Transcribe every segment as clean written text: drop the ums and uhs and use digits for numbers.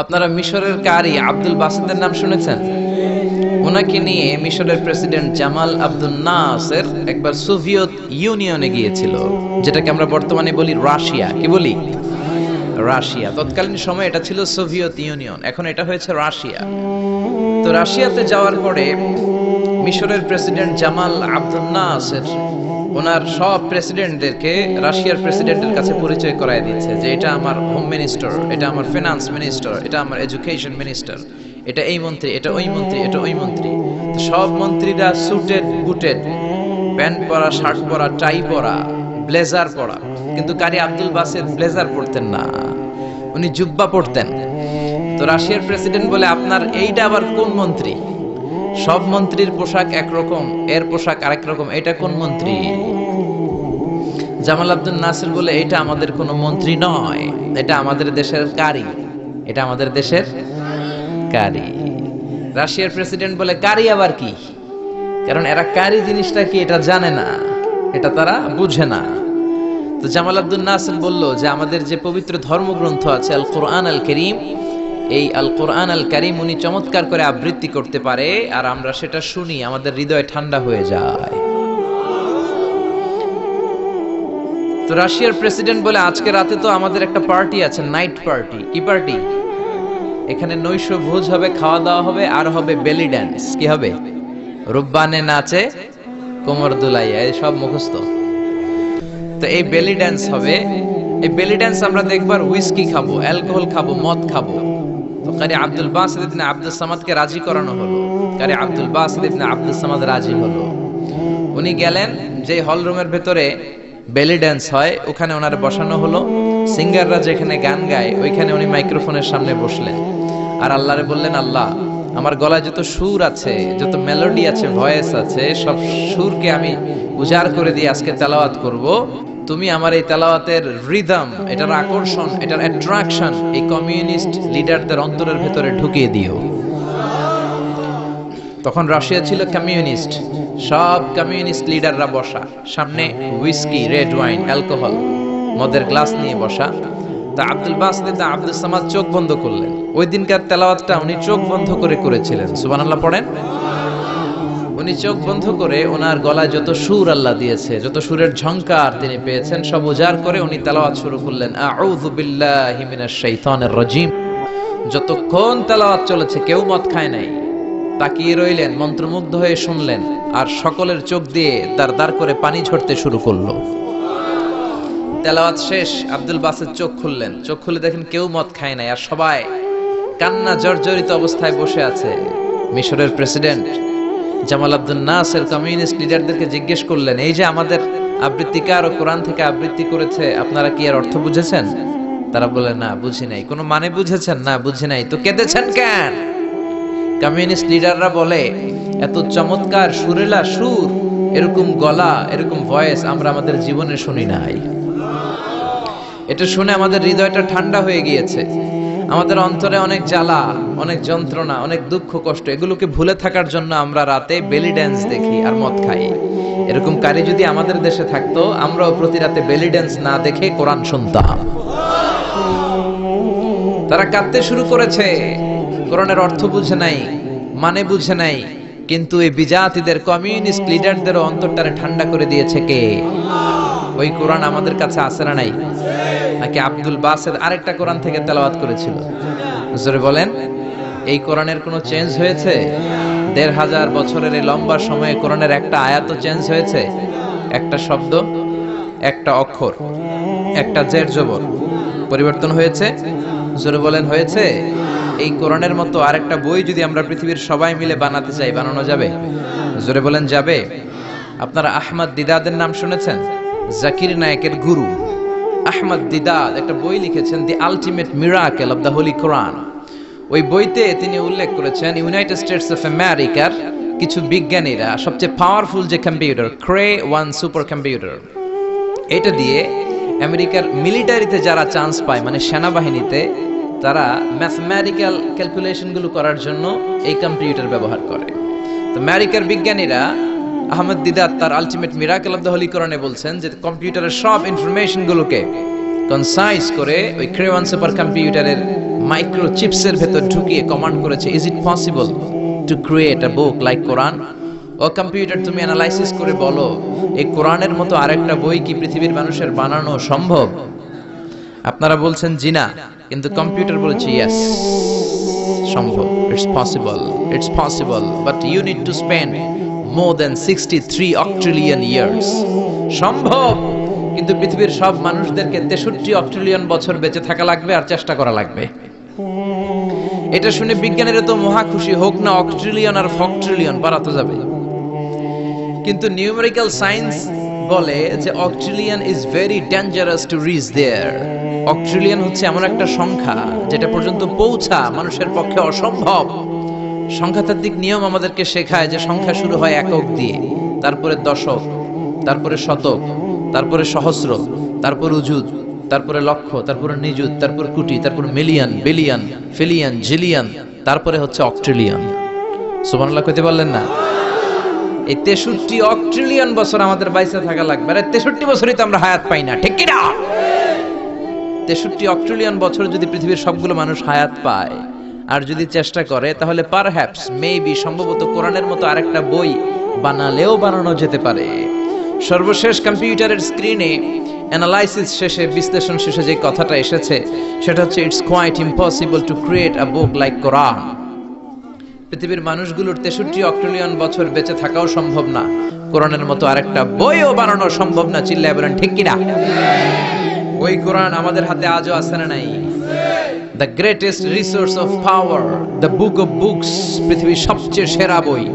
আপনারা মিশরের কারি আব্দুল বাসিতের নাম শুনেছেন? ওনাকে নিয়ে মিশরের প্রেসিডেন্ট জামাল আব্দুল নাসের একবার সোভিয়েত ইউনিয়নে গিয়েছিল, যেটাকে আমরা বর্তমানে বলি রাশিয়া। কি বলি? রাশিয়া। তৎকালীন সময় এটা ছিল সোভিয়েত ইউনিয়ন, এখন এটা হয়েছে রাশিয়া। তো রাশিয়াতে যাওয়ার পরে মিশরের প্রেসিডেন্ট জামাল আব্দুল নাসের ওনার সব প্রেসিডেন্টদেরকে রাশিয়ার প্রেসিডেন্টের কাছে পরিচয় করায় দিচ্ছে যে এটা আমার হোম মিনিস্টার, এটা আমার ফিনান্স মিনিস্টার, এটা আমার এডুকেশন মিনিস্টার, এটা এই মন্ত্রী, এটা ওই মন্ত্রী, এটা ওই মন্ত্রী। তো সব মন্ত্রীরা সুটেড বুটেড, প্যান্ট পরা, শার্ট পরা, টাই পরা, ব্লেজার পরা। কিন্তু কারি আব্দুল বাসিত ব্লেজার পরতেন না, উনি জুব্বা পরতেন। তো রাশিয়ার প্রেসিডেন্ট বলে, আপনার এইটা আবার কোন মন্ত্রী? সব মন্ত্রীর পোশাক একরকম, এর পোশাক আরেক রকম, এটা কোন মন্ত্রী? জামাল আব্দুল নাসির বলে, এটা আমাদের কোন মন্ত্রী নয়, এটা আমাদের দেশের কারি, এটা আমাদের দেশের কারি। রাশিয়ার প্রেসিডেন্ট বলে, কারি আবার কি? কারণ এরা কারি জিনিসটা কি এটা জানে না, এটা তারা বুঝে না। তো জামাল আব্দুল নাসির বলল যে আমাদের যে পবিত্র ধর্মগ্রন্থ আছে আল কোরআন আল কারীম, এই আল কোরআন আল কারীম উনি চমৎকার করে আবৃত্তি করতে পারে, আর আমরা সেটা শুনি, আমাদের হৃদয় ঠান্ডা হয়ে যায়। তো রাশিয়ার প্রেসিডেন্ট বলে, আজকে রাতে তো আমাদের একটা পার্টি আছে, নাইট পার্টি। কি পার্টি? এখানে নৈশ ভোজ হবে, খাওয়া দাওয়া হবে, আর হবে বেলি ড্যান্স। কি হবে? রুব্বানে নাচে কোমর দুলাইয়া, এই সব মুখস্থ। তো এই বেলি ড্যান্স হবে, এই বেলি ড্যান্স আমরা দেখবার, হুইস্কি খাবো, অ্যালকোহল খাবো, মদ খাবো। তো কারি আব্দুল বাসিত ইবনে আব্দুল সামাদকে রাজি করানো হলো। কারি আব্দুল বাসিত ইবনে আব্দুল সামাদ রাজি হলো। উনি গেলেন, যে হল রুমের ভেতরে বেলি ড্যান্স হয় ওখানে ওনারে বসানো হলো। সিঙ্গাররা যেখানে গান গায় ওইখানে উনি মাইক্রোফোনের সামনে বসলেন, আর আল্লাহরে বললেন, আল্লাহ, আমার গলায় যত সুর আছে, যত মেলোডি আছে, ভয়েস আছে, সব সুরকে আমি উজাড় করে দিয়ে আজকে তেলাওয়াত করব। তুমি আমার এই তেলাওয়াতের রিদম, এটার আকর্ষণ, এটার অ্যাট্রাকশন এই কমিউনিস্ট লিডারদের অন্তরের ভেতরে ঢুকিয়ে দিও। তখন রাশিয়া ছিল কমিউনিস্ট, সব কমিউনিস্ট লিডাররা বসা, সামনে হুইস্কি, রেড ওয়াইন, অ্যালকোহল, মদের গ্লাস নিয়ে বসা। তা আব্দুল বাসিত আব্দুল সামাদ চোখ বন্ধ করলেন। ওই দিনকার তেলাওয়াতটা উনি চোখ বন্ধ করে করেছিলেন। সুবহানাল্লাহ পড়েন। উনি চোখ বন্ধ করে ওনার গলায় যত সুর আল্লাহ দিয়েছে, যত সুরের ঝংকার তিনি পেয়েছেন, সব উজাড় করে উনি তেলাওয়াত শুরু করলেন, আউযু বিল্লাহি মিনাশ শাইতানির রাজিম। যতক্ষণ তেলাওয়াত চলেছে কেউ মদ খায় নাই, তাকিয়ে রইলেন, মন্ত্রমুগ্ধ হয়ে শুনলেন, আর সকলের চোখ দিয়ে দার দার করে পানি ঝরতে শুরু করলো। তেলাওয়াত শেষ, আব্দুল বাসিত চোখ খুললেন, চোখ খুলে দেখেন কেউ মদ খায় নাই, আর সবাই কান্না জর্জরিত অবস্থায় বসে আছে। মিশরের প্রেসিডেন্ট জামাল আব্দুল নাসের কমিউনিস্ট লিডারদেরকে জিজ্ঞেস করলেন, এই যে আমাদের আবৃত্তিকার ও কোরআন থেকে আবৃত্তি করেছে, আপনারা কি এর অর্থ বুঝেছেন? তারা বলে, না বুঝি নাই। কোনো মানে বুঝেছেন? না বুঝি নাই। তো কেঁদেছেন কেন? কমিউনিস্ট লিডাররা বলে, এত চমৎকার সুরেলা সুর, এরকম গলা, এরকম ভয়েস আমরা আমাদের জীবনে শুনি নাই। এটা শুনে আমাদের হৃদয়টা ঠান্ডা হয়ে গিয়েছে। আমাদের অন্তরে অনেক জ্বালা, অনেক যন্ত্রণা, অনেক দুঃখ কষ্ট, এগুলোকে ভুলে থাকার জন্য আমরা রাতে বেলি ড্যান্স দেখি আর মদ খাই। এরকম কারি যদি আমাদের দেশে থাকতো, আমরাও প্রতি রাতে বেলি ড্যান্স না দেখে কোরআন শুনতাম। তারা কাঁদতে শুরু করেছে, কোরআনের অর্থ বুঝে নাই, মানে বুঝে নাই, কিন্তু এই বিজাতিদের কমিউনিস্ট লিডারদেরও অন্তরটারে ঠান্ডা করে দিয়েছে কে? ওই কোরআন আমাদের কাছে আছে না নাই? নাকি আব্দুল বাসিত আরেকটা কোরআন থেকে তেলাওয়াত করেছিল? জোরে বলেন। এই কোরআনের কোনো চেঞ্জ হয়েছে? ১৫০০ বছরের এই লম্বা সময়ে কোরআনের একটা আয়াত চেঞ্জ হয়েছে? একটা শব্দ, একটা অক্ষর, একটা জের জবর পরিবর্তন হয়েছে? জোরে বলেন, হয়েছে? এই কোরআনের মতো আরেকটা বই যদি আমরা পৃথিবীর সবাই মিলে বানাতে চাই, বানানো যাবে? জোরে বলেন, যাবে? আপনারা আহমদ দিদাদের নাম শুনেছেন? জাকির নায়েকের গুরু আহমদ দিদাদ একটা বই লিখেছেন, the ultimate miracle of the holy Quran. ওই বইতে তিনি উল্লেখ করেছেন, ইউনাইটেড স্টেটস অফ আমেরিকার কিছু বিজ্ঞানীরা সবচেয়ে পাওয়ারফুল যে কম্পিউটার, ক্রে 1 সুপার কম্পিউটার, এটা দিয়ে আমেরিকার মিলিটারিতে যারা চান্স পায়, মানে সেনাবাহিনীতে, তারা ম্যাথমেটিক্যাল ক্যালকুলেশনগুলো করার জন্য এই কম্পিউটার ব্যবহার করে। তো আমেরিকার বিজ্ঞানীরা, আহমদ দিদাত তার ultimate miracle of the Holi কোরআনে বলছেন যে কম্পিউটারের সব ইনফরমেশন গুলোকে কনসাইজ করে ওই ক্রে 1 সুপার কম্পিউটারের মাইক্রোচিপসের ভেতর ঢুকিয়ে কমান্ড করেছে, is it possible to create a book like Quran? ও কম্পিউটার, তুমি অ্যানালাইসিস করে বলো এই কোরআনের মতো আরেকটা বই কি পৃথিবীর মানুষের বানানো সম্ভব? আপনারা বলছেন জি না, কিন্তু কম্পিউটার বলছে ইয়েস, সম্ভব। It's possible, but you need to spend more than 63 octillion years. সম্ভব, কিন্তু পৃথিবীর সব মানুষদেরকে 63 অক্ট্রিলিয়ন বছর বেঁচে থাকা লাগবে আর চেষ্টা করা লাগবে। এটা শুনে বিজ্ঞানীরা তো মহা খুশি, হোক না অক্ট্রিলিয়ন আর ফক্ট্রিলিয়ন, পারাতো যাবে। কিন্তু নিউমেরিক্যাল সায়েন্স বলে যে octillion is very dangerous to reach there. Octillion হচ্ছে এমন একটা সংখ্যা যেটা পর্যন্ত পৌঁছা মানুষের পক্ষে অসম্ভব। সংখ্যাতাত্ত্বিক নিয়ম আমাদেরকে শেখায় যে সংখ্যা শুরু হয় একক দিয়ে, তারপরে দশক, তারপরে শতক, তারপরে সহস্র, তারপর উজুদ, তারপরে লক্ষ, তারপরে নিযুত, তারপর কোটি, তারপর মিলিয়ন, বিলিয়ন, ফিলিয়ন, জিলিয়ন, তারপরে হচ্ছে অক্ট্রিলিয়ন। সুবহানাল্লাহ কইতে পারলেন না? এই 63 অক্ট্রিলিয়ন বছর আমাদের বাইসে থাকা লাগবে। আরে 63 বছরই তো আমরা হায়াত পাই না, ঠিক কি না? 63 অক্ট্রিলিয়ন বছর যদি পৃথিবীর সবগুলো মানুষ হায়াত পায় আর যদি চেষ্টা করে, তাহলে পারহ্যাপস, মেবি, সম্ভবত কোরআনের মতো আরেকটা বই বানালেও বানানো যেতে পারে। সর্বশেষ কম্পিউটারের স্ক্রিনে অ্যানালাইসিস শেষে, বিশ্লেষণ শেষে যে কথাটা এসেছে সেটা হচ্ছে it's quite impossible to create a book like Quran. পৃথিবীর মানুষগুলোর 63 অক্ট্রিলিয়ন বছর বেঁচে থাকাও সম্ভব না, কোরআনের মতো আরেকটা বইও বানানো সম্ভব না। চিল্লায় বলেন ঠিক কিনা? ওই কোরআন আমাদের হাতে আজও আছে না নাই? The greatest resource of power, the book of books, পৃথিবীর সবচেয়ে সেরা বই।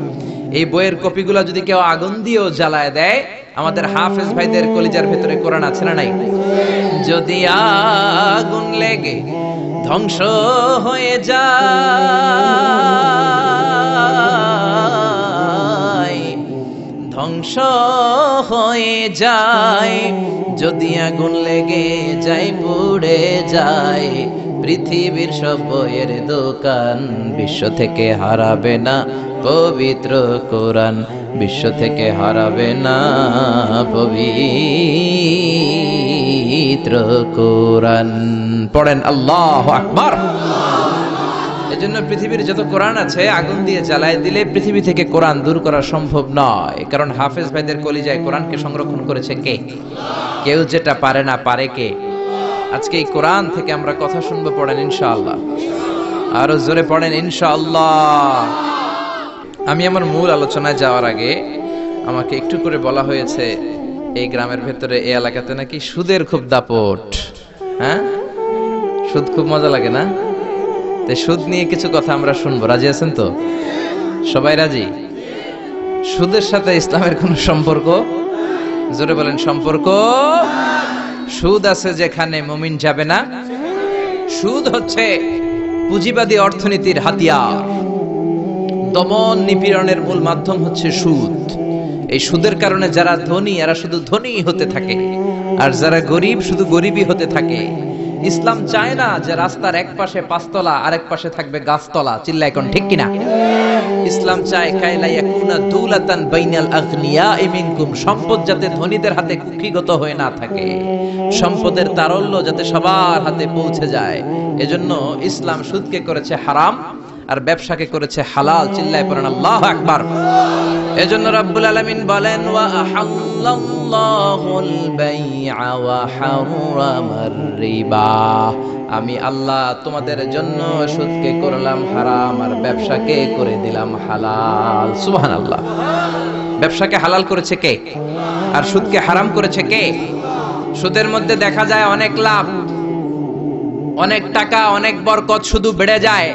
এই বইয়ের কপিগুলা যদি কেউ আগুন দিয়েও জ্বালায় দেয়, আমাদের হাফেজ ভাইদের কলিজার ভেতরে কোরআন আছে না নাই? যদি আগুন লেগে ধ্বংস হয়ে যায়, ধ্বংস হয়ে যায়, যদি আগুন লেগে যায়, পুড়ে যায় পৃথিবীর সব বইয়ের দোকান, বিশ্ব থেকে হারাবে না পবিত্র কোরআন, বিশ্ব থেকে হারাবে না পবিত্র কোরআন। পড়েন আল্লাহু আকবার। এজন্য পৃথিবীর যত কোরআন আছে আগুন দিয়ে জ্বালায় দিলে পৃথিবী থেকে কোরআন দূর করা সম্ভব নয়, কারণ হাফেজ ভাইদের কলিজায় কোরআনকে সংরক্ষণ করেছে কে? কেউ যেটা পারে না, পারে কে? আজকে এই কোরআন থেকে আমরা কথা শুনবো, পড়েন ইনশাআল্লাহ। আরো জোরে পড়েন ইনশাআল্লাহ। আমি আমার মূল আলোচনায় যাওয়ার আগে আমাকে একটু করে বলা হয়েছে এই গ্রামের ভেতরে, এই এলাকাতে নাকি সুদের খুব দাপট। হ্যাঁ, সুদ খুব মজা লাগে না? তাই সুদ নিয়ে কিছু কথা আমরা শুনবো। রাজি আছেন তো? সবাই রাজি? সুদের সাথে ইসলামের কোনো সম্পর্ক? জোরে বলেন সম্পর্ক। সুদ আছে যেখানে মুমিন যাবে না। সুদ হচ্ছে পুঁজিবাদী অর্থনীতির হাতিয়ার। দমন নিপীড়নের মূল মাধ্যম হচ্ছে সুদ। এই সুদের কারণে যারা ধনী এরা শুধু ধনী হতে থাকে, আর যারা গরিব শুধু গরিবই হতে থাকে। ইসলাম চায় না যে রাস্তার এক পাশে পাঁচতলা আর এক পাশে থাকবে গাছতলা। চিল্লা এখন ঠিক কিনা? ইসলাম চায় কায়লা ইয়াকুনা দুলাতান বাইনাল আগনিয়া মিনকুম, সম্পদ যাতে ধনীদের হাতে কুক্ষিগত হয়ে না থাকে, সম্পদের তারল্য যাতে সবার হাতে পৌঁছে যায়। এজন্য ইসলাম সুদকে করেছে হারাম আর ব্যবসাকে করেছে হালাল। চিল্লায় পড়েন আল্লাহু আকবার। এজন্য রব্বুল আলামিন বলেন, ওয়া আহাল্লাল্লাহুল বাইআ ওয়া হারামার রিবা, আমি আল্লাহ তোমাদের জন্য সুদকে করলাম হারাম আর ব্যবসাকে করে দিলাম হালাল। সুবহানাল্লাহ। ব্যবসাকে হালাল করেছে কে? আর সুদকে হারাম করেছে কে? সুদের মধ্যে দেখা যায় অনেক লাভ, অনেক টাকা, অনেক বরকত, শুধু বেড়ে যায়।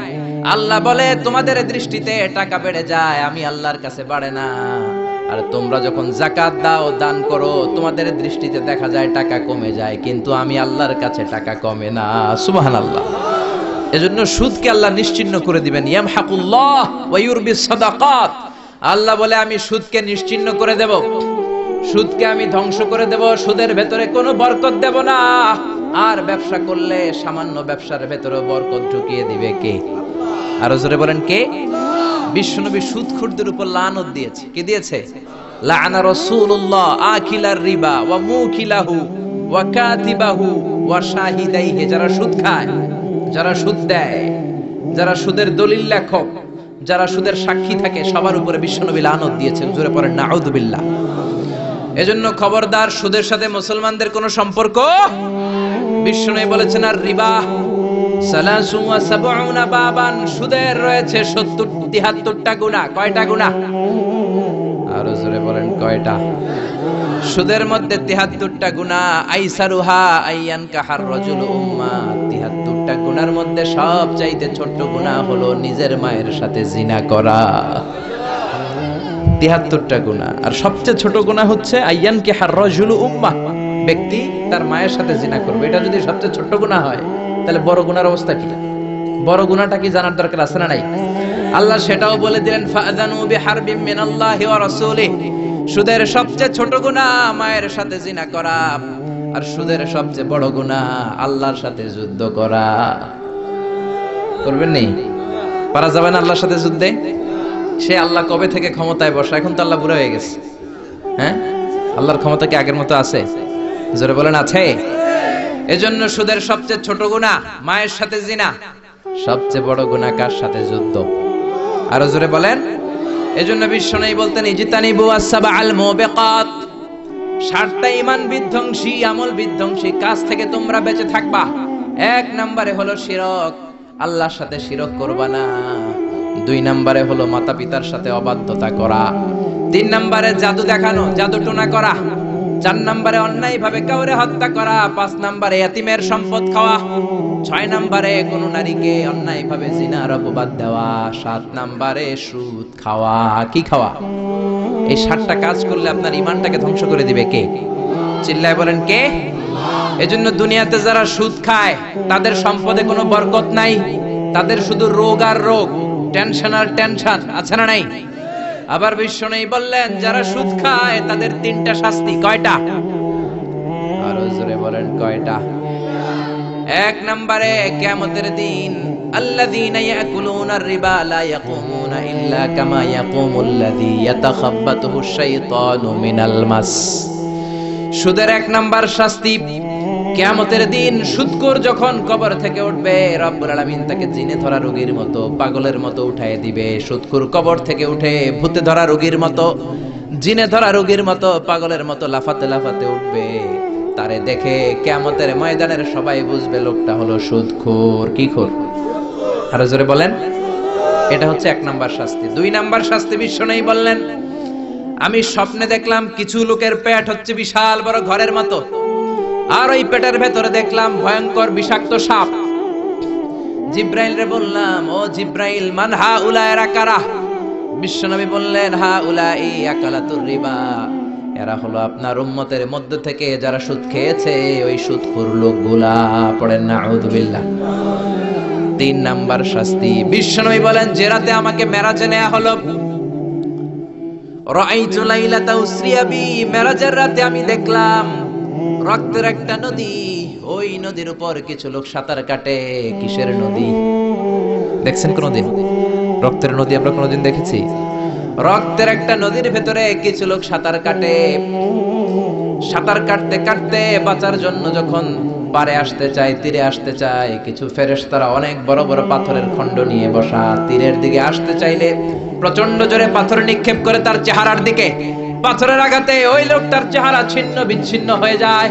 আল্লাহ বলে তোমাদের দৃষ্টিতে টাকা বেড়ে যায়, আমি আল্লাহর কাছে বাড়ে না। আর তোমরা যখন যাকাত দাও, দান করো, তোমাদের দৃষ্টিতে দেখা যায় টাকা কমে যায়, কিন্তু আমি আল্লাহর কাছে টাকা কমে না। সুবহানাল্লাহ। এজন্য সুদকে আল্লাহ নিশ্চিহ্ন করে দিবেন। ইয়ামহাকুল্লাহ ওয়া ইউরবিস সাদাকাত। আল্লাহ বলে আমি সুদকে নিশ্চিহ্ন করে দেব, সুদকে আমি ধ্বংস করে দেব, সুদের ভেতরে কোনো বরকত দেব না। আর ব্যবসা করলে সামান্য ব্যবসার ভেতরে বরকত ঢুকিয়ে দিবে কে? আরো জোরে বলেন কে? বিশ্বনবী সুদখোরদের উপর লানত দিয়েছে। কে দিয়েছে? লাআনা রাসূলুল্লাহ আকিলার রিবা ওয়া মুকিলাহু ওয়া কাতিবাহু ওয়া শাহিদাইহি। যারা সুদ খায়, যারা সুদ দেয়, যারা সুদের দলিল লেখক, যারা সুদের সাক্ষী থাকে, সবার উপরে বিশ্বনবী লানত দিয়েছেন। জোরে পড়েন নাউযুবিল্লাহ। এজন্য খবরদার, সুদের সাথে মুসলমানদের কোনো সম্পর্ক। বিশ্বনবী বলেছেন আর রিবা সালাসু ওয়া সাবউনা বাবান, সুদের রয়েছে 73টা গুনাহ। কয়টা গুনাহ? আর জোরে বলেন কয়টা? সুদের মধ্যে 73টা গুনাহ। আইসারুহা আইয়ান কাহার রাজুল উম্মা, 73টা গুনার মধ্যে সবচাইতে ছোট গুনাহ হলো নিজের মায়ের সাথে জিনা করা। 73টা গুনাহ, আর সবচেয়ে ছোট গুনাহ হচ্ছে আইয়ান কাহার রাজুল উম্মা, ব্যক্তি তার মায়ের সাথে জিনা করবে। এটা যদি সবচেয়ে ছোট গুনাহ হয়, তাহলে বড় গুনার অবস্থা কি? বড় গুনাহটা কি জানার দরকার আছে না নাই? আল্লাহ সেটাও বলে দিলেন, ফাআযানু বিহারবিম মিনাল্লাহি ওয়া রাসূলিহি। সুদের সবচেয়ে ছোট গুনাহ মায়ের সাথে জিনা করা, আর সুদের সবচেয়ে বড় গুনাহ আল্লাহর সাথে যুদ্ধ করা। করবেন নি? পারা যাবে না আল্লাহর সাথে যুদ্ধে? সে আল্লাহ কবে থেকে ক্ষমতায় বসা? এখন তো আল্লাহ বুড়া হয়ে গেছে। হ্যাঁ, আল্লাহর ক্ষমতা কি আগের মতো আছে? জোরে বলেন আছে। এজন্য সুদের সবচেয়ে ছোট গুনাহ মায়ের সাথে জিনা, সবচেয়ে বড় গুনাহ কার সাথে? যুদ্ধ। আরো জোরে বলেন। এজন্য বিশ্বনবী বলতেন ইজতানিবু আসসাবাল মুবিকাত, 7টা ঈমান বিধ্বংসী, আমল বিধ্বংসী কাজ থেকে তোমরা বেঁচে থাকবা। 1 নম্বরে হলো শিরক, আল্লাহর সাথে শিরক করবা না। 2 নম্বরে হলো মাতা পিতার সাথে অবাধ্যতা করা। 3 নম্বরে জাদু দেখানো, জাদু টোনা করা। 4 নম্বরে অন্যায় ভাবে কাউরে হত্যা করা। 5 নম্বরে এতিমের সম্পদ খাওয়া। 6 নম্বরে কোন নারীকে অন্যায় ভাবে জিনার অপবাদ দেওয়া। 7 নম্বরে সুদ খাওয়া। কি খাওয়া? এই 7টা কাজ করলে আপনার ঈমানটাকে ধ্বংস করে দিবে কে? চিল্লায় বলেন কে? এজন্য দুনিয়াতে যারা সুদ খায় তাদের সম্পদে কোনো বরকত নাই, তাদের শুধু রোগ আর রোগ, টেনশন আর টেনশন। আছে না নাই? আবার বিশ্বনবী বললেন যারা সুদ খায় তাদের 3টা শাস্তি। কয়টা? আরো জোরে বলেন কয়টা? 1 নম্বরে কিয়ামতের দিন, আল্লাযীনা ইয়াকুলুনার রিবা লা ইয়াকুমুনা ইল্লা কামা ইয়াকুমুল্লাযী ইয়াতাখাব্বাতুহু শাইতানু মিনাল মাস। সুদের 1 নাম্বার শাস্তি, কিয়ামতের দিন সুদখোর যখন কবর থেকে উঠবে, রব্বুল আলামিন তাকে জিনে ধরা রোগীর মতো, পাগলের মতো উঠায় দিবে। সুদখোর কবর থেকে উঠে ভূতে ধরা রোগীর মতো, জিনে ধরা রোগীর মতো, পাগলের মতো লাফাতে লাফাতে উঠবে। তারে দেখে কিয়ামতের ময়দানের সবাই বুঝবে লোকটা হলো সুদখোর। কি খোর? আরো জোরে বলেন। এটা হচ্ছে 1 নাম্বার শাস্তি। 2 নাম্বার শাস্তি বিশ্বনবী বললেন, আমি স্বপ্নে দেখলাম কিছু লোকের পেট হচ্ছে বিশাল বড় ঘরের মতো, আর ওই পেটের ভেতরে দেখলাম ভয়ঙ্কর বিষাক্ত সাপ। জিব্রাইল রে বললাম, ও জিব্রাইল, মান হাউলা, এরা কারা? বিশ্বনবী বললেন, হাউলাই আকালাতুর রিবা, এরা হলো আপনার উম্মতের মধ্য থেকে যারা সুদ খেয়েছে, ওই সুদখোর লোকগুলা। পড়েন নাউযুবিল্লাহ। 3 নাম্বার শাস্তি, বিশ্বনবী বলেন, যে রাতে আমাকে মেরাজে নেওয়া হলো, রাআইতু লাইলাতা উসরিয়া বি, মেরাজের রাতে আমি দেখলাম রক্তের একটা নদী। ওই নদীর উপর কিছু লোক সাঁতার কাটে। কিসের নদী? দেখছেন কোনদিন রক্তের নদী? আমরা কোনদিন দেখেছি? রক্তের একটা নদীর ভেতরে কিছু লোক সাঁতার কাটে। সাঁতার কাটতে কাটতে বাঁচার জন্য যখন পারে আসতে চায়, তীরে আসতে চায়, কিছু ফেরেশতারা অনেক বড় বড় পাথরের খণ্ড নিয়ে বসা, তীরের দিকে আসতে চাইলে প্রচন্ড জোরে পাথর নিক্ষেপ করে তার চেহারার দিকে। পাথরের আঘাতে ওই লোকটার চেহারা ছিন্ন বিচ্ছিন্ন হয়ে যায়।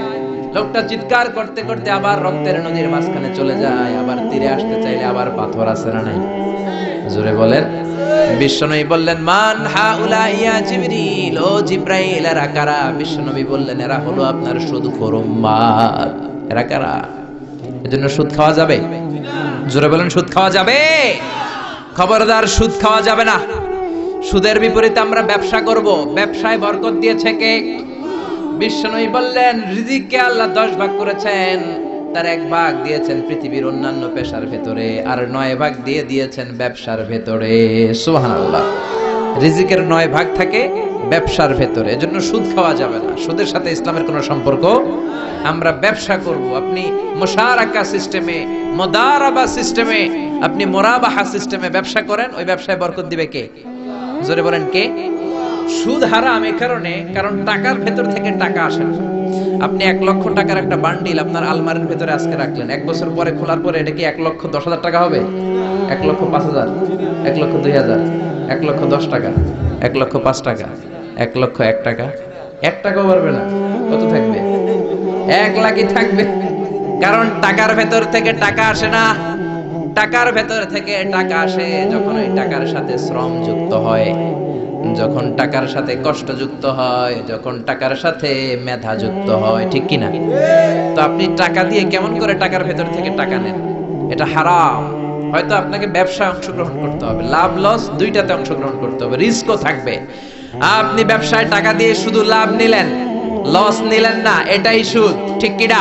লোকটা চিৎকার করতে করতে আবার রক্তের নদীর মাঝখানে চলে যায়। আবার তীরে আসতে চাইলে আবার পাথর আছে না নাই? জোরে বলেন। বিশ্বনবী বললেন, মান হাউলা ইয়া জিবরিল, ও জিব্রাইল, এরা কারা? বিশ্বনবী বললেন, এরা হলো আপনার সুদখোর উম্মত। এরা কারা? এজন্য সুদ খাওয়া যাবে? জোরে বলেন, সুদ খাওয়া যাবে? খবরদার, সুদ খাওয়া যাবে না। সুদের বিপরীতে আমরা ব্যবসা করব। ব্যবসায় বরকত দিয়েছে কে? বিশ্বনবী বললেন, রিজিককে আল্লাহ 10 ভাগ করেছেন, তার 1 ভাগ দিয়েছেন পৃথিবীর অন্যান্য পেশার ভেতরে, আর 9 ভাগ দিয়ে দিয়েছেন ব্যবসার ভেতরে। সুবহানাল্লাহ। রিজিকের 9 ভাগ থাকে ব্যবসার ভেতরে। এজন্য সুদ খাওয়া যাবে না। সুদের সাথে ইসলামের কোনো সম্পর্ক। আমরা ব্যবসা করব। আপনি মুশারাকা সিস্টেমে, মুদারাবা সিস্টেমে, আপনি মুরাবাহা সিস্টেমে ব্যবসা করেন, ওই ব্যবসায় বরকত দিবে কে? জোরে বলেন কে? সুদ হারাম এই কারণে, কারণ টাকার ভেতর থেকে টাকা আসে না। আপনি 1 লক্ষ টাকার একটা বান্ডিল আপনার আলমারির ভেতরে আজকে রাখলেন, 1 বছর পরে খোলার পরে এটা কি 1,10,000 টাকা হবে? 1,05,000, 1,02,000, 1,10,000 টাকা, 1,05,000 টাকা, 1,01,000 টাকা, 1 টাকাও পারবে না। কত থাকবে? 1 লাখই থাকবে। কারণ টাকার ভেতর থেকে টাকা আসে না, টাকার ভেতর থেকে টাকা আসে যখন ওই টাকার সাথে শ্রম যুক্ত হয়, যখন টাকার সাথে কষ্ট যুক্ত হয়, যখন টাকার সাথে মেধা যুক্ত হয়, ঠিক কিনা? তো আপনি টাকা দিয়ে কেমন করে টাকার ভেতর থেকে টাকা নেন? এটা হারাম। হয়তো আপনাকে ব্যবসায় অংশগ্রহণ করতে হবে, লাভ লস দুইটাতে অংশগ্রহণ করতে হবে, রিস্কও থাকবে। আপনি ব্যবসায় টাকা দিয়ে শুধু লাভ নিলেন, লস নিলেন না, এটাই সুদ, ঠিক কিনা?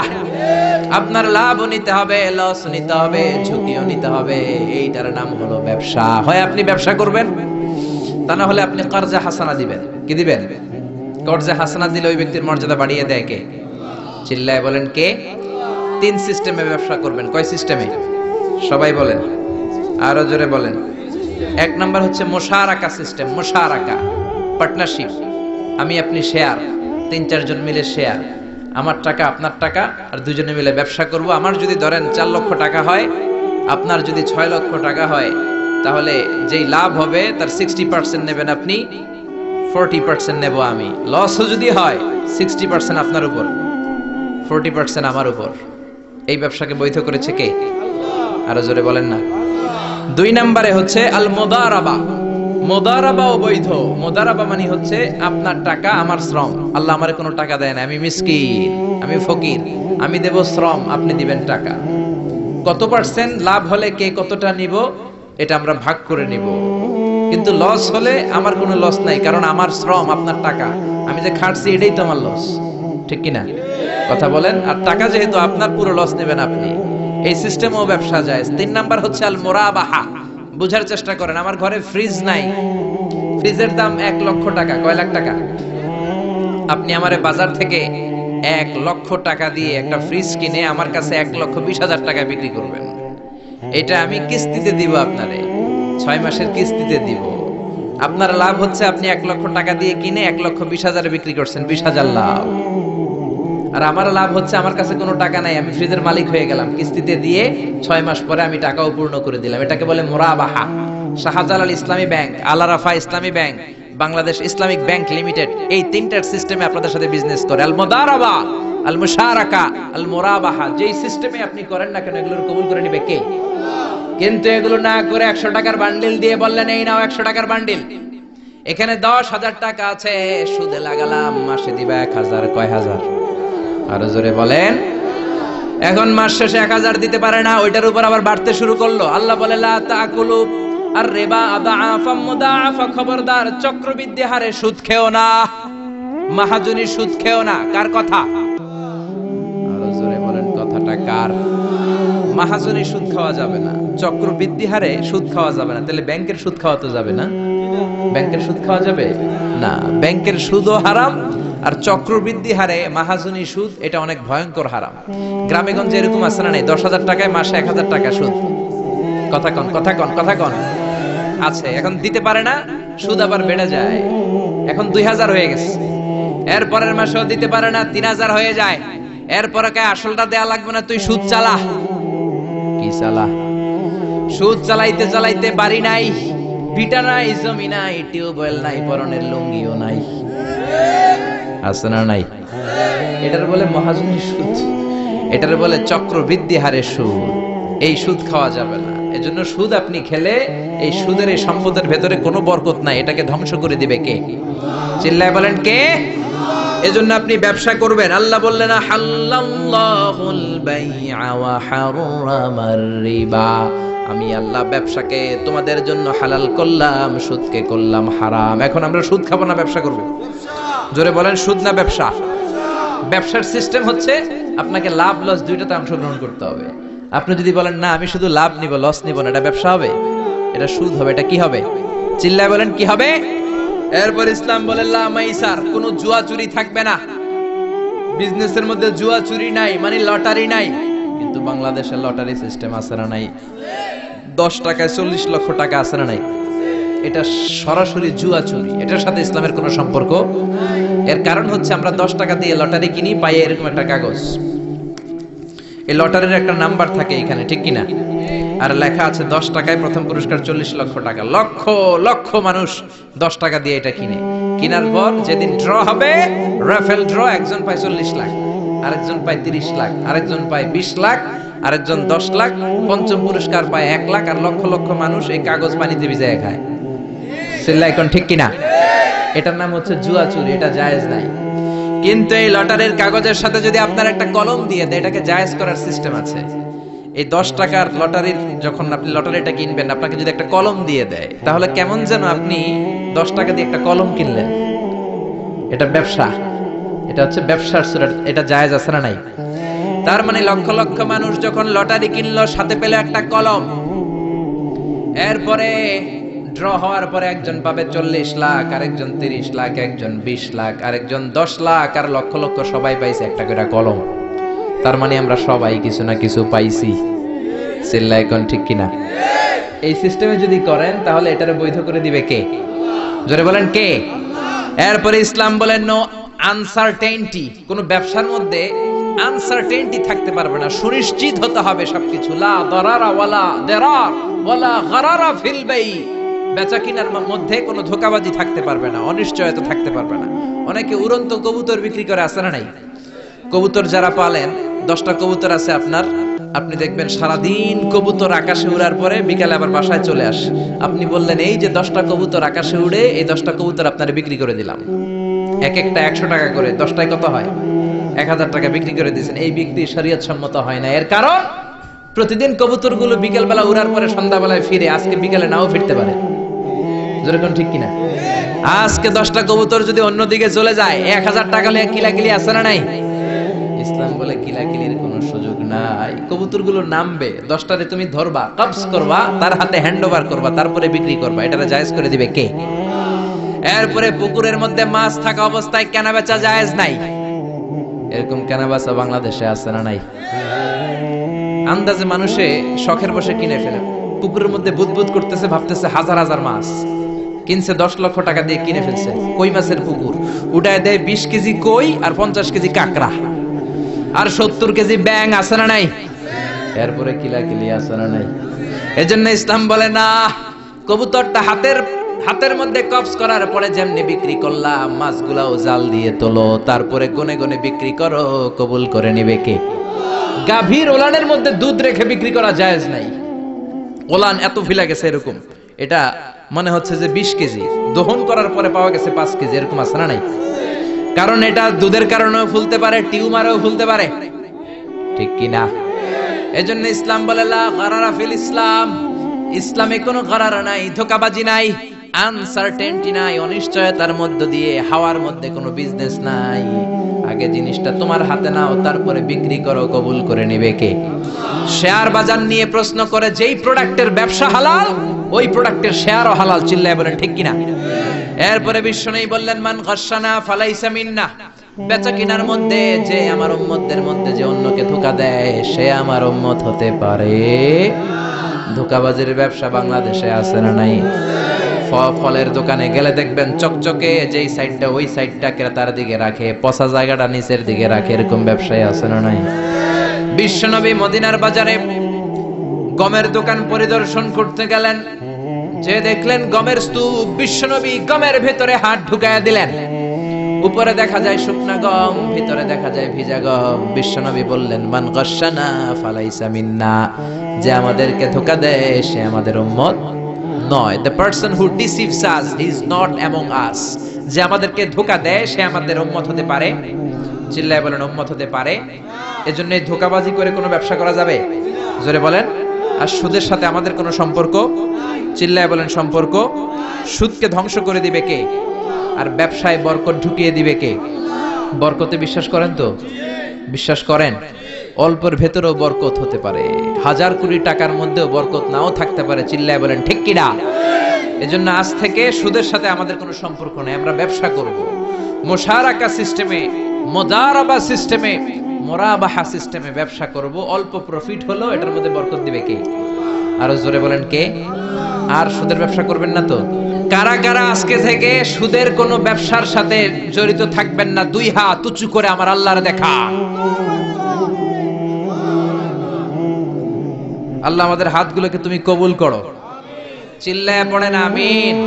আপনার লাভও নিতে হবে, লস নিতে হবে, ঝুঁকিও নিতে হবে। এইটার নাম হলো ব্যবসা। হয় আপনি ব্যবসা করবেন, তা না হলে আপনি কর্জা হাসানা দিবেন। কি দিবেন? কর্জা হাসানা দিলে ওই ব্যক্তির মর্যাদা বাড়িয়ে দেয় কে? চিল্লায় বলেন কে? 3 সিস্টেমে ব্যবসা করবেন। কয় সিস্টেমে? সবাই বলেন, আরো জোরে বলেন। 1 নাম্বার হচ্ছে মুশারাকা সিস্টেম। মুশারাকা, পার্টনারশিপ। আমি আপনি শেয়ার, 3-4 জন মিলে শেয়ার, আমার টাকা আপনার টাকা, আর দুজনে মিলে ব্যবসা করব। আমার যদি ধরেন 4 লক্ষ টাকা হয়, আপনার যদি 6 লক্ষ টাকা হয়, তাহলে যেই লাভ হবে তার 60% নেবেন আপনি, 40% নেব আমি। লসও যদি হয় 60% আপনার উপর, 40% আমার উপর। এই ব্যবসাকে বৈধ করেছে কে? আরো জোরে বলেন না। 2 নম্বরে হচ্ছে আল মুদারাবা। মুদারাবাও বৈধ। মুদারাবা মানে হচ্ছে আপনার টাকা আমার শ্রম। আল্লাহ আমারে কোনো টাকা দেয় না, আমি মিসকিন, আমি ফকির, আমি দেব শ্রম, আপনি দিবেন টাকা। কত পার্সেন্ট লাভ হলে কে কতটা নিব এটা আমরা ভাগ করে নিব। কিন্তু লস হলে আমার কোনো লস নাই, কারণ আমার শ্রম আপনার টাকা, আমি যে খাটছি এটাই তো আমার লস, ঠিক কিনা? কথা বলেন। আর টাকা যেহেতু আপনার, পুরো লস নেবেন আপনি। এই সিস্টেমও ব্যবসা যায়। 3 নাম্বার হচ্ছে আল মুরাবাহা। বুঝার চেষ্টা করেন, আমার ঘরে ফ্রিজ নাই, ফ্রিজের দাম 1 লক্ষ টাকা। কয় লাখ টাকা? আপনি আমারে বাজার থেকে 1 লক্ষ টাকা দিয়ে একটা ফ্রিজ কিনে আমার কাছে 1,20,000 টাকা বিক্রি করবেন। এটা আমি কিস্তিতে দিব আপনারে, 6 মাসের কিস্তিতে দিব। আপনার লাভ হচ্ছে আপনি 1 লক্ষ টাকা দিয়ে কিনে 1,20,000 বিক্রি করছেন, 20,000 লাভ। আর আমার লাভ হচ্ছে আমার কাছে কোনো টাকা নাই, আমি ফ্রিজের মালিক হয়ে গেলাম, কিস্তিতে দিয়ে 6 মাস পরে আমি টাকাও পূর্ণ করে দিলাম। এটাকে বলে মুরাবাহা। শাহজালাল ইসলামী ব্যাংক, আল আরাফা ইসলামী bank, Bangladesh Islamic bank limited, এই 3টার সিস্টেমে আপনাদের সাথে বিজনেস করে। আল মুদারাবা, আল মুশারাকা, আল মুরাবাহা। যেই সিস্টেমে আপনি করেন না কেন, এগুলোর কবুল করে নিবে কে? কিন্তু এগুলো না করে 100 টাকার বান্ডিল দিয়ে বললেন এই নাও 100 টাকার বান্ডিল, এখানে 10,000 টাকা আছে, সুদে লাগালাম, মাসে দিবা 1,000। কয় হাজার? আরো জোরে বলেন। এখন মাস শেষে 1,000 দিতে পারে না, ওইটার উপর আবার বাড়তে শুরু করলো। আল্লাহ বলে লা তাকুলু আর রিবা আদাআফা মুদাআফা। খবরদার, চক্রবৃদ্ধি হারে সুদ খেও না, মাহাজনী সুদ খেও না। কার কথা? আরো জোরে বলেন, কথাটা কার? মাহাজনী সুদ খাওয়া যাবে না, চক্রবৃদ্ধি হারে সুদ খাওয়া যাবে না। তাহলে ব্যাংকের সুদ খাওয়া তো যাবে না? ব্যাংকের সুদ খাওয়া যাবে না। ব্যাংকের সুদও হারাম, আর চক্রবৃদ্ধি হারে মাহাজনী সুদ, এটা অনেক ভয়ঙ্কর হারাম। গ্রামে গঞ্জে এরকম আছে না নাই? 10,000 টাকায় মাসে 1,000 টাকা সুদ। কথা কন, কথা কন, কথা কন। আছে। এখন দিতে পারে না, সুদ আবার বেড়ে যায়। এখন 2,000 হয়ে গেছে, এর পরের মাসেও দিতে পারে না, 3,000 হয়ে যায়। এরপরে কে আসলটা দেয়া লাগবে না, তুই সুদ চালা। কি চালা? সুদ চালাইতে চালাইতে বাড়ি নাই, ভিটা নাই, জমি নাই, টিউবওয়েল নাই, পরনের লুঙ্গিও নাই। আছে না নাই? এটার বলে মহাজনী সুদ, এটার বলে চক্রবৃদ্ধি হারে সুদ। এই সুদ খাওয়া যাবে না। এজন্য সুদ আপনি খেলে এই সুদের, এই সম্পদের ভেতরে কোনো বরকত নাই, এটাকে ধ্বংস করে দিবে কে? চিল্লায় বলেন কে? এজন্য আপনি ব্যবসা করবেন। আল্লাহ বললেন হাল্লাল্লাহুল বাইআ ওয়া হারামার রিবা। আমি আল্লাহ ব্যবসাকে তোমাদের জন্য হালাল করলাম, সুদকে করলাম হারাম। এখন আমরা সুদ খাবো না, ব্যবসা করব। জোরে বলেন, সুদ না ব্যবসা? ব্যবসার সিস্টেম হচ্ছে আপনাকে লাভ লস দুইটাতে অংশগ্রহণ করতে হবে। আপনি যদি বলেন না আমি শুধু লাভ নিব, লস নিব না, এটা ব্যবসা হবে? এটা সুদ হবে। এটা কি হবে? চিল্লায় বলেন কি হবে? এরপর ইসলাম বলে লা মাইসার, কোনো জুয়া চুরি থাকবে না। বিজনেসের মধ্যে জুয়া চুরি নাই, মানে লটারি নাই। কিন্তু বাংলাদেশে লটারি সিস্টেম আছে না নাই? 10 টাকায় 40 লক্ষ টাকা আছে না নাই? এটা সরাসরি জুয়া চুরি, এটার সাথে ইসলামের কোনো সম্পর্ক। এর কারণ হচ্ছে আমরা 10 টাকা দিয়ে লটারি কিনি, পাই এরকম একটা কাগজ, এই লটারির একটা নাম্বার থাকে এখানে, ঠিক কিনা? আর লেখা আছে 10 টাকায় প্রথম পুরস্কার 40 লক্ষ টাকা। লক্ষ লক্ষ মানুষ 10 টাকা দিয়ে এটা কিনে, কেনার পর যেদিন ড্র হবে, রাফেল ড্র, একজন পায় 40 লাখ, আরেকজন পায় 30 লাখ, আরেকজন পায় 20 লাখ, আরেকজন 10 লাখ, পঞ্চম পুরস্কার পায় 1 লাখ, আর লক্ষ লক্ষ মানুষ এই কাগজ পানিতে ভিজায় খায়। সিল্লাইকন ঠিক কিনা? এটার নাম হচ্ছে জুয়া চুরি, এটা জায়েজ নাই। কিন্তু এই লটারির কাগজের সাথে যদি আপনার একটা কলম দিয়ে দেয়, এটাকে জায়েজ করার সিস্টেম আছে। এই 10 টাকার লটারির, যখন আপনি লটারিটা কিনবেন, আপনাকে যদি একটা কলম দিয়ে দেয়, তাহলে কেমন যেন আপনি 10 টাকা দিয়ে একটা কলম কিনলেন। এটা ব্যবসা, এটা হচ্ছে ব্যবসার সুরা, এটা জায়েজ আছে না নাই? তার মানে লক্ষ লক্ষ মানুষ যখন লটারি কিনলো, সাথে পেল একটা কলম, এরপরে ড্র হওয়ার পরে একজন পাবে 40 লাখ, আরেকজন 30 লাখ, একজন 20 লাখ, আরেকজন 10 লাখ, আর লক্ষ লক্ষ সবাই পাইছে একটা করে কলম। তার মানে আমরা সবাই কিছু না কিছু পাইছি। সিল্লাইকন ঠিক কিনা? এই সিস্টেমে যদি করেন, তাহলে এটারে বৈধ করে দিবে কে? জোরে বলেন কে? এরপরে ইসলাম বলেন নো আনসার্টেইনটি। কোন ব্যবসার মধ্যে আনসার্টেইনটি থাকতে পারবে না, সুনিশ্চিত হতে হবে সবকিছু। লা দারারা ওয়ালা দারার ওয়ালা গারারা ফিল বাই। বেচা কিনার মধ্যে কোনো ধোঁকাবাজি থাকতে পারবে না, অনিশ্চয়তা থাকতে পারবে না। অনেকে উড়ন্ত কবুতর বিক্রি করে, আছে না নাই? কবুতর যারা পালেন, 10টা কবুতর আছে আপনার, আপনি দেখবেন সারাদিন কবুতর আকাশে উড়ার পরে বিকালে আবার বাসায় চলে আসে। আপনি বললেন এই যে 10টা কবুতর আকাশে উড়ে, এই 10টা কবুতর আপনার বিক্রি করে দিলাম, এক একটা 100 টাকা করে, 10টায় কত হয়? 1000 টাকা বিক্রি করে দিয়েছেন। এই বিক্রি শরীয়ত সম্মত হয় না। এর কারণ প্রতিদিন কবুতরগুলো বিকেল বেলা উড়ার পরে সন্ধ্যাবেলায় ফিরে, আজকে বিকালে নাও ফিরতে পারে। যেরকম ঠিক কিনা? আজকে 10টা কবুতর যদি অন্যদিকে চলে যায়, 1000 টাকা নিয়ে কিলাকিলি আছে না নাই? ইসলাম বলে কিলাকিলির কোনো সুযোগ নাই। কবুতরগুলো নামবে, 10টারে তুমি ধরবা, কবজ করবা, তার হাতে হ্যান্ড ওভার করবা, তারপরে বিক্রি করবা। এটারে জায়েজ করে দিবে কে? এরপরে পুকুরের মধ্যে মাছ থাকা অবস্থায় কেনা বেচা জায়েজ নাই। এরকম কেনা বেচা বাংলাদেশে আছে না নাই? আন্দাজে মানুষে শখের বসে কিনে ফেলে, পুকুরের মধ্যে বুদবুদ করতেছে, ভাবতেছে হাজার হাজার মাছ কিনছে, 10 লক্ষ টাকা দিয়ে কিনে ফেলছে। কই মাছের পুকুর, উঠায় দেয় 20 কেজি কই আর 50 কেজি কাঁকড়া আর 70 কেজি ব্যাং, আছে না নাই? এরপরে কিলাকিলি আছে না নাই? এজন্য ইসলাম বলে না, কবুতরটা হাতের মধ্যে কবজ করার পরে যেমনি বিক্রি করলাম, মাছগুলাও জাল দিয়ে তোলো, তারপরে গনে গনে বিক্রি করো, কবুল করে নিবে কে? গাভীর ওলানের মধ্যে দুধ রেখে বিক্রি করা জায়েজ নাই। ওলান এত ফিলা গেছে এরকম, এটা মনে হচ্ছে যে 20 কেজি, দহন করার পরে পাওয়া গেছে 5 কেজি, এরকম আছে না নাই? কারণ এটা দুধের কারণেও ফুলতে পারে, টিউমারেও ফুলতে পারে, ঠিক কিনা? এজন্য ইসলাম বলে লা গারারা ফিল ইসলাম। ইসলামে কোনো গারারা নাই, ধোঁকাবাজি নাই, আনসার্টেনটি নাই, অনিশ্চয়তার মধ্য দিয়ে হাওয়ার মধ্যে কোনো বিজনেস নাই। আগে জিনিসটা তোমার হাতে নাও, তারপরে বিক্রি করো, কবুল করে নিবে কে? শেয়ার বাজার নিয়ে প্রশ্ন করে, যেই প্রোডাক্টের ব্যবসা হালাল, ওই প্রোডাক্টের শেয়ারও হালাল। চিল্লায় বলেন ঠিক কিনা? এরপরে বিশ্বনবী বললেন মান গাশশানা ফালাইসা মিন্না। বেচা কিনার মধ্যে যে আমার উম্মতদের মধ্যে যে অন্যকে ধোঁকা দেয়, সে আমার উম্মত হতে পারে। ধোঁকাবাজির ব্যবসা বাংলাদেশে আছে না নাই? ফলের দোকানে গেলে দেখবেন চকচকে যেই সাইডটা, ওই সাইডটা ক্রেতার দিকে রাখে, পচা জায়গাটা নিচের দিকে রাখে, এরকম ব্যবসায় আছে না নাই? বিশ্বনবী মদিনার বাজারে গমের দোকান পরিদর্শন করতে গেলেন, যে দেখলেন গমের স্তূপ, বিশ্বনবী গমের ভেতরে হাত ঢুকায়া দিলেন। উপরে দেখা যায় শুকনা গম, ভিতরে দেখা যায় ভিজা গম। বিশ্বনবী বললেন মান গাশশানা ফালাইসা মিন্না। যে আমাদেরকে ধোঁকা দেয়, সে আমাদের উম্মত নয়। The person who deceives us is not among us. যে আমাদেরকে ধোঁকা দেয়, সে আমাদের উম্মত হতে পারে। চিল্লায় বলেন উম্মত হতে পারে। এজন্য এই ধোঁকাবাজি করে কোনো ব্যবসা করা যাবে? জোরে বলেন। আর সুদের সাথে আমাদের কোনো সম্পর্ক? চিল্লায় বলেন সম্পর্ক। সুদকে ধ্বংস করে দিবে কে? আর ব্যবসায় বরকত ঢুকিয়ে দিবে কে? বরকতে বিশ্বাস করেন তো? বিশ্বাস করেন? অল্পের ভেতরেও বরকত হতে পারে, 1000 কোটি টাকার মধ্যেও বরকত নাও থাকতে পারে। চিল্লায় বলেন ঠিক কিনা? এজন্য আজ থেকে সুদের সাথে আমাদের কোনো সম্পর্ক নেই। আমরা ব্যবসা করব মুশারাকা সিস্টেমে, মুদারাবা সিস্টেমে, মুরাবাহা সিস্টেমে ব্যবসা করব। অল্প প্রফিট হলো, এটার মধ্যে বরকত দিবে কে? আরো জোরে বলেন কে? আর সুদের ব্যবসা করবেন না তো? কারা কারা আজকে থেকে সুদের কোনো ব্যবসার সাথে জড়িত থাকবেন না? দুই হাত উঁচু করে আমার আল্লাহর দেখা। আল্লাহ আমাদের হাতগুলোকে তুমি কবুল করো। চিল্লায় পড়েন আমিন।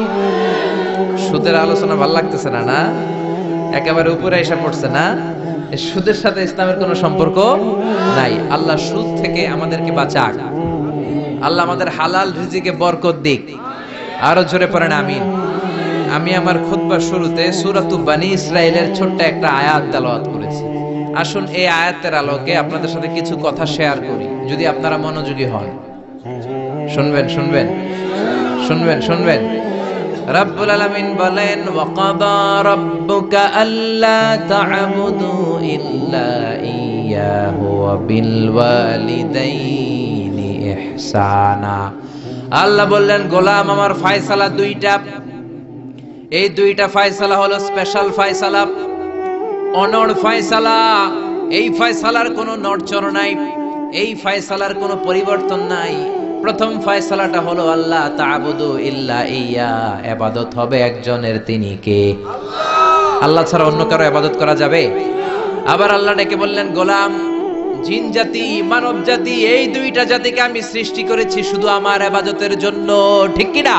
সুদের আলোচনা ভালো লাগতেছে না? না, একেবারে উপরে এসে পড়ছে না? সুদের সাথে ইসলামের কোনো সম্পর্ক নাই। আল্লাহ সুদ থেকে আমাদেরকে বাঁচাক। আল্লাহ আমাদের হালাল রিজিকে বরকত দিক। আরো জোরে পড়েন আমিন। আমি আমার খুতবার শুরুতে সূরাতুল বনী ইসরাইলের ছোট্ট একটা আয়াত তেলাওয়াত করেছি। আসুন এই আয়াতের আলোকে আপনাদের সাথে কিছু কথা শেয়ার করি, যদি আপনারা মনোযোগী হন। শুনবেন শুনবেন শুনবেন শুনবেন। রব্বুল আলামিন বলেন, ওয়াকাদা রাব্বুকা আল্লা তা'বুদু ইল্লা ইয়াহু ওয়া বিল ওয়ালিদাইনি ইহসানা। আল্লাহ বললেন, গোলাম আমার ফয়সালা দুইটা। এই দুইটা ফয়সালা হলো স্পেশাল ফয়সালা, অনড় ফয়সালা। এই ফয়সালার কোনো নড়চড় নাই, এই ফয়সালার কোনো পরিবর্তন নাই। প্রথম ফয়সালাটা হলো আল্লাহ তা'বুদু ইল্লা ইয়া, ইবাদত হবে একজনের, তিনি কে? আল্লাহ ছাড়া অন্য কারো ইবাদত করা যাবে? আবার আল্লাহ ডেকে বললেন, গোলাম জিন জাতি মানব জাতি এই দুইটা জাতিকে আমি সৃষ্টি করেছি শুধু আমার ইবাদতের জন্য, ঠিক কি না?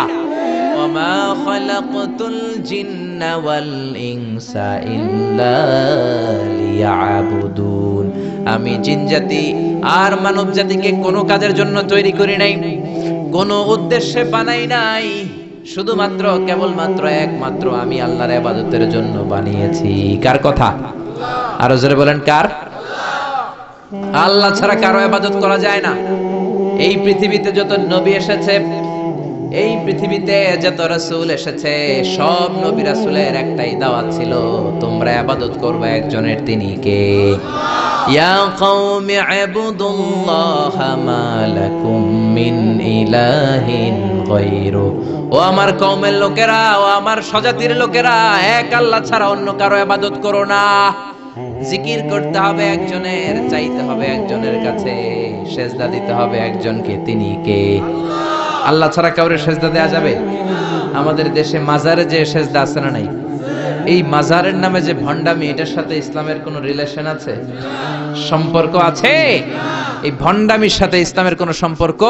ওয়ামা খালাকতুল জিন্না ওয়াল ইনসা ইল্লা লিয়াবুদুন। আমি জিন জাতি আর মানব জাতিকে কোনো কাজের জন্য তৈরি করি নাই, কোনো উদ্দেশ্যে বানাই নাই, শুধুমাত্র কেবলমাত্র একমাত্র আমি আল্লাহর ইবাদতের জন্য বানিয়েছি। কার কথা? আরো জোরে বলেন কার? আল্লাহ ছাড়া কারো ইবাদত করা যায় না। এই পৃথিবীতে যত নবী এসেছে, এই পৃথিবীতে যত রাসূল এসেছে, সব নবী রাসূলের একটাই দাওয়াত ছিল, তোমরা ইবাদত করবে একজনের, তিনি কে? ইয়া কওমি ইবুদুল্লাহা মা লাকুম মিন ইলাহিন গায়রু। ও আমার কওমের লোকেরা, ও আমার স্বজাতির লোকেরা, এক আল্লাহ ছাড়া অন্য কারো ইবাদত করো না। জিকির করতে হবে একজনের, চাইতে হবে একজনের কাছে, সেজদা দিতে হবে একজনকে, তিনি কে? আল্লাহ ছাড়া কাউরে সেজদা দেয়া যাবে? আমাদের দেশে মাজারে যে সেজদা আছে না নাই, এই মাজারের নামে যে ভণ্ডামি, এটার সাথে ইসলামের কোনো রিলেশন আছে? সম্পর্ক আছে? এই ভণ্ডামির সাথে ইসলামের কোনো সম্পর্ক?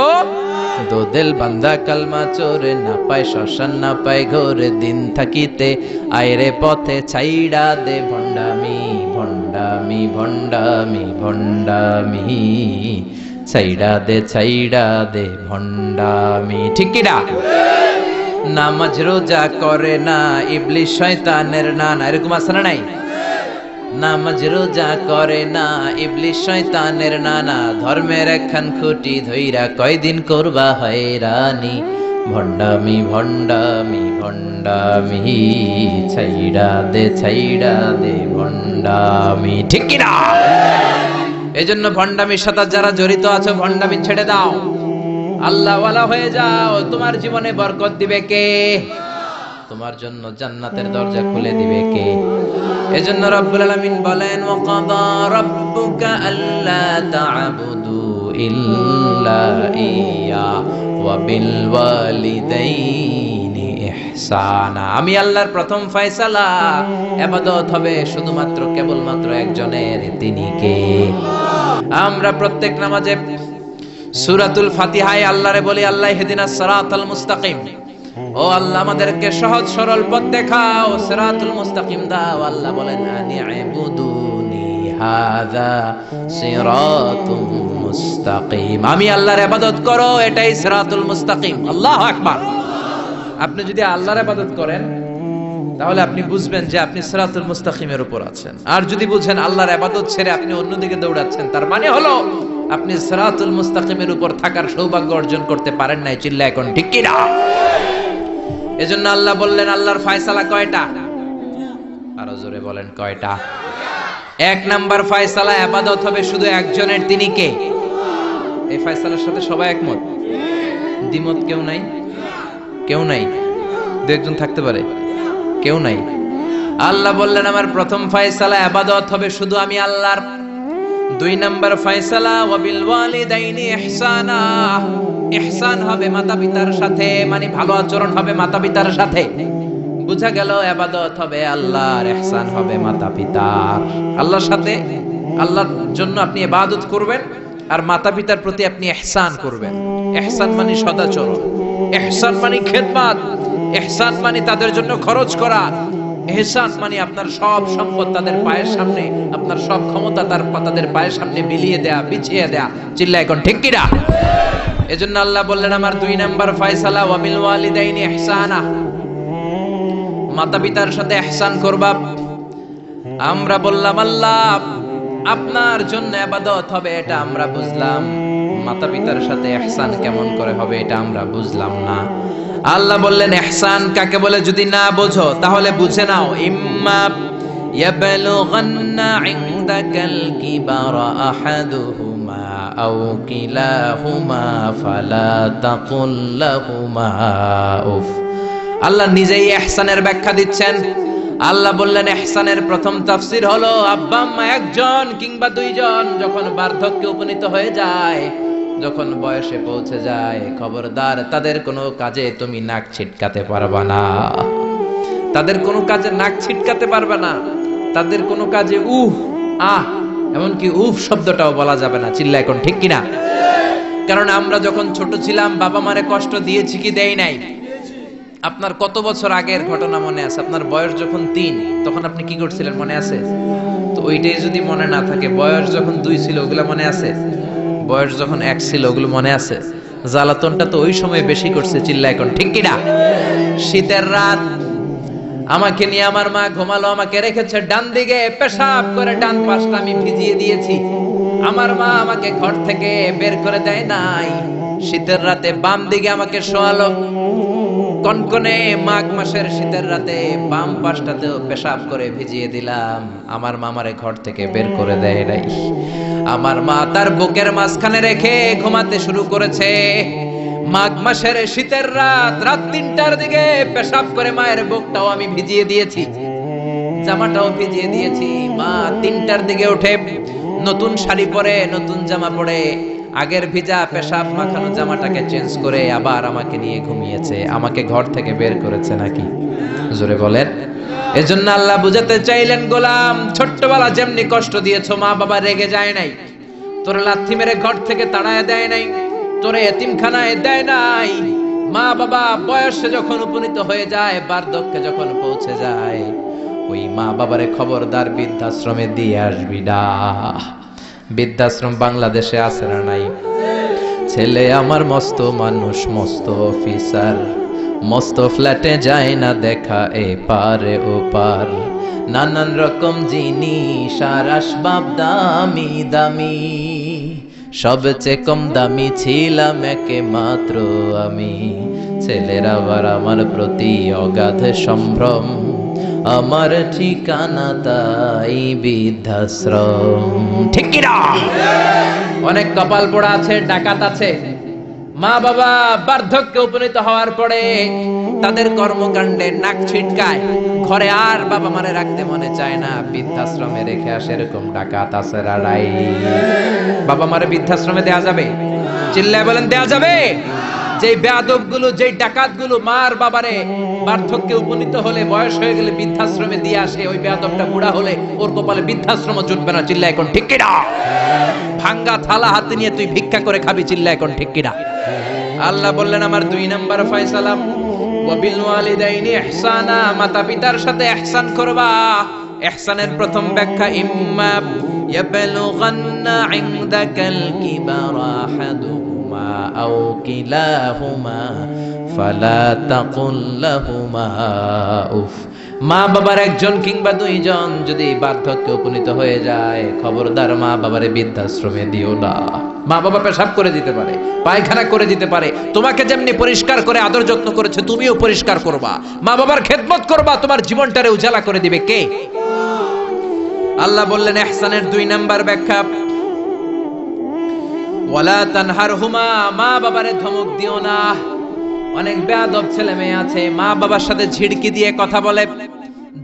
দো দিল বান্দা কালমা চোরে, না পায় শ্মশান না পায় ঘরে, দিন থাকিতে আয়রে পথে ছাইড়া দে ভণ্ডামি ভণ্ডামি ভণ্ডামি ভণ্ডামি, ছাইড়া দে ভণ্ডামি, ঠিক কি না? নামাজ রোজা করে না ইবলিস শয়তানের নানা, এরকম আছে না নাই? নামাজ রোজা করে না ইবলিস শয়তানের নানা, ধর্মের একখান খুঁটি ধইরা কয়দিন করবা হয়রানি, ভণ্ডামি ভণ্ডামি ভণ্ডামি, ছাইড়া দে ভণ্ডামি, ঠিক কি না? এজন্য ভণ্ডামির সাথে যারা জড়িত আছে, ভণ্ডামি ছেড়ে দাও, আল্লাহ ওয়ালা হয়ে যাও। তোমার জীবনে বরকত দিবে কে? তোমার জন্য জান্নাতের দরজা খুলে দিবে কে? এজন্য রব্বুল আলামিন বলেন, ওয়াকাদা রাব্বুকা আল্লা তা'বুদু ইল্লা ইয়া ওয়া বিল ওয়ালিদাইনি ইহসানা। আমি আল্লাহর প্রথম ফয়সালা, ইবাদত হবে শুধুমাত্র কেবলমাত্র একজনের, তিনি কে? আমরা প্রত্যেক নামাজে সূরাতুল ফাতিহায় আল্লাহরে বলি, আল্লাহ ইহদিনাস সিরাতাল মুস্তাকিম। ও আল্লাহ আমাদেরকে সহজ সরল পথ দেখাও, সিরাতুল মুস্তাকিম দাও। আল্লাহ বলেন, আনি'বুদুনি হাযা সিরাতুম মুস্তাকিম। আমি আল্লাহর ইবাদত করো, এটাই সিরাতুল মুস্তাকিম। আল্লাহু আকবার। আপনি যদি আল্লাহর ইবাদত করেন, তাহলে আপনি বুঝবেন যে আপনি সিরাতুল মুস্তাকিমের উপর আছেন। আর যদি বুঝেন আল্লাহর ইবাদত ছেড়ে আপনি অন্যদিকে দৌড়াচ্ছেন, তার মানে হলো আপনি সিরাতুল মুস্তাকিমের উপর থাকার সৌভাগ্য অর্জন করতে পারেন নাই। চিল্লা এখন ঠিক কি না? এজন্য আল্লাহ বললেন, আল্লাহর ফয়সালা কয়টা? আরো জোরে বলেন কয়টা? এক নাম্বার ফয়সালা, ইবাদত হবে শুধু একজনের, তিনি কে? এই ফয়সালার সাথে সবাই একমত? দ্বিমত কেউ নাই? কেউ নাই? দু একজন থাকতে পারে, কেউ নাই। আল্লাহ বললেন, আমার প্রথম ফয়সালা ইবাদত হবে শুধু আমি আল্লাহর। দুই নাম্বার ফয়সালা ওয়াবিল ওয়ালিদাইনি ইহসানা, ইহসান হবে মাতা পিতার সাথে, মানে ভালো আচরণ হবে মাতা পিতার সাথে। বুঝা গেল ইবাদত হবে আল্লাহর, ইহসান হবে মাতা পিতার। আল্লাহর সাথে, আল্লাহর জন্য আপনি ইবাদত করবেন আর মাতা পিতার প্রতি আপনি ইহসান করবেন। ইহসান মানে সদাচরণ, ইহসান মানে খেদমত, ইহসান মানে তাদের জন্য খরচ করা, ইহসান মানে আপনার সব সম্পদ তাদের পায়ের সামনে, আপনার সব ক্ষমতা তাদের পায়ের সামনে বিলিয়ে দেয়া, বিছিয়ে দেয়া। চিল্লায় এখন ঠিক কি না? এজন্য আল্লাহ বললেন আমার দুই নাম্বার ফয়সালা ওয়াবিল ওয়ালিদাইনি ইহসানা, মাতা পিতার সাথে ইহসান করবা। আমরা বললাম আল্লাহ আপনার জন্য ইবাদত হবে এটা আমরা বুঝলাম, মাতা পিতার সাথে ইহসান কেমন করে হবে এটা আমরা বুঝলাম না। আল্লাহ বললেন ইহসান কাকে বলে যদি না বোঝো তাহলে বুঝে নাও, ইম্মা ইয়াবলুগান্না ইনদাকাল কিবারা আহাদুহুমা আও কিলাহুমা ফালা তাকুল লাহুমা উফ। আল্লাহ নিজেই ইহসানের ব্যাখ্যা দিচ্ছেন। আল্লাহ বললেন ইহসানের প্রথম তাফসীর হলো আব্বা আম্মা একজন কিংবা দুইজন যখন বার্ধক্যে উপনীত হয়ে যায়, যখন বয়সে পৌঁছে যায়, খবরদার তাদের কোনো কাজে তুমি নাক ছিটকাতে পারবা না, তাদের কোনো কাজে নাক ছিটকাতে পারবে না, তাদের কোনো কাজে উহ আহ এমনকি উফ শব্দটাও বলা যাবে না। চিল্লা এখন ঠিক কিনা? কারণ আমরা যখন ছোট ছিলাম বাবা মারে কষ্ট দিয়েছি কি দেই নাই? আপনার কত বছর আগের ঘটনা মনে আছে? আপনার বয়স যখন 3 তখন আপনি কি করছিলেন মনে আছে? তো ওইটাই যদি মনে না থাকে, বয়স যখন 2 ছিল ওগুলা মনে আছে? বয়স যখন 1 ছিল ওগুলো মনে আছে? জ্বালাতনটা তো ওই সময় বেশি করছে। চিল্লা এখন ঠিক কিনা? শীতের রাত, আমাকে নিয়ে আমার মা ঘুমালো, আমাকে রেখেছে ডান দিকে, পেশাব করে ডান পাশটা আমি ভিজিয়ে দিয়েছি। আমার মা আমাকে ঘর থেকে বের করে দেয় নাই, শীতের রাতে বাম দিকে আমাকে শোয়ালো। কনকনে মাঘ মাসের শীতের রাতে বাম পাশটাতেও পেশাব করে ভিজিয়ে দিলাম। আমার মা আমারে ঘর থেকে বের করে দেয় নাই। আমার মা তার বুকের মাঝখানে রেখে ঘুমাতে শুরু করেছে। মাঘ মাসের শীতের রাত, রাত 3টার দিকে পেশাব করে মায়ের বুকটাও আমি ভিজিয়ে দিয়েছি, জামাটাও ভিজিয়ে দিয়েছি। মা 3টার দিকে উঠে নতুন শাড়ি পরে, নতুন জামা পরে, আগের ভিজা পেশাব মাখানো জামাটাকে চেঞ্জ করে আবার আমাকে নিয়ে ঘুমিয়েছে। আমাকে ঘর থেকে বের করেছে নাকি? জোরে বলেন। এজন্য আল্লাহ বুঝাতে চাইলেন, গোলাম ছোট্টবেলা যেমনি কষ্ট দিয়েছো, মা বাবা রেগে যায় নাই, তোরে লাথি মেরে ঘর থেকে তাড়ায় দেয় নাই, তোরে এতিমখানায় দেয় নাই। মা বাবা বয়সে যখন উপনীত হয়ে যায়, বার্ধক্যে যখন পৌঁছে যায়, ওই মা বাবারে খবরদার বৃদ্ধাশ্রমে দিয়ে আসবি না। বৃদ্ধাশ্রম বাংলাদেশে আছে না নাই? ছেলে আমার মস্ত মানুষ, মস্ত অফিসার, মস্ত ফ্ল্যাটে যায় না দেখা এ পারে ও পার, নানান রকম জিনিস আর আসবাব দামি দামি, সবচেয়ে কম দামি ছিলাম একে মাত্র আমি। ছেলের আবার আমার প্রতি অগাধ সম্ভ্রম, আমার ঠিকানা তাই বৃদ্ধাশ্রম। ঠিক কি না? অনেক কপাল পোড়া আছে, ডাকাত আছে। মা বাবা বার্ধক্যে উপনীত হওয়ার পরে তাদের কর্মকাণ্ডে নাক ছিটকায়, ঘরে আর বাবা মারে রাখতে মনে চায় না, বৃদ্ধাশ্রমে রেখে আসে। এরকম ডাকাত আছে রাড়াই। বাবা মারে বৃদ্ধাশ্রমে দেয়া যাবে? চিল্লায় বলেন দেয়া যাবে? যে বেয়াদব গুলো, যে ডাকাত গুলো মার বাবারে বার্ধক্যে উপনীত হলে, বয়স হয়ে গেলে বৃদ্ধাশ্রমে দিয়ে আসে, ওই বেয়াদবটা বুড়া হলে ওর কপালে বৃদ্ধাশ্রম জুটবে না। চিল্লা এখন ঠিক কিনা? ভাঙ্গা থালা হাতে নিয়ে তুই ভিক্ষা করে খাবি। চিল্লা এখন ঠিক কিনা? আল্লাহ বললেন আমার 2 নাম্বার ফয়সালা ওয়াবিল ওয়ালিদাইনি ইহসানা, মাতা পিতার সাথে ইহসান করবা। ইহসানের প্রথম ব্যাখ্যা ইম্মা ইয়াবলুগান্না ইনদাকাল কিবারা আহাদুহুমা আও কিলাহুমা ফালা তাকুল লাহুমা উফ। মা বাবার একজন কিংবা দুইজন যদি বার্ধক্যে উপনীত হয়ে যায়, খবরদার মা বাবারে বৃদ্ধাশ্রমে দিও না। মা বাবা পেশাব করে দিতে পারে, পায়খানা করে দিতে পারে, তোমাকে যেমনি পরিষ্কার করে আদর যত্ন করেছে তুমিও পরিষ্কার করবা, মা বাবার খেদমত করবা, তোমার জীবনটারে উজালা করে দিবে কে? আল্লাহ বললেন ইহসানের 2 নাম্বার ব্যাখ্যা ওয়ালা তানহারহুমা, মা বাবারে ধমক দিও না। অনেক বেয়াদব ছেলে মেয়ে আছে, মা বাবার সাথে ঝিড়কি দিয়ে কথা বলে,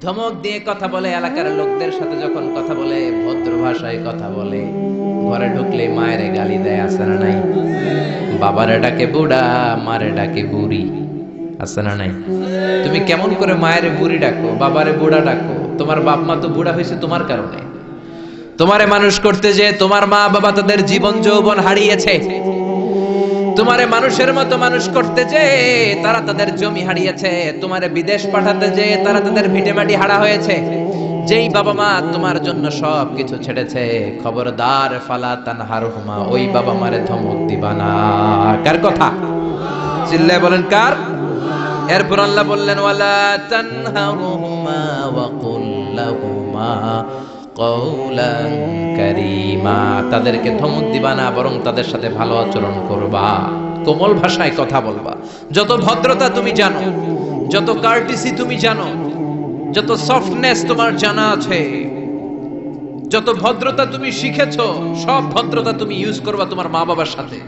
ধমক দিয়ে কথা বলে, এলাকার লোকদের সাথে যখন কথা বলে ভদ্র ভাষায় কথা বলে, ঘরে ঢুকলে মায়ের গালি দেয়, আছে না নাই? বাবারে ডাকে বুড়া, মারে ডাকে বুড়ি, আছে না নাই? তুমি কেমন করে মায়ের বুড়ি ডাকো, বাবারে বুড়া ডাকো? তোমার বাপ মা তো বুড়া হয়েছে তোমার কারণে। তোমারে মানুষ করতে যে তোমার মা বাবা তাদের জীবন যৌবন হারিয়েছে। তোমারে মানুষের মতো মানুষ করতে যে তারা তাদের জমি হারিয়েছে। তোমারে বিদেশ পাঠাতে যে তারা তাদের ভিটেমাটি হারা হয়েছে। যেই বাবা মা তোমার জন্য সব কিছু ছেড়েছে, খবরদার ফালা তানহারহুমা, ওই বাবা মারে ধমক দিবা না। কার কথা? চিল্লায় বলেন কার? এরপর আল্লাহ বললেন ওয়ালা তানহারহুমা ওয়া কুল লাহুমা কওলান কারীমা, তাদেরকে ধমক দিবা না, বরং তাদের সাথে ভালো আচরণ করবা, কোমল ভাষায় কথা বলবা। যত ভদ্রতা তুমি জানো, যত কার্টিসি তুমি জানো, যত সফটনেস তোমার জানা আছে, যত ভদ্রতা তুমি শিখেছো, সব ভদ্রতা তুমি ইউজ করবা তোমার মা বাবার সাথে।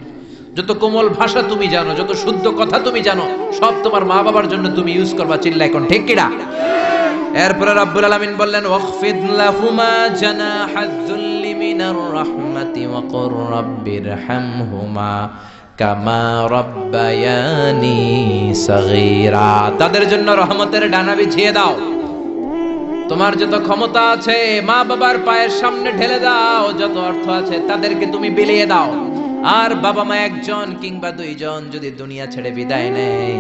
যত কোমল ভাষা তুমি জানো, যত শুদ্ধ কথা তুমি জানো, সব তোমার মা বাবার জন্য তুমি ইউজ করবা। চিল্লা এখন ঠিক কিনা? এরপরে রাব্বুল আলামিন বললেন ওয়াখফিদ লাহুমা জানাহায যুল্লি মিনার রাহমাতি ওয়া কুর রাব্বিরহামহুমা কামা রাব্বায়ানি সাগীরা, তাদের জন্য রহমতের ডানা বিছিয়ে দাও। তোমার যত ক্ষমতা আছে মা বাবার পায়ের সামনে ঢেলে দাও, যত অর্থ আছে তাদেরকে তুমি বিলিয়ে দাও। আর বাবা মা একজন কিংবা দুইজন যদি দুনিয়া ছেড়ে বিদায় নেয়,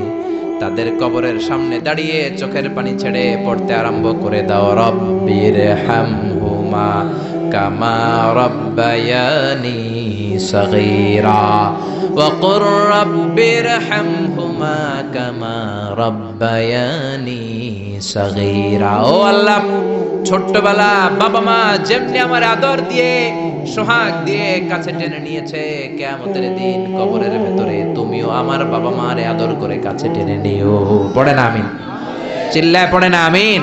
তাদের কবরের সামনে দাঁড়িয়ে চোখের পানি ছেড়ে পড়তে আরম্ভ করে দাও রব্বিরহামহুমা কামা রাব্বায়ানি সাগীরা ওয়া কুর রাব্বিরহামহুমা কামা রাব্বায়ানি সাগীরা। ও আল্লাহ, ছোট্টবেলা বাবা মা যেমনি আমার আদর দিয়ে সোহাগ দিয়ে কাছে টেনে নিয়েছে, কিয়ামতের দিন কবরের ভেতরে তুমিও আমার বাবা মারে আদর করে কাছে টেনে নিও। পড়ে না আমিন? চিল্লায় পড়ে না আমিন?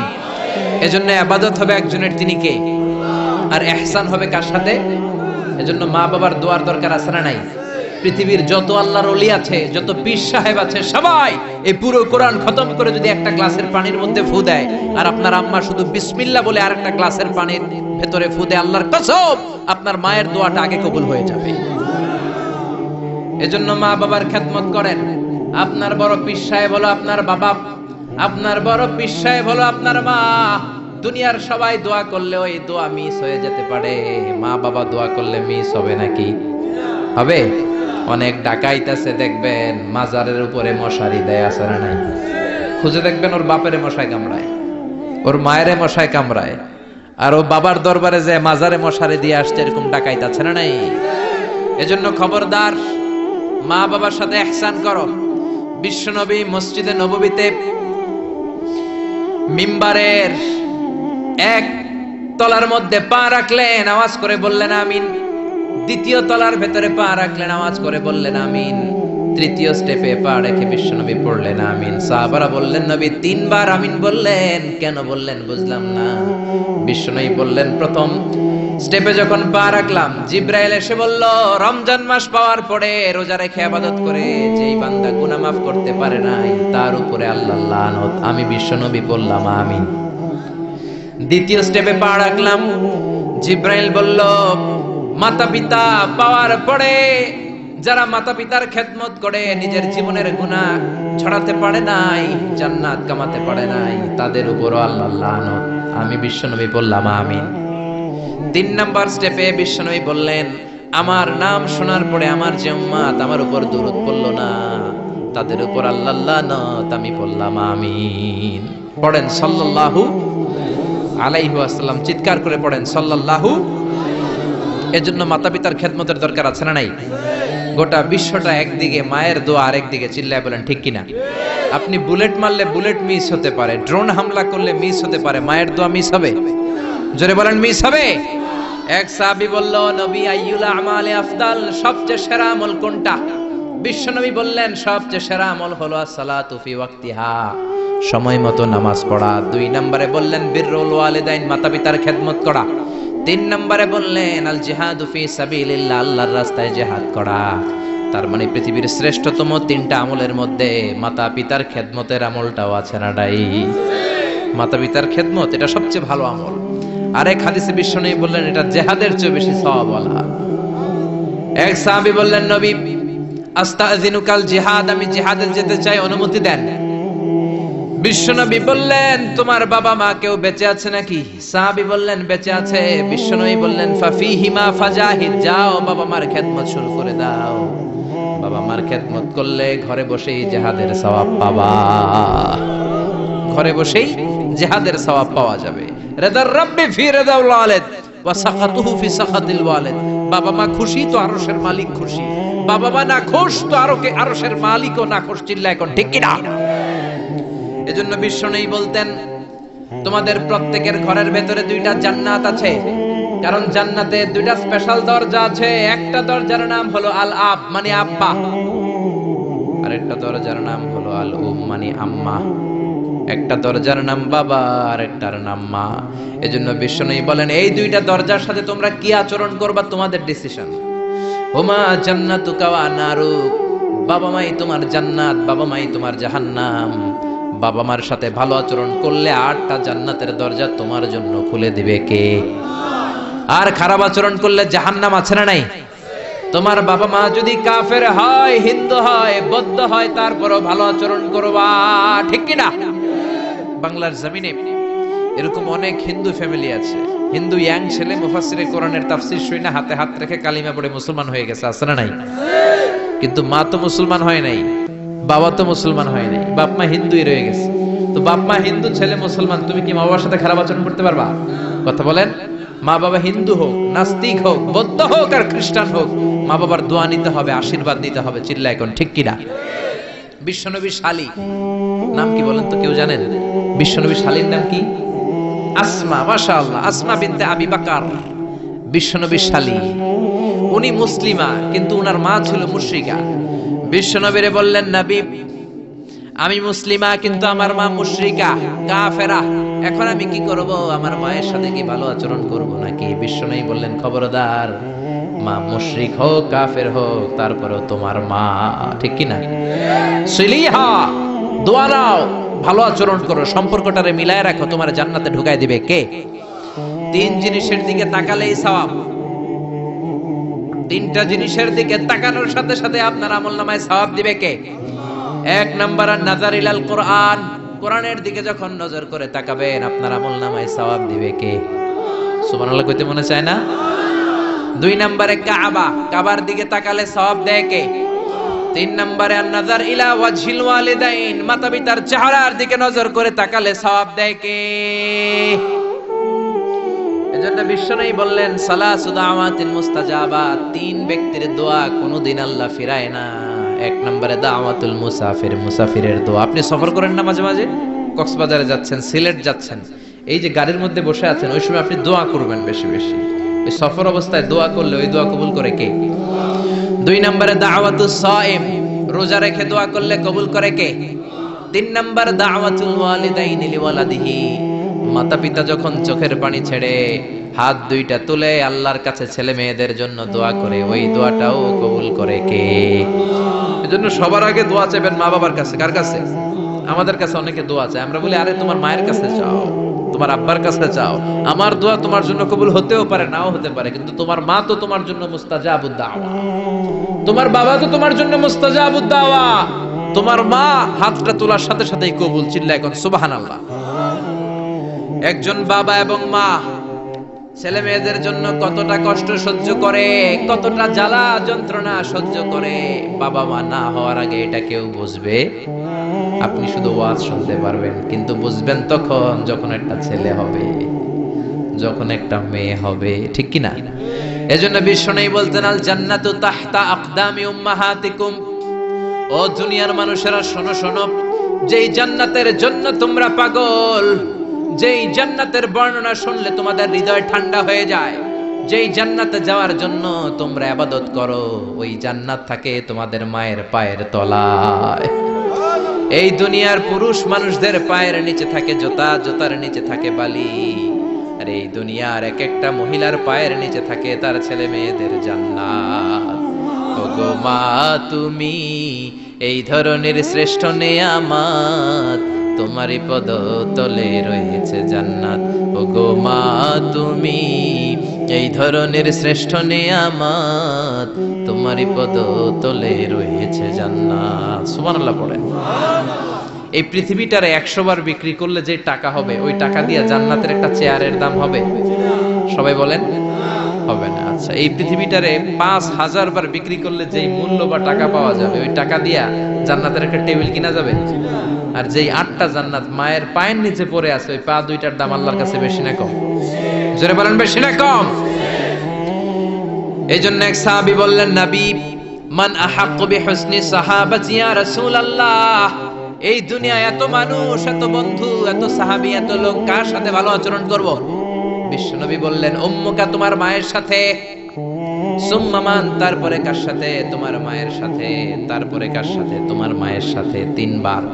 এজন্য ইবাদত হবে একজনের, তিনি কে? আর ইহসান হবে কার সাথে? এজন্য মা বাবার দোয়ার দরকার আছে না নাই? পৃথিবীর যত আল্লাহর ওলি আছে, যত পীর সাহেব আছে, সবাই এই পুরো কোরআন খতম করে যদি একটা গ্লাসের পানির মধ্যে ফু দেয়, আর আপনার আম্মা শুধু বিসমিল্লাহ বলে আরেকটা গ্লাসের পানির ভেতরে ফু দেয়, আল্লাহর কসম আপনার মায়ের দোয়াটা আগে কবুল হয়ে যাবে। এজন্য মা বাবার খেদমত করেন। আপনার বড় পীর সাহেব হলো আপনার বাবা, আপনার বড় পীর সাহেব হলো আপনার মা। দুনিয়ার সবাই দোয়া করলে ওই দোয়া মিস হয়ে যেতে পারে, মা বাবা দোয়া করলে মিস হবে নাকি? হবে। অনেক ডাকাইত আছে দেখবেন মাজারের উপরে মশারি দেয়, আছে না নাই? খুঁজে দেখবেন ওর বাপেরে মশায় কামড়ায়, ওর মায়েরে মশায় কামড়ায়, আর ও বাবার দরবারে যে মাজারে মশারি দিয়ে আসছে, এরকম ডাকাইত আছে না নাই? এজন্য খবরদার, মা বাবার সাথে ইহসান করো। বিশ্বনবী মসজিদে নববীতে মিম্বারের এক তলার মধ্যে পা রাখলেন, আওয়াজ করে বললেন আমিন। দ্বিতীয় তলার ভেতরে পা রাখলেন, আওয়াজ করে বললেন আমিন। তৃতীয় স্টেপে পা রেখে বিশ্বনবী পড়লেন আমিন। সাহাবারা বললেন নবী তিনবার আমিন বললেন, কেন বললেন বুঝলাম না। বিশ্বনবী বললেন প্রথম স্টেপে যখন পা রাখলাম, জিব্রাইল এসে বলল রমজান মাস পাওয়ার পরে রোজা রেখে ইবাদত করে যেই বান্দা গুনাহ মাফ করতে পারে নাই, তার উপরে আল্লাহর লানত। আমি বিশ্বনবী বললাম আমিন। দ্বিতীয় স্টেপে পা রাখলাম, জিব্রাইল বলল মাতা পিতা পাওয়ার পরে যারা মাতা পিতার খেদমত করে নিজের জীবনের গুনাহ ছড়াতে পারে নাই, জান্নাত কামাতে পারে নাই, তাদের উপরও আল্লাহর লানত। আমি বিশ্বনবী বললাম আমিন। 3 নাম্বার স্টেপে বিশ্বনবী বললেন আমার নাম শোনার পরে আমার যে উম্মত আমার উপর দরুদ পড়ল না, তাদের উপর আল্লাহর লানত। আমি বললাম আমিন। পড়েন সাল্লাল্লাহু আলাইহি ওয়াসাল্লাম, চিৎকার করে পড়েন সাল্লাল্লাহু। এজন্য মাতা পিতার খেদমতের দরকার আছে না নাই? গোটা বিশ্বটা একদিকে, মায়ের দোয়া আরেকদিকে। চিল্লায় বলেন ঠিক কিনা? আপনি বুলেট মারলে বুলেট মিস হতে পারে, ড্রোন হামলা করলে মিস হতে পারে, মায়ের দোয়া মিস হবে? জোরে বলেন মিস হবে? এক সাহাবী বলল নবী আইয়ুল আমালি আফদাল, সবচেয়ে সেরা আমল কোনটা? বিশ্বনবী বললেন সবচেয়ে সেরা আমল হলো আসসালাতু ফি ওয়াক্তিহা, সময় মতো নামাজ পড়া। 2 নম্বরে বললেন বিররুল ওয়ালিদাইন, মাতা পিতার খেদমত করা। 3 নম্বরে বললেন আল জিহাদু ফি সাবিলিল্লাহ, আল্লাহর রাস্তায় জিহাদ করা। তার মানে পৃথিবীর শ্রেষ্ঠতম 3টা আমলের মধ্যে মাতা পিতার খেদমতের আমলটাও আছে না নাই? মাতা পিতার খেদমত এটা সবচেয়ে ভালো আমল। আরেক হাদিসে বিশ্বনবী বললেন এটা জিহাদের চেয়ে বেশি সওয়াবওয়ালা। এক সাহাবী বললেন, নবী আস্তাযিনুকাল জিহাদ, আমি জিহাদে যেতে চাই, অনুমতি দেন। বিশ্বনবী বললেন, তোমার বাবা মা কেউ বেঁচে আছে নাকি? সাহাবী বললেন, বেঁচে আছে। বিশ্বনবী বললেন, ফাফিহিমা ফাজাহিদ, যাও বাবা মার খেদমত শুরু করে দাও। বাবা মার খেদমত করলে ঘরে বসেই জিহাদের সওয়াব পাবা, ঘরে বসেই জিহাদের সওয়াব পাওয়া যাবে। রিদার রাব্বি ফি রিদাল ওয়ালিদ ওয়া সাখাতুহু ফি সাখাতিল ওয়ালিদ, বাবা মা খুশি তো আরশের মালিক খুশি, বাবা মা না খুশ তো আরশের মালিকও না খুশ। চিল্লায় কোন ঠিক কি না? এজন্য বিশ্বনবী বলতেন, তোমাদের প্রত্যেকের ঘরের ভেতরে দুইটা জান্নাত আছে, কারণ জান্নাতে দুইটা স্পেশাল দরজা আছে। একটা দরজার নাম হলো আল আব মানে আব্বা, আরেকটা দরজার নাম হলো আল উম মানে আম্মা। একটা দরজার নাম বাবা আর একটার নাম মা। এজন্য বিশ্বনবী বলেন, এই দুইটা দরজার সাথে তোমরা কি আচরণ করবা তোমাদের ডিসিশন। হুমা জান্নাতুকা ওয়া নারুক, বাবা মাই তোমার জান্নাত, বাবা মাই তোমার জাহান্নাম। বাবা মার সাথে ভালো আচরণ করলে 8টা জান্নাতের দরজা তোমার জন্য খুলে দিবে কে? আর খারাপ আচরণ করলে জাহান্নাম আছে না নাই? তোমার বাবা মা যদি কাফের হয়, হিন্দু হয়, বৌদ্ধ হয়, তারপরও ভালো আচরণ করবা, ঠিক কি না? বাংলার জমিনে এরকম অনেক হিন্দু ফ্যামিলি আছে, হিন্দু ইয়াং ছেলে মুফাসসিরে কোরআনের তাফসীর শুনে হাতে হাত রেখে কালিমা পড়ে মুসলমান হয়ে গেছে, আছে না নাই? কিন্তু মা তো মুসলমান হয় নাই, বাবা তো মুসলমান হয় নাই, বাপ মা হিন্দুই রয়ে গেছে। তো বাপ মা হিন্দু, ছেলে মুসলমান, তুমি কি মা বাবার সাথে খারাপ আচরণ করতে পারবা? কথা বলেন। মা বাবা হিন্দু হোক, নাস্তিক হোক, বৌদ্ধ হোক আর খ্রিস্টান হোক, মা বাবার দোয়া নিতে হবে, আশীর্বাদ নিতে হবে। চিল্লায় কোন ঠিক কিনা? বিশ্বনবীর শালী নাম কি বলেন তো, কেউ জানেন? বিশ্বনবীর শালীর নাম কি? আসমা। মাশাআল্লাহ, আসমা বিনতে আবি বকর বিশ্বনবীর শালী। উনি মুসলিমা, কিন্তু উনার মা ছিল মুশরিকা। বিশ্বনবীরে বললেন, নবী আমি মুসলিমা কিন্তু আমার মা মুশরিকা, কাফেরা, এখন আমি কি করব? আমার মায়ের সাথে কি ভালো আচরণ করব নাকি? বিশ্বনবী বললেন, খবরদার, মা মুশরিক হোক কাফের হোক তারপরেও তোমার মা, ঠিক কি না? সিলিহা, দোয়া নাও, ভালো আচরণ করো, সম্পর্কটারে মিলায় রাখো, তোমার জান্নাতে ঢুকায় দিবে কে? 3 জিনিসের দিকে তাকালেই সওয়াব। 3টা জিনিসের দিকে তাকানোর সাথে সাথে আপনার আমলনামায় সওয়াব দিবে কে? 1 নাম্বার নাযার ইলাল কোরআন, কোরআনের দিকে যখন নজর করে তাকাবেন আপনার আমলনামায় সওয়াব দিবে কে? সুবহানাল্লাহ কইতে মনে চায় না? 2 নম্বরে কাবা, কাবার দিকে তাকালে সওয়াব দেয় কে? 3 নম্বরে নাযার ইলা ওয়াজহিল ওয়ালিদাইন, মাতা পিতার চেহারার দিকে নজর করে তাকালে সওয়াব দেয় কে? এজন্য বিশ্বনবী বললেন, সালাসু দাওয়াতিন মুস্তাজাবাত, 3 ব্যক্তির দোয়া কোনদিন আল্লাহ ফিরায় না। 1 নম্বরে দাওয়াতুল মুসাফির, মুসাফিরের দোয়া। আপনি সফর করেন না মাঝে মাঝে, কক্সবাজারে যাচ্ছেন, সিলেট যাচ্ছেন, এই যে গাড়ির মধ্যে বসে আছেন, ওই সময় আপনি দোয়া করবেন বেশি বেশি। এই সফর অবস্থায় দোয়া করলে ওই দোয়া কবুল করে কে? 2 নম্বরে দাওয়াতুস সাইম, রোজা রেখে দোয়া করলে কবুল করে কে? 3 নম্বর দাওয়াতুল ওয়ালিদাইনি লিওয়ালাদিহি, মাতা পিতা যখন চোখের পানি ছেড়ে হাত 2টা তুলে আল্লাহর কাছে ছেলে মেয়েদের জন্য দোয়া করে, ওই দোয়াটাও কবুল করে কে? এজন্য সবার আগে দোয়া চাইবেন মা বাবার কাছে। কার কাছে? আমাদের কাছে অনেকে দোয়া চায়, আমরা বলি আরে তোমার মায়ের কাছে চাও, তোমার আব্বার কাছে চাও। আমার দোয়া তোমার জন্য কবুল হতেও পারে, নাও হতে পারে, কিন্তু তোমার মা তো তোমার জন্য মুস্তাজাবুদ দাওয়া, তোমার বাবা তো তোমার জন্য মুস্তাজাবুদ দাওয়া। তোমার মা হাতটা তোলার সাথে সাথেই কবুল। চিল্লায় এখন সুবহানাল্লাহ। একজন বাবা এবং মা ছেলে মেয়েদের জন্য কতটা কষ্ট সহ্য করে, কতটা জ্বালা যন্ত্রণা সহ্য করে, বাবা মা না হওয়ার আগে এটা কেউ বুঝবে? আপনি শুধু ওয়াজ শুনতে পারবেন, কিন্তু বুঝবেন তখন যখন একটা ছেলে হবে, যখন একটা মেয়ে হবে, ঠিক কি না? এজন্য বিশ্বনবী বলতেন, আল জান্নাতু তাহতা আকদামি উম্মাহাতিকুম, ও দুনিয়ার মানুষেরা শোনো শোনো, যেই জান্নাতের জন্য তোমরা পাগল, যেই জান্নাতের বর্ণনা শুনলে তোমাদের হৃদয় ঠান্ডা হয়ে যায়, যেই জান্নাতে যাওয়ার জন্য তোমরা ইবাদত করো, ওই জান্নাত থাকে তোমাদের মায়ের পায়ের তলায়। এই দুনিয়ার পুরুষ মানুষদের পায়ের নিচে থাকে জুতা, জুতার নিচে থাকে বালি, আর এই দুনিয়ার এক একটা মহিলার পায়ের নিচে থাকে তার ছেলে মেয়েদের জান্নাত। ওগো মা তুমি এই ধরনের শ্রেষ্ঠ নেয়ামত তোমারই পদ তলে রয়েছে জান্নাত। ওগো মা তুমি এই ধরনের শ্রেষ্ঠ নেয়ামত, তোমারই পদ তলে রয়েছে জান্নাত। সুবহানাল্লাহ পড়েন। এই পৃথিবীটারে 100 বার বিক্রি করলে যে টাকা হবে, ওই টাকা দিয়ে জান্নাতের একটা চেয়ারের দাম হবে? সবাই বলেন হবে না। আচ্ছা, এই পৃথিবীটারে 5000 বার বিক্রি করলে যেই মূল্য বা টাকা পাওয়া যাবে, ওই টাকা দিয়া জান্নাতের একটা টেবিল কিনা যাবে? আর যেই 8টা জান্নাত মায়ের পায়ের নিচে পড়ে আছে, ওই পা দুইটার দাম আল্লাহর কাছে বেশি না কম? জোরে বলেন, বেশি না কম? এই জন্য এক সাহাবী বললেন, নবী মান আহাক্কু বিহুসনি সাহাবাতি ইয়া রাসূলুল্লাহ, এই দুনিয়ায় এত মানুষ, এত বন্ধু, এত সাহাবী, এত লোক, কার সাথে ভালো আচরণ করব? বিশ্বনবী বললেন, উম্মুকা, তোমার মায়ের সাথে। সুম্মা মান, তারপরে কার সাথে? তোমার মায়ের সাথে। তারপরে কার সাথে? তোমার মায়ের সাথে। 3 বার।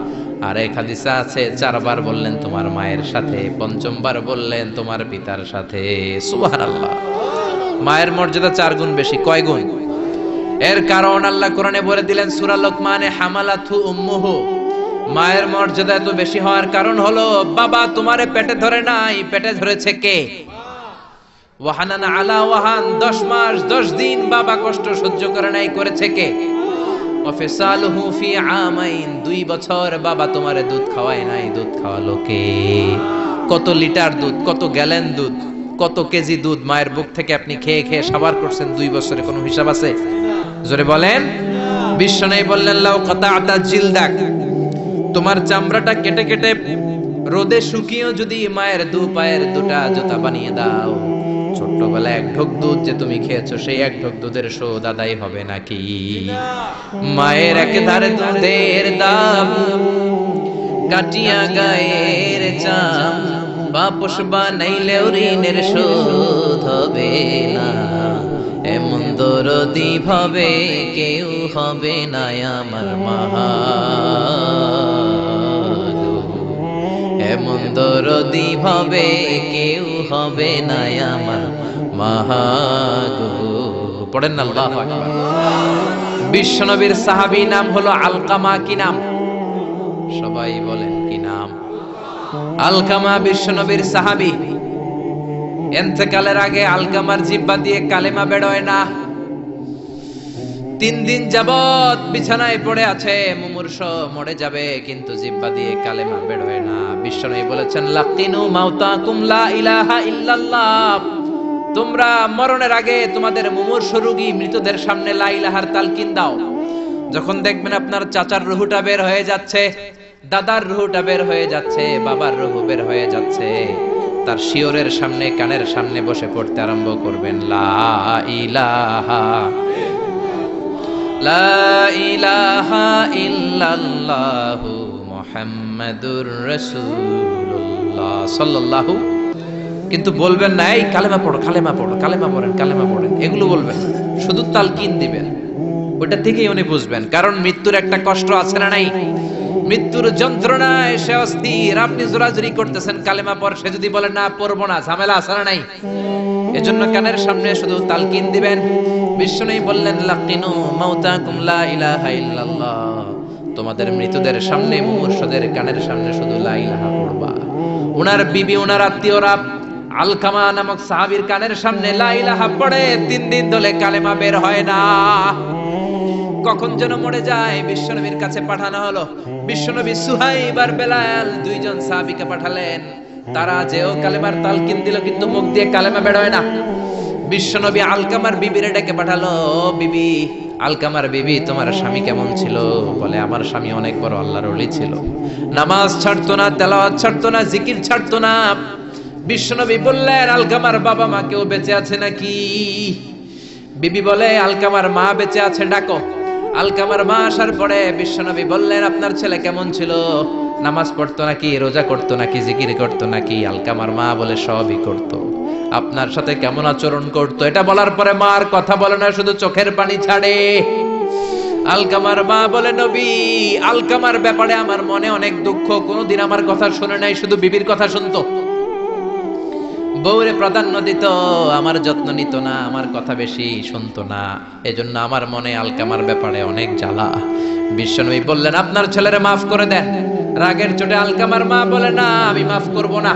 আর এক হাদিসে আছে 4 বার বললেন তোমার মায়ের সাথে, 5ম বার বললেন তোমার পিতার সাথে। সুবহানাল্লাহ। মায়ের মর্যাদা 4 গুণ বেশি। কয় গুণ? এর কারণ আল্লাহ কোরআনে বলে দিলেন সূরা লোকমানে, হামালাতহু উম্মুহু। মায়ের মর্যাদা এত বেশি হওয়ার কারণ হলো, বাবা তোমারে পেটে ধরে নাই, পেটে ধরেছে কে? ওয়াহানান আলা ওয়াহান, 10 মাস 10 দিন বাবা কষ্ট সহ্য করে নাই, করেছে কে? ওয়াফিসালুহু ফি আমাইন, 2 বছর বাবা তোমারে দুধ খাওয়ায় নাই, দুধ খাওয়ালো কে? কত লিটার দুধ, কত গ্যালন দুধ, কত কেজি দুধ মায়ের বুক থেকে আপনি খেয়ে খেয়ে সাবার করছেন 2 বছরে, কোনো হিসাব আছে? জোরে বলেন। বিশ্বনবী বললেন, লাউ কাতা'তা জিলদাক, তোমার চামড়াটা কেটে কেটে রোদে শুকিয়েও যদি মায়ের 2 পায়ের 2টা জুতা বানিয়ে দাও, ছোট্টবেলায় 1 ঢোক দুধ যে তুমি খেয়েছো, সেই 1 ঢোক দুধের শোধ আদায় হবে নাকি? মায়ের একেধারে দুধের দাম, কাটিয়া গায়ের চাম, বাপস বানাইলেও ঋণের শোধ হবে না। এমন দরদি ভাবে কেউ হবে না আমার মা, এমন দরদি ভাবে কেউ হবে না আমার মা গো। পড়েন না আল্লাহু আকবার। বিশ্বনবীর সাহাবী নাম হলো আলকামা। কি নাম? সবাই বলেন কি নাম? আলকামা বিশ্বনবীর সাহাবী। ইন্তেকালের আগে আলকামার জিহ্বা দিয়ে কালেমা বের হয় না। 3 দিন যাবত বিছানায় পড়ে আছে, মুমূর্ষ, মরে যাবে, কিন্তু জিহ্বা দিয়ে কালেমা বের হয় না। বিশ্বনবী বলেছেন, লাকিনু মাউতাকুম লা ইলাহা ইল্লাল্লাহ, তোমরা মরণের আগে তোমাদের মুমূর্ষ রোগী মৃতদের সামনে লা ইলাহার তালকিন দাও। যখন দেখবেন আপনার চাচার রুহুটা বের হয়ে যাচ্ছে, দাদার রুহুটা বের হয়ে যাচ্ছে, বাবার রুহু বের হয়ে যাচ্ছে, তার শিয়রের সামনে, কানের সামনে বসে পড়তে আরম্ভ করবেন, লা ইলাহা লা ইলাহা ইল্লাল্লাহু মুহাম্মাদুর রাসূলুল্লাহ সাল্লাল্লাহু। কিন্তু বলবেন না এই কালেমা পড়ো, কালেমা পড়ো, কালেমা পড়েন, কালেমা পড়েন, এগুলো বলবেন না। শুধু তালকিন দিবেন, ওটা থেকেই উনি বুঝবেন। কারণ মৃত্যুর একটা কষ্ট আছে না নাই? মৃত্যুর যন্ত্রণায় সে অস্থির, আপনি জোরাজুরি করতেছেন কালেমা পড়, সে যদি বলে না পড়বো না, ঝামেলা আছে না নাই? এজন্য কানের সামনে শুধু তালকিন দিবেন। বিশ্বনবী বললেন, লাকিনু মাউতাকুম লা ইলাহা ইল্লাল্লাহ, তোমাদের মৃতদের সামনে, মুমূর্ষদের কানের সামনে শুধু লা ইলাহা পড়বা। ওনার বিবি, ওনার আত্মীয়রা আলকামা নামক সাহাবীর কানের সামনে লা ইলাহা পড়ে, 3 দিন ধরে কালেমা বের হয় না। কখন যেন মরে যায়, বিশ্বনবীর কাছে পাঠানো হলো। বিশ্বনবী সুহাইব আর বেলাল 2 জন সাহাবীকে পাঠালেন। তারা যেও কালেমার তালকিন দিল, কিন্তু মুখ দিয়ে কালেমা বের হয় না। বিশ্বনবী আলকামার বিবিরে ডেকে পাঠালো, বিবি, আলকামার বিবি, তোমার স্বামী কেমন ছিল? বলে, আমার স্বামী অনেক বড় আল্লাহর ওলি ছিল, নামাজ ছাড়তো না, তেলাওয়াত ছাড়তো না, জিকির ছাড়তো না। বিশ্বনবী বললেন, আলকামার বাবা মা কেউ বেঁচে আছে নাকি? বিবি বলে, আলকামার মা বেঁচে আছে, ডাকো। আলকামার মা আসার পরে বিশ্বনবী বললেন, আপনার ছেলে কেমন ছিল? নামাজ পড়তো নাকি, রোজা করতো নাকি, জিকির করতো নাকি? আলকামার মা বলে, সবই করতো। আপনার সাথে কেমন আচরণ করতো? এটা বলার পরে মা আর কথা বলে না, শুধু চোখের পানি ছাড়ে। আলকামার মা বলে, নবী, আলকামার ব্যাপারে আমার মনে অনেক দুঃখ, কোনোদিন আমার কথা শুনে নাই, শুধু বিবির কথা শুনতো, বউরে প্রাধান্য দিত, আমার যত্ন নিত না, আমার কথা বেশি শুনতো না, এজন্য আমার মনে আলকামার ব্যাপারে অনেক জ্বালা। বিশ্বনবী বললেন, আপনার ছেলেরে মাফ করে দেন। রাগের চোটে আলকামার মা বলে না, আমি মাফ করব না।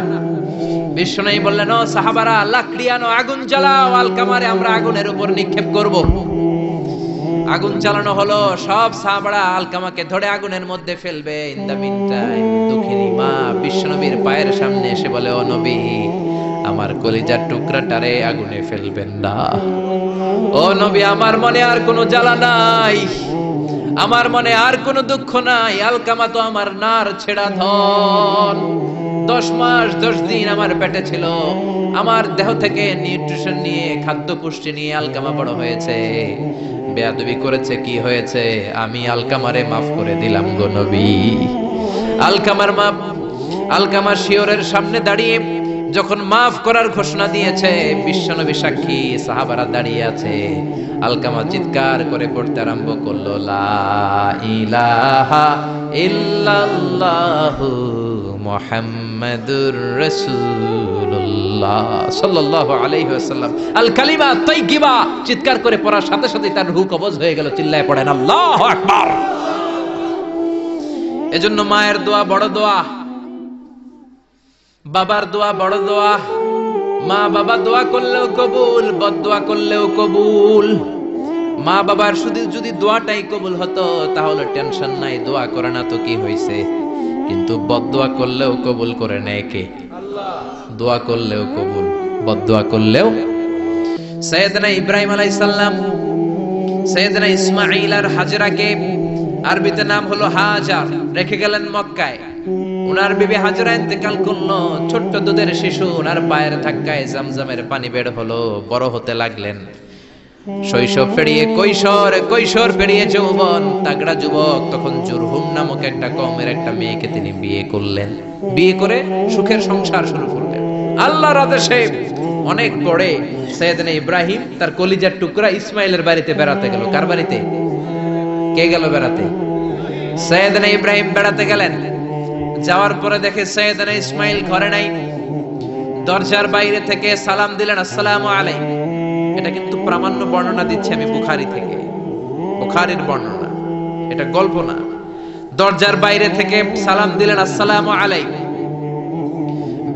বিশ্বনবী বললেন, ও সাহাবারা, লাকড়ি আনো, আগুন জ্বালাও, আলকামারে আমরা আগুনের উপর নিক্ষেপ করব। আগুন জ্বালানো হলো, সব সাহাবারা আলকামাকে ধরে আগুনের মধ্যে ফেলবে। ইন দা মিন টাইম দুঃখিনী মা বিশ্বনবীর পায়ের সামনে এসে বলে, ও নবী, আমার কলিজার টুকরাটারে আগুনে ফেলবেন না। ও নবী, আমার মনে আর কোনো জ্বালা নাই, আমার মনে আর কোনো দুঃখ নাই। আলকামা তো আমার নার ছেড়া ধন। 10 মাস 10 দিন আমার পেটে ছিল, আমার দেহ থেকে নিউট্রিশন নিয়ে, খাদ্য পুষ্টি নিয়ে আলকামা বড় হয়েছে। বেয়াদবি করেছে, কি হয়েছে? আমি আলকামারে মাফ করে দিলাম গো নবী। আলকামার মা, আলকামার শিয়রের সামনে দাঁড়িয়ে যখন মাফ করার ঘোষণা দিয়েছে, বিশ্বনবী সাক্ষী, সাহাবারা দাঁড়িয়ে আছে। আলকামা চিৎকার করে পড়তে আরম্ভ করলো, লা ইলাহা ইল্লাল্লাহু মুহাম্মাদুর রাসূলুল্লাহ সাল্লাল্লাহু আলাইহি ওয়াসাল্লাম। আল কালিমা তাইয়্যিবা চিৎকার করে পড়ার সাথে সাথে তার রূহ কবজ হয়ে গেল। চিল্লায় পড়েন আল্লাহু আকবার। এজন্য মায়ের দোয়া বড় দোয়া, বাবার দোয়া বড় দোয়া। মা বাবা দোয়া করলেও কবুল, বদদোয়া করলেও কবুল। মা বাবার শুধু যদি দোয়াটাই কবুল হতো তাহলে টেনশন নাই, দোয়া করে না তো কি হইছে। কিন্তু বদদোয়া করলেও কবুল করে নেয় কে? আল্লাহ। দোয়া করলেও কবুল, বদদোয়া করলেও। সাইয়েদনা ইব্রাহিম আলাইহিস সালাম সাইয়েদনা ইসমাঈল আর হাজরাকে, আরবিতে নাম হলো হাজার, রেখে গেলেন মক্কায়। উনার বিবি হাজরা ইন্তেকাল করলো, ছোট্ট দুধের শিশু উনার পায়ের ধাক্কায় জামজামের পানি বের হলো, বড় হতে লাগলেন। শৈশব পেরিয়ে কৈশোর, কৈশোর পেরিয়ে যৌবন, তাগড়া যুবক। তখন জুরহুম নামক একটা কওমের একটা মেয়েকে তিনি বিয়ে করলেন। বিয়ে করে সুখের সংসার শুরু করলেন আল্লাহর আদেশে। অনেক পরে সাইয়েদনা ইব্রাহিম তার কলিজার টুকরা ইসমাইলের বাড়িতে বেড়াতে গেল। কার বাড়িতে? কে গেল বেড়াতে? সাইয়েদনা ইব্রাহিম বেড়াতে গেলেন। যাওয়ার পরে দেখে সাইয়েদনা ইসমাইল ঘরে নাই। দরজার বাইরে থেকে সালাম দিলেন, আসসালামু আলাইকুম। এটা কিন্তু প্রামাণ্য বর্ণনা দিচ্ছি আমি বুখারী থেকে, বুখারীর বর্ণনা, এটা গল্প না। দরজার বাইরে থেকে সালাম দিলেন, আসসালামু আলাইকুম।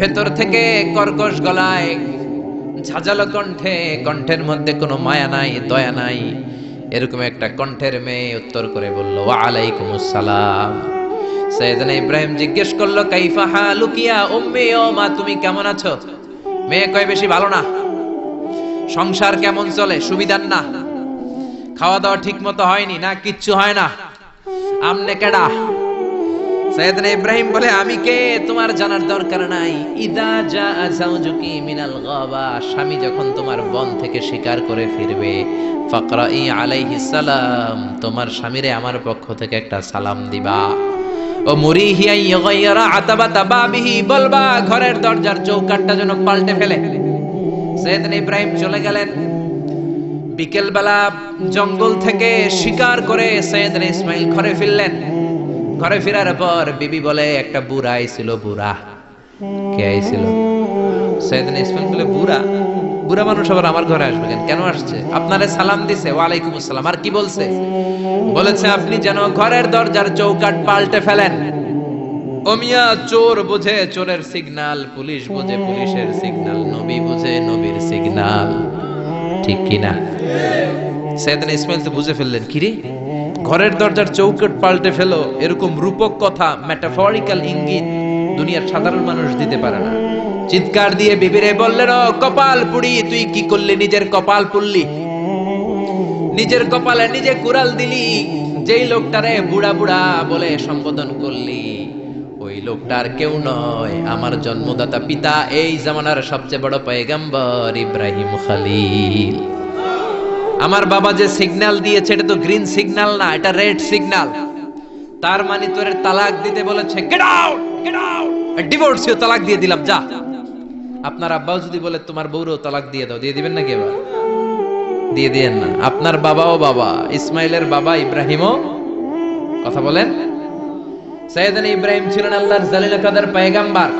ভেতর থেকে কর্কশ গলায়, ঝাঁঝালো কণ্ঠে, কণ্ঠের মধ্যে কোনো মায়া নাই, দয়া নাই, এরকম একটা কণ্ঠের মেয়ে উত্তর করে বলল, ওয়া আলাইকুমুস সালাম। সাইয়েদনা ইব্রাহিম জিজ্ঞেস করলো, কাইফা হালুকি ইয়া উম্মি, ও মা তুমি কেমন আছো? মেয়ে কয়, বেশি ভালো না। সংসার কেমন চলে? সুবিধার না। খাওয়া দাওয়া ঠিক মতো হয়নি না, কিচ্ছু হয় না। আমনে কেডা? সাইয়েদনা ইব্রাহিম বলে, আমি কে তোমার জানার দরকার নাই। ইদা জা যাওজুকি মিনাল গাবা, স্বামী যখন তোমার বন থেকে শিকার করে ফিরবে, ফাকরাই আলাইহিস সালাম, তোমার স্বামীরে আমার পক্ষ থেকে একটা সালাম দিবা। ও মুরিহিয়া ইয়াগাইরা আতাবাতা বাবিহি, বলবা ঘরের দরজার চৌকাঠটা যেন পাল্টে ফেলে। সাইয়েদনা ইব্রাহিম চলে গেলেন। বিকেল বেলা জঙ্গল থেকে শিকার করে সাইয়েদনা ইসমাইল ঘরে ফিরলেন। ঘরে ফেরার পর বিবি বলে, একটা বুড়া আইছিল। বুড়া? কে আইছিল? সাইয়েদনা ইসমাইল বলে, বুড়া? বুড়া মানুষ আবার আমার ঘরে আসবে কেন? কেন আসছে? আপনারে সালাম দিছে, ওয়া আলাইকুমুস সালাম। আর কি বলছে? বলেছে আপনি যেন ঘরের দরজার চৌকাঠ পাল্টে ফেলেন। ও মিয়া, চোর বোঝে চোরের সিগন্যাল, পুলিশ বোঝে পুলিশের সিগন্যাল, নবী বোঝে নবীর সিগন্যাল, ঠিক কিনা? সাইয়েদনা ইসমাইল তো বুঝে ফেললেন, কিরে ঘরের দরজার চৌকাঠ পাল্টে ফেলো, এরকম রূপক কথা, মেটাফরিক্যাল ইঙ্গিত দুনিয়ার সাধারণ মানুষ দিতে পারে না। চিৎকার দিয়ে বিবিরে বললেন, ও কপাল পুড়ি, তুই কি করলি? নিজের কপাল পুড়লি, নিজের কপালে নিজে কুড়াল দিলি। যেই লোকটারে বুড়া বুড়া বলে সম্বোধন করলি, ওই লোকটার কেউ নয়, আমার জন্মদাতা পিতা, এই জামানার সবচেয়ে বড় পয়গম্বর ইব্রাহিম খলিল। আমার বাবা যে সিগন্যাল দিয়েছে এটা তো গ্রিন সিগন্যাল না, এটা রেড সিগন্যাল। তার মানে তোর তালাক দিতে বলেছে, গেট আউট, গেট আউট, ডিভোর্সিও তালাক দিয়ে দিলাম, যা। আপনার আব্বাও যদি বলে তোমার বউরও তালাক দিয়ে দাও, দিয়ে দিবেন নাকি? এবার দিয়ে দিয়েন না। আপনার বাবাও বাবা, ইসমাইলের বাবা ইব্রাহিমও, কথা বলেন। সাইয়েদনা ইব্রাহিম ছিলেন আল্লাহর জালিল কাদের পয়গম্বর।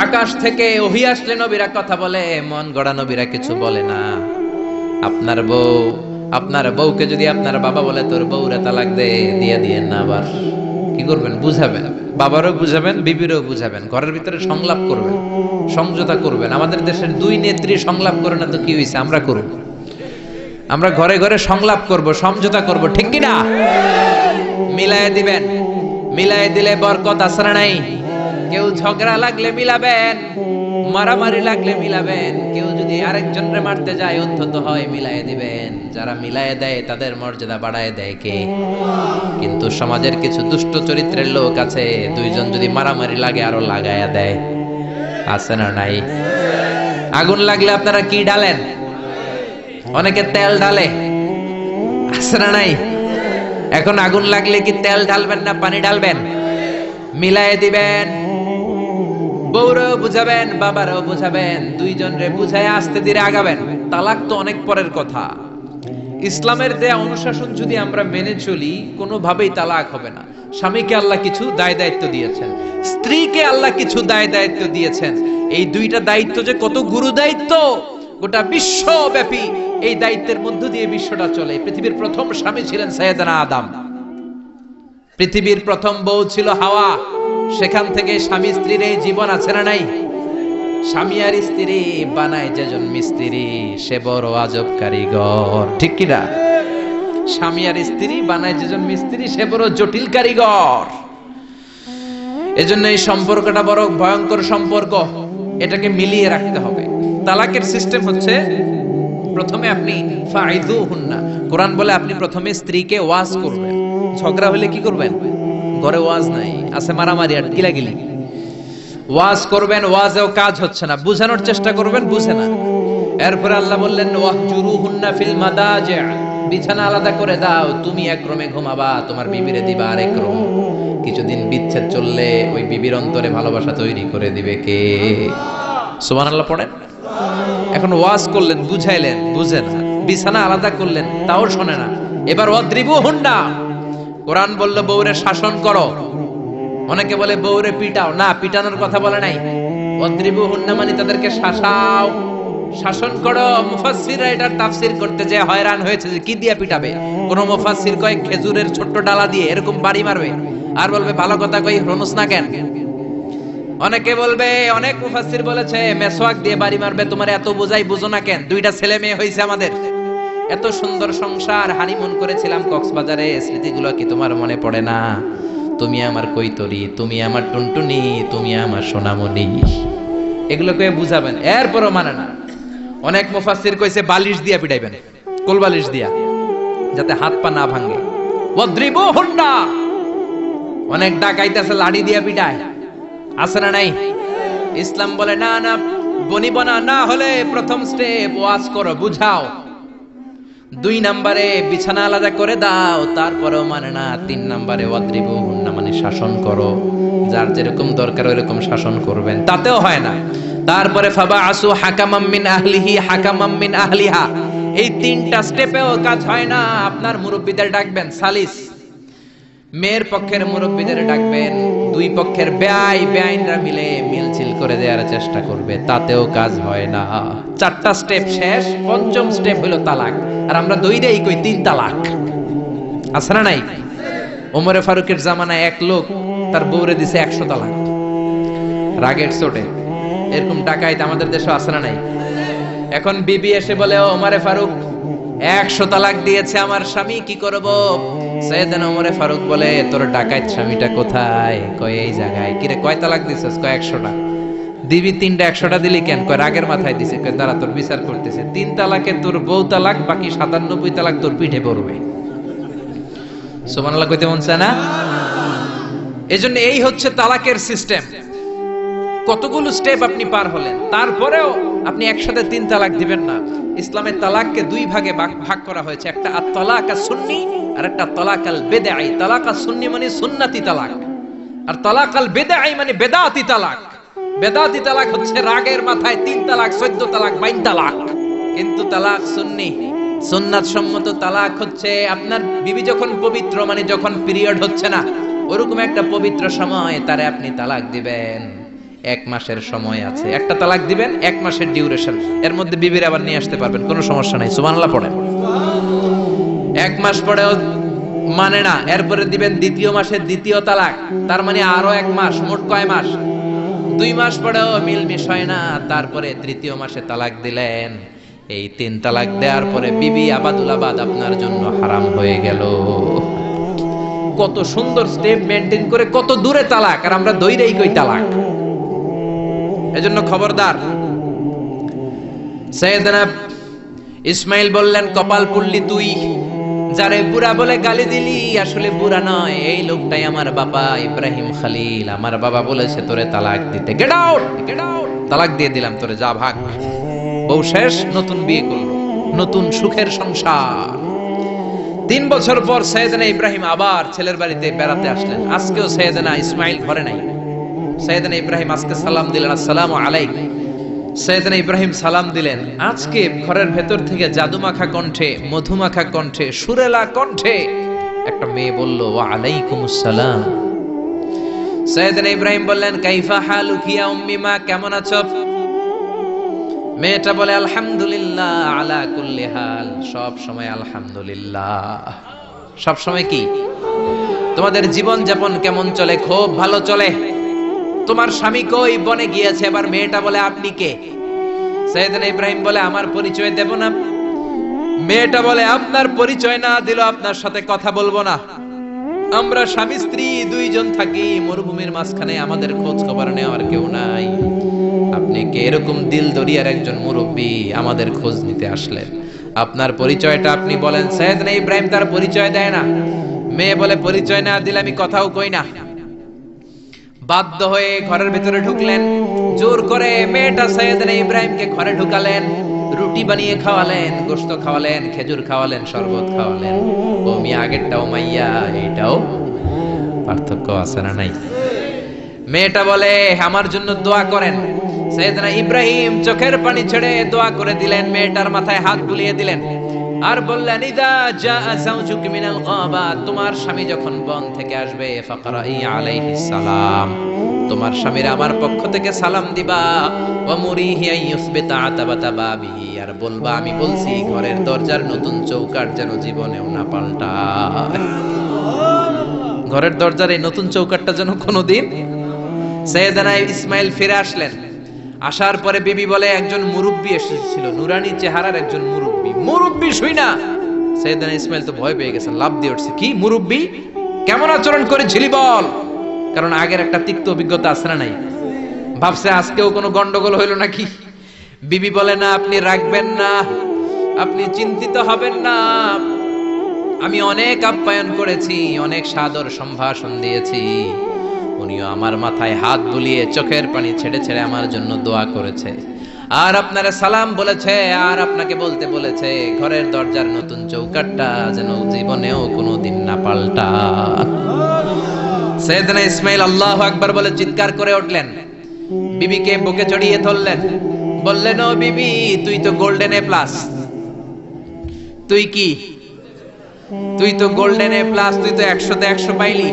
আকাশ থেকে ওহী আসলে নবীরা কথা বলে, মন গড়া নবীরা কিছু বলে না। আপনার বউ, আপনার বউকে যদি আপনার বাবা বলে তোর বউরে তালাক দে, দিয়ে দিয়েন না আবার। কি করবেন? বুঝাবেন, বাবারও বুঝাবেন, বিবিরও বুঝাবেন, ঘরের ভিতরে সংলাপ করবেন, সমঝোতা করবেন। আমাদের দেশের দুই নেত্রী সংলাপ করে না তো কি হয়েছে? আমরা করব, আমরা ঘরে ঘরে সংলাপ করব, সমঝোতা করব, ঠিক কিনা? মিলায়ে দিবেন, মিলায়ে দিলে বরকত আছে না নাই? কেউ ঝগড়া লাগলে মিলাবেন, মারামারি লাগলে মিলাবেন, কেউ যদি আরেকজনরে মারতে যায় অন্তত হয় মিলায়ে দিবেন। যারা মিলায়ে দেয় তাদের মর্যাদা বাড়ায় দেয় কে? কিন্তু সমাজের কিছু দুষ্ট চরিত্রের লোক আছে, দুইজন যদি মারামারি লাগে আরো লাগায়া দেয়, আছে না নাই? আগুন লাগলে আপনারা কি ঢালেন? অনেকে তেল ঢালে, আছে না নাই? এখন আগুন লাগলে কি তেল ঢালবেন না পানি ঢালবেন? মিলায়ে দিবেন, বউরও বুঝাবেন, বাবারও বুঝাবেন, দুইজনরে বুঝায় আস্তে ধীরে আগাবেন। তালাক তো অনেক পরের কথা। ইসলামের দেয়া অনুশাসন যদি আমরা মেনে চলি, কোনোভাবেই তালাক হবে না। স্বামীকে আল্লাহ কিছু দায় দায়িত্ব দিয়েছেন, স্ত্রীকে আল্লাহ কিছু দায় দায়িত্ব দিয়েছেন। এই দুইটা দায়িত্ব যে কত গুরু দায়িত্ব, গোটা বিশ্বব্যাপী এই দায়িত্বের মধ্য দিয়ে বিশ্বটা চলে। পৃথিবীর প্রথম স্বামী ছিলেন সাইয়েদনা আদম, পৃথিবীর প্রথম বউ ছিল হাওয়া। সেখান থেকে স্বামী স্ত্রীর এই জীবন আছে না নাই? স্বামী আর স্ত্রী বানায় যেজন মিস্ত্রি, সে বড় আজব কারিগর, ঠিক কিনা? স্বামী আর স্ত্রী বানায় যেজন মিস্ত্রি, সে বড় জটিল কারিগর। এজন্য এই সম্পর্কটা বড় ভয়ঙ্কর সম্পর্ক, এটাকে মিলিয়ে রাখতে হবে। তালাকের সিস্টেম হচ্ছে, প্রথমে আপনি ফাইদুহুন্না, কোরআন বলে আপনি প্রথমে স্ত্রীকে ওয়াজ করবেন। ঝগড়া হলে কি করবেন? ঘরে ওয়াজ নাই, আছে মারামারি আর গিলাগিলি। ওয়াজ করবেন, ওয়াজেও কাজ হচ্ছে না, বুঝানোর চেষ্টা করবেন, বুঝে না। এরপরে আল্লাহ বললেন ওয়াহজুরুহুন্না ফিল মাদাজি', বিছানা আলাদা করে দাও, তুমি এক রুমে ঘুমাবা, তোমার বিবিরে দিবা আরেক রুম। কিছুদিন বিচ্ছেদ চললে ওই বিবির অন্তরে ভালোবাসা তৈরি করে দিবে কে? সুবহানাল্লাহ পড়েন। এখন ওয়াজ করলেন, বুঝাইলেন, বুঝে না, বিছানা আলাদা করলেন, তাও শোনে না। এবার ওয়াদ্রিবুহুন্না, কোরআন বলল বউরে শাসন করো। অনেকে বলে বউরে পিটাও, না, পিটানোর কথা বলে নাই। ওয়াদ্রিবুহুন্না মানে তাদেরকে শাসাও, শাসন করো। মুফাসসিররা এটার তাফসীর করতে যে হয়রান হয়েছে যে কি দিয়ে পিটাবে। কোন মুফাসসির কয় খেজুরের ছোট্ট ডালা দিয়ে এরকম বাড়ি মারবে, আর বলবে ভালো কথা কই হনুস না কেন। অনেকে বলবে, অনেক মুফাসসির বলেছে মেসওয়াক দিয়ে বাড়ি মারবে। তোমার এত বোঝাই বুঝো না কেন? দুইটা ছেলে মেয়ে হয়েছে আমাদের, এত সুন্দর সংসার, হানিমুন করেছিলাম কক্সবাজারে, স্মৃতিগুলো কি তোমার মনে পড়ে না? তুমি আমার কৈতরি, তুমি আমার টুনটুনি, তুমি আমার সোনামণি, এগুলোকে বুঝাবেন। এরপরও মানে না। অনেক মুফাসসির কইছে বালিশ দিয়া পিটাইবেন, কোল বালিশ দিয়া, যাতে হাত পা না ভাঙে। ওয়াদ্রিবুহুন্না, অনেক ডাকাইতেছে লাঠি দিয়া পিটায়, আছে না নাই? ইসলাম বলে না না, বনিবনা না হলে প্রথম স্টেপ ওয়াজ করো, বুঝাও। 2 নম্বরে বিছানা আলাদা করে দাও, তারপরেও মানে না। 3 নম্বরে ওয়াদ্রিবুহুন্না মানে শাসন করো, যার যেরকম দরকার ওইরকম শাসন করবেন, তাতেও হয় না। তারপরে ফাবাআসু হাকামাম মিন আহলিহি হাকামাম মিন আহলিহা, এই 3টা স্টেপেও কাজ হয় না। আপনার মুরব্বিদের ডাকবেন, সালিস, মেয়ের পক্ষের মুরব্বিদের ডাকবেন, 2 পক্ষের বেআইনরা মিলে মিলছিল করে দেওয়ার চেষ্টা করবে, তাতেও কাজ হয় না। 4টা স্টেপ শেষ, 5ম স্টেপ হলো তালাক। আর আমরা দইরেই কই 3 তালাক, আছে না নাই? ওমরে ফারুকের জামানায় এক লোক তার বউরে দিছে 100 তালাক, রাগের চোটে। এরকম ডাকাইত আমাদের দেশে আছে না নাই? এখন বিবি এসে বলে, ওমরে ফারুক 100 তালাক দিয়েছে আমার স্বামী, কি করব? সাইয়েদনা ওমরে ফারুক বলে, তোর ডাকাইত স্বামীটা কোথায়? কয় এই জায়গায়। কিরে কয় তালাক দিছিস? কয় 100টা। দিবি 3টা, 100টা দিলি কেন? কয় রাগের মাথায় দিছে। কয় দাঁড়া, তোর বিচার করতেছে। 3 তালাকে তোর বউ তালাক, বাকি 97 তালাক তোর পিঠে পড়বে। সুবহানাল্লাহ কইতে মন চায় না? এজন্য এই হচ্ছে তালাকের সিস্টেম। কতগুলো স্টেপ আপনি পার হলেন, তারপরেও আপনি একসাথে 3 তালাক দিবেন না। ইসলামের তালাককে 2 ভাগে ভাগ করা হয়েছে, একটা আত-তালাক আস-সুন্নি আর একটা তালাক আল-বিদআই। তালাক আস-সুন্নি মানে সুন্নতি তালাক, আর তালাক আল-বিদআই মানে বেদাতি তালাক। বেদাতি তালাক হচ্ছে রাগের মাথায় 3 তালাক, 14 তালাক, 22 তালাক। কিন্তু তালাক সুন্নি, সুন্নাত সম্মত তালাক হচ্ছে আপনার বিবি যখন পবিত্র, মানে যখন পিরিয়ড হচ্ছে না, ওরকম একটা পবিত্র সময় তারে আপনি তালাক দিবেন। 1 মাসের সময় আছে, একটা তালাক দিবেন, 1 মাসের ডিউরেশন, এর মধ্যে বিবির আবার নিয়ে আসতে পারবেন, কোনো সমস্যা নাই। সুবহানাল্লাহ পড়েন। 1 মাস পরেও মানে না, এরপরে দিবেন দ্বিতীয় মাসের দ্বিতীয় তালাক, তার মানে আরো 1 মাস, মোট কয় মাস? 2 মাস পরেও মিলমিশ হয় না, তারপরে তৃতীয় মাসে তালাক দিলেন। এই 3 তালাক দেওয়ার পরে বিবি আবাদুল আবাদ আপনার জন্য হারাম হয়ে গেল। কত সুন্দর স্টেপ মেনটেন করে কত দূরে তালাক, আর আমরা দইরেই কই তালাক। এজন্য খবরদার। সাইয়েদনা ইসমাইল বললেন, কপাল পুড়লি তুই, যারে বুড়া বলে গালি দিলি আসলে বুড়া নয়, এই লোকটাই আমার বাবা ইব্রাহিম খলিল। আমার বাবা বলেছে তোরে তালাক দিতে, গেট আউট, গেট আউট, তালাক দিয়ে দিলাম তোরে, যা ভাগ। বউ শেষ, নতুন বিয়ে করলো, নতুন সুখের সংসার। 3 বছর পর সাইয়েদনা ইব্রাহিম আবার ছেলের বাড়িতে বেড়াতে আসলেন। আজকেও সাইয়েদনা ইসমাইল ঘরে নাই। সাইয়েদনা ইব্রাহিম আজকে সালাম দিলেন, আসসালামু আলাইকুম। সাইয়েদনা ইব্রাহিম সালাম দিলেন, আজকে ঘরের ভেতর থেকে জাদুমাখা কণ্ঠে, মধুমাখা কণ্ঠে, সুরেলা কণ্ঠে একটা মেয়ে বলল, ওয়া আলাইকুমুস সালাম। সাইয়েদনা ইব্রাহিম বললেন, কাইফা হালুকি ইয়া উম্মি মা, কেমন আছো? মেয়েটা বলে, আলহামদুলিল্লাহ আলা কুল্লি হাল, সব সময় আলহামদুলিল্লাহ। সব সময় কি? তোমাদের জীবন যাপন কেমন চলে? খুব ভালো চলে। তোমার স্বামী কই? বনে গিয়েছে। এবার মেয়েটা বলে, আপনি কে? সাইয়েদনা ইব্রাহিম বলে, আমার পরিচয় দেব না। মেয়েটা বলে, আপনার পরিচয় না দিল আপনার সাথে কথা বলবো না। আমরা স্বামী স্ত্রী 2 জন থাকি মরুভূমির মাঝখানে, আমাদের খোঁজ খবর নেওয়ার কেউ নাই। আপনি কে? এরকম দিল দরিয়ার একজন মুরব্বী আমাদের খোঁজ নিতে আসলেন, আপনার পরিচয়টা আপনি বলেন। সাইয়েদনা ইব্রাহিম তার পরিচয় দেয় না। মেয়ে বলে, পরিচয় না দিলে আমি কথাও কই না। বাধ্য হয়ে ঘরের ভিতরে ঢুকলেন, জোর করে মেয়েটা সাইয়েদনা ইব্রাহিমকে ঘরে ঢুকালেন, রুটি বানিয়ে খাওয়ালেন, গোশত খাওয়ালেন, খেজুর খাওয়ালেন, শরবত খাওয়ালেন। ও মিয়া, আগেরটাও মাইয়া, এইটাও পার্থক্য আছে না নাই? মেয়েটা বলে, আমার জন্য দোয়া করেন। সাইয়েদনা ইব্রাহিম চোখের পানি ছেড়ে দোয়া করে দিলেন, মেয়েটার মাথায় হাত বুলিয়ে দিলেন, আর বললেন, ইদা জাআ যাওজুকি মিনাল গাবা, তোমার স্বামী যখন বন থেকে আসবে, ফাকরাই আলাইহিস সালাম, তোমার স্বামীর আমার পক্ষ থেকে সালাম দিবা। ওয়া মুরিহি আইয়ুসবিতা আতাবাতা বাবিহি, আর বলবা আমি বলছি ঘরের দরজার নতুন চৌকাট যেন জীবনেও না পাল্টায়। ঘরের দরজার এই নতুন চৌকাটটা যেন কোনোদিন। সাইয়েদনা ইসমাইল ফিরে আসলেন। আসার পরে বিবি বলে, একজন মুরব্বী এসেছিল, নুরানি চেহারার একজন মুরব্বী। মুরব্বী শুই না, সাইয়েদনা ইসমাইল তো ভয় পেয়ে গেছেন, লাফ দিয়ে উঠছে, কি মুরব্বী? কেমন আচরণ করেছিলি বল? কারণ আগের একটা তিক্ত অভিজ্ঞতা আছে না নাই? ভাবছে আজকেও কোনো গন্ডগোল হইল নাকি। বিবি বলে, না, আপনি রাখবেন না, আপনি চিন্তিত হবেন না, আমি অনেক আপ্যায়ন করেছি, অনেক সাদর সম্ভাষণ দিয়েছি, উনিও আমার মাথায় হাত বুলিয়ে চোখের পানি ছেড়ে ছেড়ে আমার জন্য দোয়া করেছে, আর আপনারা সালাম বলেছে, আর আপনাকে বলতে বলেছে ঘরের দরজার নতুন চৌকাটটা যেন জীবনেও কোনোদিন না পাল্টা। সাইয়েদনা ইসমাইল আল্লাহু আকবার বলে চিৎকার করে উঠলেন, বিবিকে বুকে জড়িয়ে ধরলেন, বললেন, ও বিবি, তুই তো গোল্ডেন এ প্লাস। তুই কি? তুই তো গোল্ডেন এ প্লাস, তুই তো 100তে 100 পাইলি।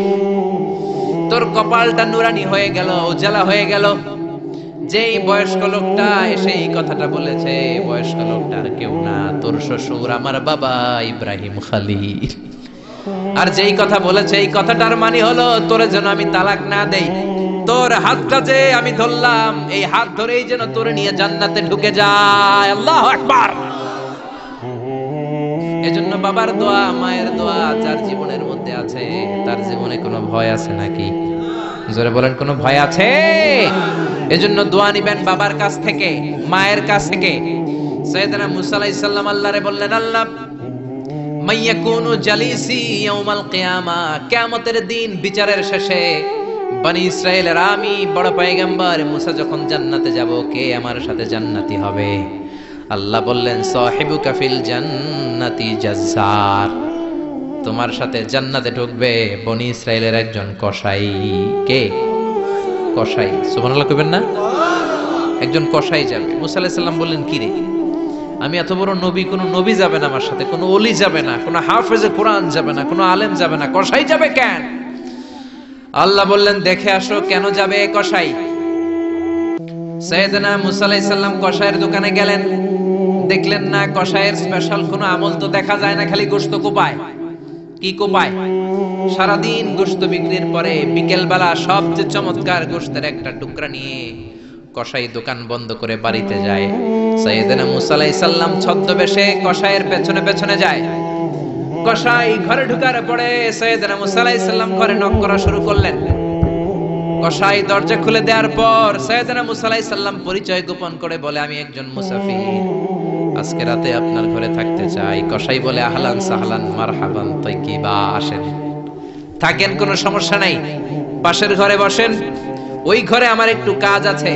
তোর কপালটা নুরানি হয়ে গেল, উজালা হয়ে গেল। যেই বয়স্ক লোকটা এসে এই কথাটা বলেছে, বয়স্ক লোকটা আর কেউ না, তোর শ্বশুর, আমার বাবা ইব্রাহিম খলিল। আর যেই কথা বলেছে, এই কথাটার মানে হলো তোরে যেন আমি তালাক না দেই, তোর হাতটা যে আমি ধরলাম, এই হাত ধরেই যেন তোরে নিয়ে জান্নাতে ঢুকে যায়। আল্লাহু আকবার। এজন্য বাবার দোয়া, মায়ের দোয়া যার জীবনের মধ্যে আছে, তার জীবনে কোনো ভয় আছে নাকি? জোরে বলেন, কোনো ভয় আছে? এজন্য দোয়া নিবেন বাবার কাছ থেকে, মায়ের কাছ থেকে। সাইয়েদনা মুসা আলাইহিস সালাম আল্লাহরে বললেন, আল্লাহ, মাইয়াকুনু জালিসি ইয়াউমাল কিয়ামা, কিয়ামতের দিন বিচারের শেষে বনি ইসরাইলের আমি বড় পয়গম্বর মুসা যখন জান্নাতে যাব, কে আমার সাথে জান্নাতি হবে? আল্লাহ বললেন, সাহিবুকা ফিল জান্নাতি জাজ্জার, তোমার সাথে জান্নাতে ঢুকবে বনি ইসরাইলের একজন কসাই। কে? কসাই। সুবহানাল্লাহ কইবেন না? একজন কসাই যাবে। মুসা আলাইহিস সালাম বললেন, কি রে, আমি এত বড় নবী, কোন নবী যাবে না আমার সাথে, কোন ওলি যাবে না, কোন হাফেজে কোরআন যাবে না, কোন আলেম যাবে না, কসাই যাবে কেন? আল্লাহ বললেন, দেখে আসো কেন যাবে কসাই। সাইয়েদনা মুসা আলাইহিস সালাম কসাইয়ের দোকানে গেলেন, দেখলেন না কসাইয়ের স্পেশাল কোনো আমল তো দেখা যায় না, খালি গোশত কোপায়। কি কোপায়? সারাদিন গোশত বিক্রির পরে বিকেল বেলা সবচেয়ে চমৎকার গোশতের একটা টুকরা নিয়ে কসাই দোকান বন্ধ করে বাড়িতে যায়। সাইয়েদনা মুসা আলাইহিস সালাম ছদ্মবেশে কসাইয়ের পেছনে পেছনে যায়। কসাই ঘরে ঢুকার পরে সাইয়েদনা মুসা আলাইহিস সালাম ঘরে নক করা শুরু করলেন। কসাই দরজা খুলে দেওয়ার পর সাইয়েদনা মুসা আলাইহিস সালাম পরিচয় গোপন করে বলে, আমি একজন মুসাফির, আজকে রাতে আপনার ঘরে থাকতে চাই। কসাই বলে, আহলান সাহলান মারহাবান তাইয়িবা, আসেন, থাকেন, কোনো সমস্যা নাই, পাশের ঘরে বসেন, ওই ঘরে আমার একটু কাজ আছে।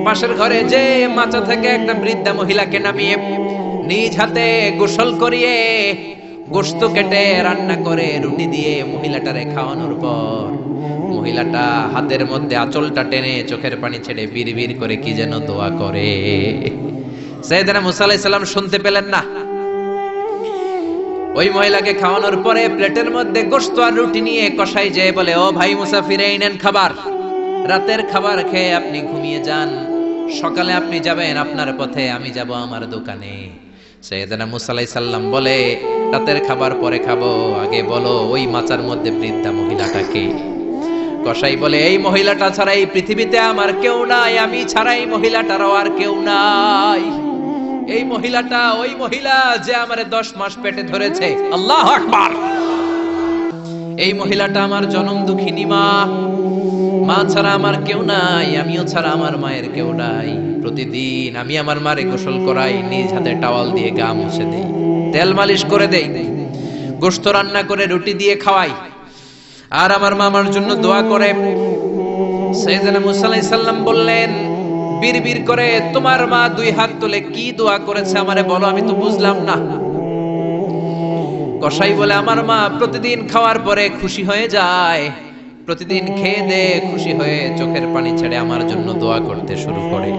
পাশের ঘরে যে মাচা থেকে একটা বৃদ্ধা মহিলাকে নামিয়ে নিজ হাতে গোসল করিয়ে গোশত কেটে রান্না করে রুটি দিয়ে মহিলাটারে খাওয়ানোর পর মহিলাটা হাতের মধ্যে আঁচলটা টেনে চোখের পানি ছেড়ে বিড়বিড় করে কি যেন দোয়া করে। সাইয়েদনা মুসা আলাইহিস সালাম শুনতে পেলেন না। ওই মহিলাকে খাওয়ানোর পরে প্লেটের মধ্যে গোশত আর রুটি নিয়ে কসাই যেয়ে বলে, ও ভাই মুসাফির, এই নেন খাবার, রাতের খাবার খেয়ে আপনি ঘুমিয়ে যান, সকালে আপনি যাবেন আপনার পথে, আমি যাব আমার দোকানে। সাইয়েদনা মুসা আলাইহিস সালাম বলে, রাতের খাবার পরে খাবো, আগে বলো ওই মাচার মধ্যে বৃদ্ধা মহিলাটাকে। কসাই বলে, এই মহিলাটা ছাড়া এই পৃথিবীতে আমার কেউ নাই, আমি ছাড়া এই মহিলাটারও আর কেউ নাই। এই মহিলাটা ওই মহিলা যে আমারে 10 মাস পেটে ধরেছে। আল্লাহু আকবার। এই মহিলাটা আমার জনম দুঃখিনী মা, মা ছাড়া আমার কেউ নাই, আমিও ছাড়া আমার মায়ের কেউ নাই। প্রতিদিন আমি আমার মারে গোসল করাই, নিজ হাতে টাওয়াল দিয়ে গা মুছে দেই, তেল মালিশ করে দেই, গোশত রান্না করে রুটি দিয়ে খাওয়াই, আর আমার মা আমার জন্য দোয়া করে। সাইয়েদনা মুসা আলাইহিস সালাম বললেন, বিড়বিড় করে তোমার মা 2 হাত তুলে কি দোয়া করেছে আমারে বলো, আমি তো বুঝলাম না। কসাই বলে, আমার মা প্রতিদিন খাওয়ার পরে খুশি হয়ে যায়, প্রতিদিন খেয়ে দে খুশি হয়ে চোখের পানি ছেড়ে আমার জন্য দোয়া করতে শুরু করে।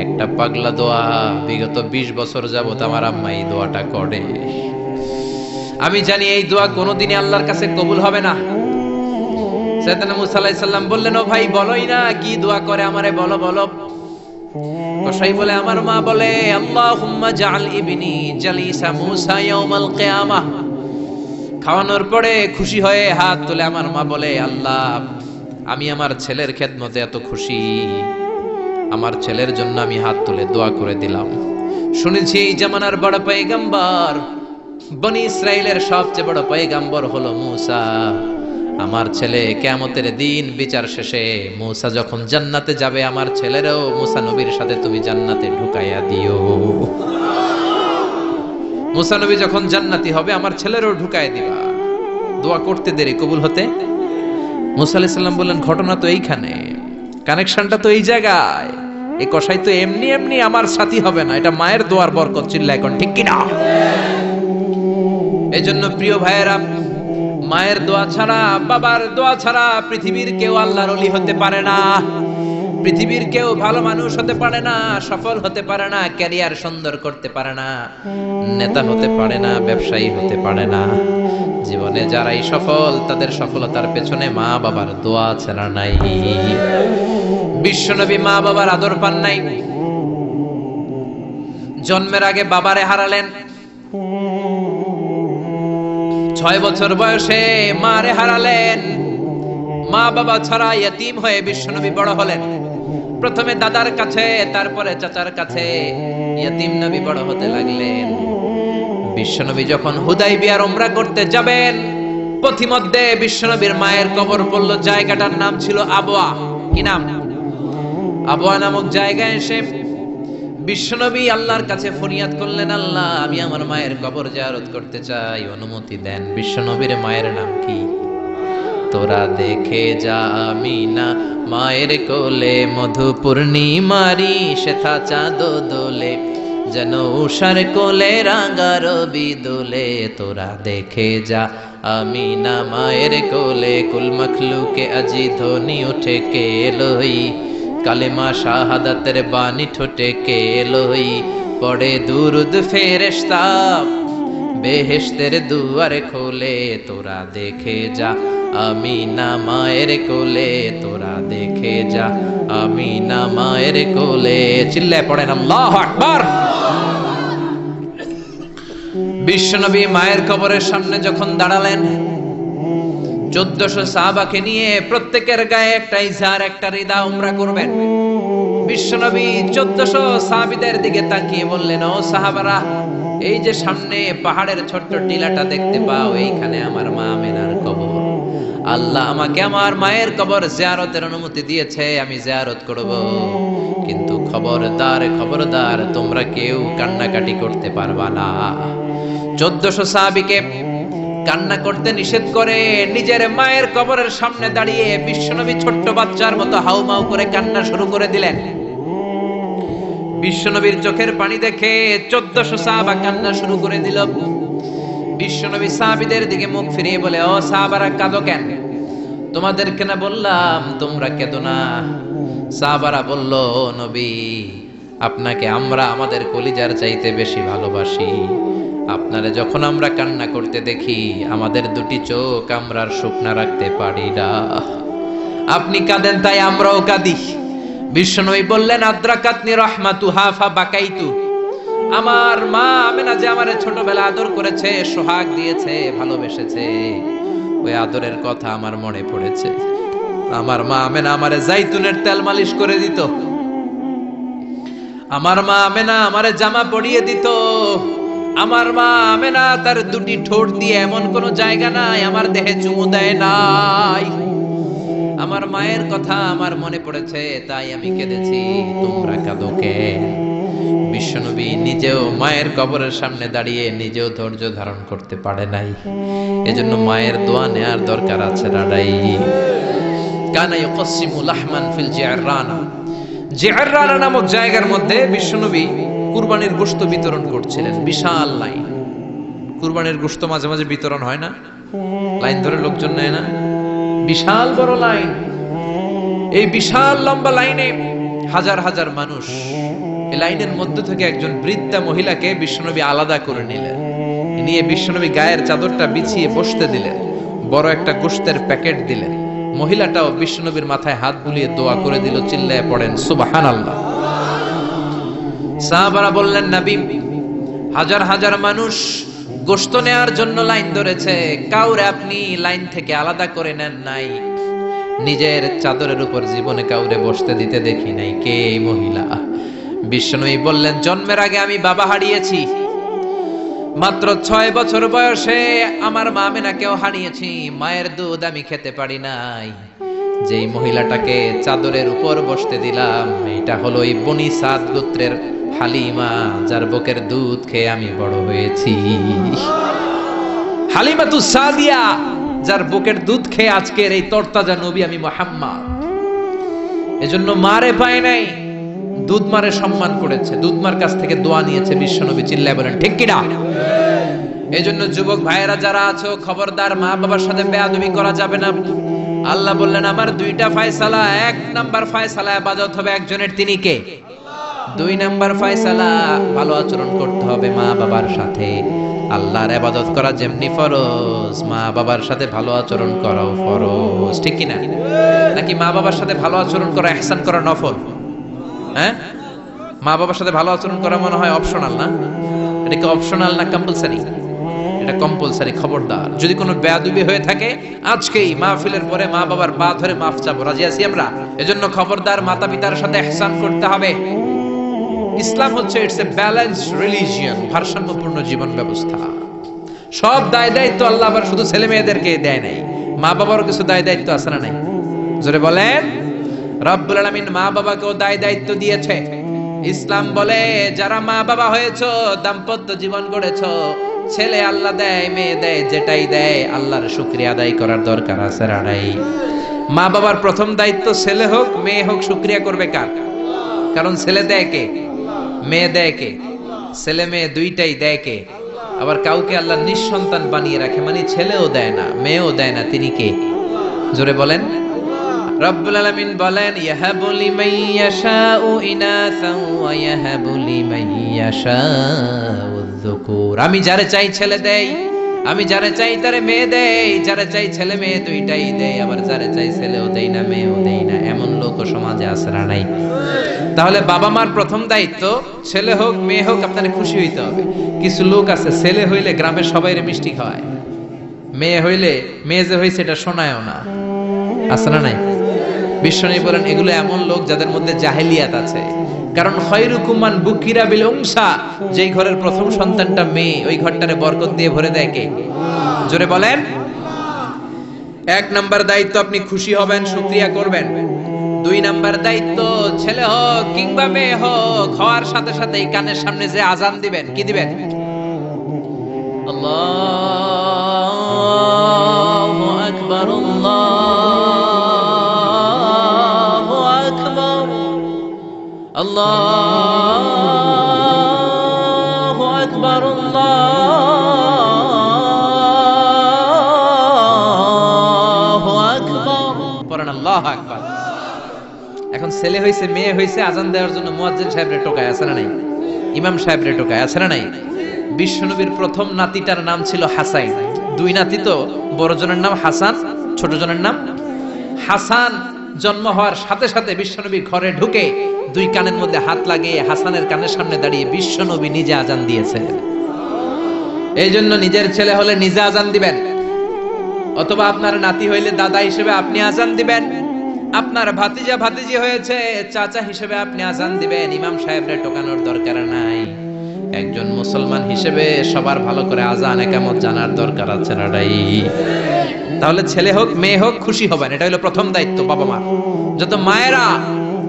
একটা পাগলা দোয়া, বিগত 20 বছর যাবত আমার আম্মা এই দোয়াটা করে। আমি জানি এই দোয়া কোনোদিনই আল্লাহর কাছে কবুল হবে না। সাইয়েদনা মুসা আলাইহিস সালাম বললেন, ও ভাই বলোই না কি দোয়া করে, আমারে বলো বলো। কসাই বলে, আমার মা বলে, আল্লাহুম্মা জাআল ইবনি জালিসা মুসা ইয়াউমাল কিয়ামাহ। খাওয়ানোর পরে খুশি হয়ে হাত তুলে আমার মা বলে, আল্লাহ আমি আমার ছেলের খেদমতে এত খুশি, আমার ছেলের জন্য আমি হাত তুলে দোয়া করে দিলাম। শুনেছি এই জামানার বড় পয়গম্বর, বনি ইসরাইলের সবচেয়ে বড় পয়গম্বর হলো মুসা। আমার ছেলে কিয়ামতের দিন বিচার শেষে মুসা যখন জান্নাতে যাবে, আমার ছেলেরও মুসা নবীর সাথে তুমি জান্নাতে ঢুকাইয়া দিও। মুসা নবী যখন জান্নাতি হবে, আমার ছেলেরও ঢুকাই দিবা। দোয়া করতে দেরি, কবুল হতে। মুসা আলাইহিস সালাম বললেন, ঘটনা তো এইখানে, কানেকশনটা তো এই জায়গায়। এই কসাই তো এমনি এমনি আমার সাথী হবে না, এটা মায়ের দোয়ার বরকত। চিল্লা এখন ঠিক কিনা? এই জন্য প্রিয় ভাইয়েরা, মায়ের দোয়া ছাড়া, বাবার দোয়া ছাড়া পৃথিবীর কেউ আল্লাহর ওলি হতে পারে না, পৃথিবীর কেউ ভালো মানুষ হতে পারে না, সফল হতে পারে না, ক্যারিয়ার সুন্দর করতে পারে না, নেতা হতে পারে না, ব্যবসায়ী হতে পারে না। জীবনে যারাই সফল, তাদের সফলতার পেছনে মা বাবার দোয়া ছাড়া নাই। বিশ্বনবী মা বাবার আদর পান নাই, জন্মের আগে বাবারে হারালেন। 6 বছর বয়সে মারে হারালেন। মা বাবা ছাড়া ইয়তীম হয়ে বিশ্বনবী বড় হলেন। প্রথমে দাদার কাছে, তারপরে চাচার কাছে ইয়তীম নবী বড় হতে লাগলেন। বিশ্বনবী যখন হুদাইবিয়ার উমরা করতে যাবেন, পথিমধ্যে বিশ্বনবীর মায়ের কবর পড়ল। জায়গাটার নাম ছিল আবওয়া। কি নাম? আবওয়া নামক জায়গায় এসে বিশ্বনবী আল্লাহর কাছে ফরিয়াদ করলেন, আল্লাহ আমি আমার মায়ের কবর জিয়ারত করতে চাই, অনুমতি দেন। বিশ্বনবীর মায়ের নাম কি? তোরা দেখে যা আমিনা মায়ের কোলে, মধু পূর্ণিমারি শেথা চাঁদ দোলে, যেন উষার কোলে রাঙা রবি দোলে। তোরা দেখে যা আমিনা মায়ের কোলে, কুল মখলুকে আজি ধ্বনি উঠে কে লই, কালেমা শাহাদাতের বাণী ঠোঁটে কে লই, পড়ে দুরুদ ফেরেশতা বেহেশতের দুয়ার খোলে। তোরা দেখে যা আমিনা মায়ের কোলে, তোরা দেখে যা আমিনা মায়ের কোলে। চিল্লায় পড়েন আল্লাহু আকবার। বিশ্বনবী মায়ের কবরের সামনে যখন দাঁড়ালেন, 1400 সাহাবাকে নিয়ে প্রত্যেকের গায়ে একটা ইজার একটা রিদা উমরা করবেন। বিশ্বনবী 1400 সাহাবীদের দিকে তাকিয়ে বললেন, ও সাহাবারা, এই যে সামনে পাহাড়ের ছোট্ট টিলাটা দেখতে পাও, এইখানে আমার মা আমেনার কবর। আল্লাহ আমাকে আমার মায়ের কবর জিয়ারতের অনুমতি দিয়েছে, আমি জিয়ারত করব। কিন্তু খবরদার খবরদার, তোমরা কেউ কান্নাকাটি করতে পারবা না। 1400 সাহাবীকে কান্না করতে নিষেধ করে নিজের মায়ের কবরের সামনে দাঁড়িয়ে বিশ্বনবী ছোট্ট বাচ্চার মতো হাউমাউ করে কান্না শুরু করে দিলেন। বিশ্বনবীর চোখের পানি দেখে 1400 সাহাবা কান্না শুরু করে দিল। বিশ্বনবী সাহাবীদের দিকে মুখ ফিরিয়ে বলে, ও সাহাবারা, কাঁদো কেন? তোমাদেরকে না বললাম তোমরা কেঁদো না? সাহাবারা বলল, নবী, আপনাকে আমরা আমাদের কলিজার চাইতে বেশি ভালোবাসি। আপনারে যখন আমরা কান্না করতে দেখি, আমাদের দুটি চোখ আমরা আর শুকনা রাখতে পারি না। আপনি কাঁদেন তাই আমরাও কাঁদি। বিশ্বনবী বললেন, আদ্রাকাতনি রাহমাতুহা ফাবাকাইতু। আমার মা আমেনা যে আমারে ছোটবেলা আদর করেছে, সোহাগ দিয়েছে, ভালোবেসেছে, ওই আদরের কথা আমার মনে পড়েছে। আমার মা আমেনা আমারে জাইতুনের তেল মালিশ করে দিত। আমার মা আমেনা আমারে জামা পরিয়ে দিত। আমার মা আমেনা তার দুটি ঠোঁট দিয়ে এমন কোন জায়গা নাই আমার দেহে চুমু দেয় নাই। আমার মায়ের কথা আমার মনে পড়েছে, তাই আমি কেঁদেছি। তোমরা কাঁদো কেন? বিশ্বনবী নিজেও মায়ের কবরের সামনে দাঁড়িয়ে নিজেও ধৈর্য ধারণ করতে পারে নাই। এজন্য মায়ের দোয়া নেয়ার দরকার আছে দাঁড়াই। কানা ইউকসিমু লাহমান ফিল জিআররানা। জিআররানা নামক জায়গার মধ্যে বিশ্বনবী কুরবানির গোশত বিতরণ করছিলেন। বিশাল লাইন। কুরবানির গোশত মাঝে মাঝে বিতরণ হয় না, লাইন ধরে লোকজন নেয় না, বিশাল বড় লাইন। এই বিশাল লম্বা লাইনে হাজার হাজার মানুষ। এই লাইনের মধ্য থেকে একজন বৃদ্ধা মহিলাকে বিশ্বনবী আলাদা করে নিলেন। নিয়ে বিশ্বনবী গায়ের চাদরটা বিছিয়ে বসতে দিলেন। বড় একটা গোশতের প্যাকেট দিলেন। মহিলাটাও বিশ্বনবীর মাথায় হাত বুলিয়ে দোয়া করে দিল। চিল্লায় পড়েন সুবহানাল্লাহ। সাহাবারা বললেন, নবী, হাজার হাজার মানুষ গোশত নেয়ার জন্য লাইন ধরেছে, কাউরে আপনি লাইন থেকে আলাদা করে নেন নাই। নিজের চাদরের উপর জীবনে কাউরে বসতে দিতে দেখি নাই। কে এই মহিলা? বিশ্বনবী বললেন, জন্মের আগে আমি বাবা হারিয়েছি। মাত্র 6 বছর বয়সে আমার মা আমেনাকেও হারিয়েছি। মায়ের দুধ আমি খেতে পারি নাই। যেই মহিলাটাকে চাদরের উপর বসতে দিলাম, এটা হলো এই বনি সাদ গোত্রের হালিমা, যার বুকের দুধ খেয়ে আমি বড় হয়েছি। হালিমাতুস সাদিয়া, যার বুকের দুধ খেয়ে আজকের এই তরতাজা নবী আমি মুহাম্মদ। এজন্য মারে পায় নাই, দুধ মারে সম্মান করেছে, দুধ মার কাছ থেকে দোয়া নিয়েছে বিশ্বনবী। চিল্লায় বলেন ঠিক কিনা? এজন্য যুবক ভাইয়েরা যারা আছো, খবরদার মা বাবার সাথে বেয়াদবি করা যাবে না। আল্লাহ বললেন, আমার দুইটা ফয়সালা। 1 নাম্বার ফয়সালা ইবাদত হবে একজনের, তিনি কে? 2 নাম্বার ফয়সালা ভালো আচরণ করতে হবে মা বাবার সাথে। আল্লাহর ইবাদত করা যেমনি ফরজ, মা বাবার সাথে ভালো আচরণ করাও ফরজ। ঠিক কিনা? নাকি মা বাবার সাথে ভালো আচরণ করা, ইহসান করা নফল? হ্যাঁ, মা বাবার সাথে ভালো আচরণ করা মনে হয় অপশনাল না? এটা কি অপশনাল না কম্পালসারি? এটা কম্পালসারি। খবরদার, যদি কোনো বেয়াদবি হয়ে থাকে আজকেই মাহফিলের পরে মা বাবার পা ধরে মাফ চাবো। রাজি আছি আমরা? এজন্য খবরদার, মাতা পিতার সাথে ইহসান করতে হবে। ইসলাম হচ্ছে ইটস এ ব্যালেন্সড রিলিজিয়ন, ভারসাম্যপূর্ণ জীবন ব্যবস্থা। সব দায় দায়িত্ব আল্লাহ আবার শুধু ছেলে মেয়েদেরকে দেয় নাই, মা বাবারও কিছু দায় দায়িত্ব আছে না নাই? জোরে বলেন। রব্বুল আলামিন মা বাবাকেও দায় দায়িত্ব দিয়েছে। ইসলাম বলে, যারা মা বাবা হয়েছো, দাম্পত্য জীবন গড়েছো, ছেলে আল্লাহ দেয়, মেয়ে দেয়, যেটাই দেয় আল্লাহর শুকরিয়া আদায় করার দরকার আছে রাড়াই। মা বাবার প্রথম দায়িত্ব, ছেলে হোক মেয়ে হোক, শুকরিয়া করবে কার? কারণ ছেলে দেয় কে, মেয়ে দেয় কে? ছেলে মেয়ে দুইটাই দেয় কে? আবার কাউকে আল্লাহ নিঃসন্তান বানিয়ে রাখে, মানে ছেলেও দেয় না মেয়েও দেয় না, তিনি কে? জোরে বলেন। রব্বুল আলামিন বলেন, ইয়াহাবু লিমান ইয়াশাউ ইনাসান ওয়া ইয়াহাবু লিমান ইয়াশাউ যুকুর। আমি যারে চাই ছেলে দেই, আমি যারে চাই তারে মেয়ে দেই, যারে চাই ছেলে মেয়ে দুইটাই দেই, আবার যারে চাই ছেলেও দেই না মেয়েও দেই না, এমন লোক সমাজে আছে না নাই? তাহলে বাবা মার প্রথম দায়িত্ব, ছেলে হোক মেয়ে হোক আপনারা খুশি হইতে হবে। কিছু লোক আছে ছেলে হইলে গ্রামের সবাইরে মিষ্টি খাওয়ায়, মেয়ে হইলে মেয়ে যে হইছে এটা শোনায়ও না, আছে না নাই? বিশ্বনবী বলেন এগুলো এমন লোক যাদের মধ্যে জাহেলিয়াত আছে। কারণ খয়রুকুম মান বুকিরা বিল উনসা, যেই ঘরের প্রথম সন্তানটা মেয়ে, ওই ঘরটারে বরকত দিয়ে ভরে দেয় কে? জোরে বলেন। এক নাম্বার দায়িত্ব, আপনি খুশি হবেন, শুকরিয়া করবেন। দুই নাম্বার দায়িত্ব, ছেলে হোক কিংবা মেয়ে হোক, হওয়ার সাথে সাথে এই কানের সামনে যে আজান দিবেন, কি দিবেন? আল্লাহু আকবার, আল্লাহু আকবার, আল্লাহু আকবার, আল্লাহু আকবার, পড়েন আল্লাহু আকবার। এখন ছেলে হইছে মেয়ে হইছে, আজান দেওয়ার জন্য মুয়াজ্জিন সাহেবরে টোকায়, আছে না নাই? ইমাম সাহেবরে টোকায়, আছে না নাই? বিশ্বনবীর প্রথম নাতিটার নাম ছিল হাসাইন। দুই নাতি তো, বড় জনের নাম হাসান, ছোট জনের নাম হাসান। জন্ম হওয়ার সাথে সাথে বিশ্বনবী ঘরে ঢুকে দুই কানের মধ্যে হাত লাগিয়ে হাসানের কানের সামনে দাঁড়িয়ে বিশ্বনবী নিজে আজান দিয়েছেন। এই জন্য নিজের ছেলে হলে নিজে আজান দিবেন, অথবা আপনার নাতি হইলে দাদা হিসেবে আপনি আজান দিবেন, আপনার ভাতিজা ভাতিজি হয়েছে চাচা হিসেবে আপনি আজান দিবেন। ইমাম সাহেবরে টোকানোর দরকার নাই। একজন মুসলমান হিসেবে সবার ভালো করে আজান একামত জানার দরকার আছে না নাই? তাহলে ছেলে হোক মেয়ে হোক খুশি হবেন, এটা হলো প্রথম দায়িত্ব বাবা মার। যত মায়েরা,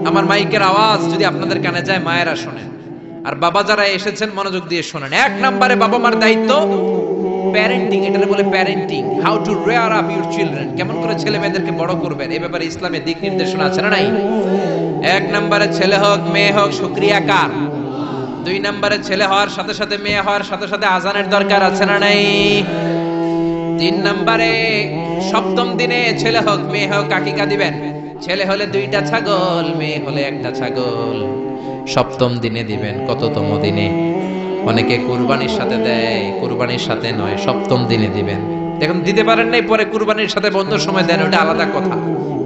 আমার মাইকের আওয়াজ যদি আপনাদের কানে যায়, মায়েরা শোনেন, আর বাবা যারা এসেছেন মনোযোগ দিয়ে শোনেন। এক নম্বরে বাবা মার দায়িত্ব প্যারেন্টিং, এটা বলে parenting, how to rare up your children, কেমন করে ছেলে মেয়েদেরকে বড় করবেন, এই ব্যাপারে ইসলামে দিক নির্দেশনা আছে না নাই? এক নম্বরে ছেলে হোক মেয়ে হোক শুকরিয়া কার? দুই নম্বরে ছেলে হওয়ার সাথে সাথে মেয়ে হওয়ার সাথে সাথে আজানের দরকার আছে না নাই? তিন নম্বরে সপ্তম দিনে ছেলে হোক মেয়ে হোক আকিকা দিবেন। ছেলে হলে 2টা ছাগল, মেয়ে হলে 1টা ছাগল, সপ্তম দিনে দিবেন। কততম দিনে? অনেকে কুরবানির সাথে দেয়, কুরবানির সাথে নয়, সপ্তম দিনে দিবেন। এখন দিতে পারেন নাই, পরে কুরবানির সাথে বন্ধ সময় দেন, ওটা আলাদা কথা,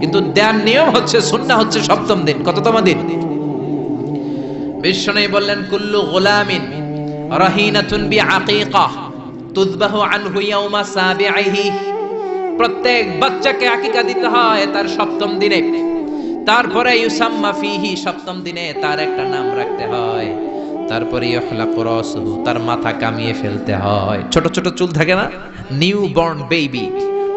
কিন্তু দেওয়ার নিয়ম হচ্ছে, সুন্নাহ হচ্ছে সপ্তম দিন। কততম দিন? বিশ্বনবী বললেন কুল্লু গুলামিন রাহিনাতুন বিআকিকাহ তুযবাহু আনহু ইয়াওমা সাবিহি, প্রত্যেক বাচ্চাকে আকিকা দিতে হয় তার সপ্তম দিনে। তারপরে ইউসাম্মা ফিহি, সপ্তম দিনে তার একটা নাম রাখতে হয়। তারপরে ইহলাকু রাসুহু, তার মাথা কামিয়ে ফেলতে হয়। ছোট ছোট চুল থাকে না, নিউ বর্ন বেবি,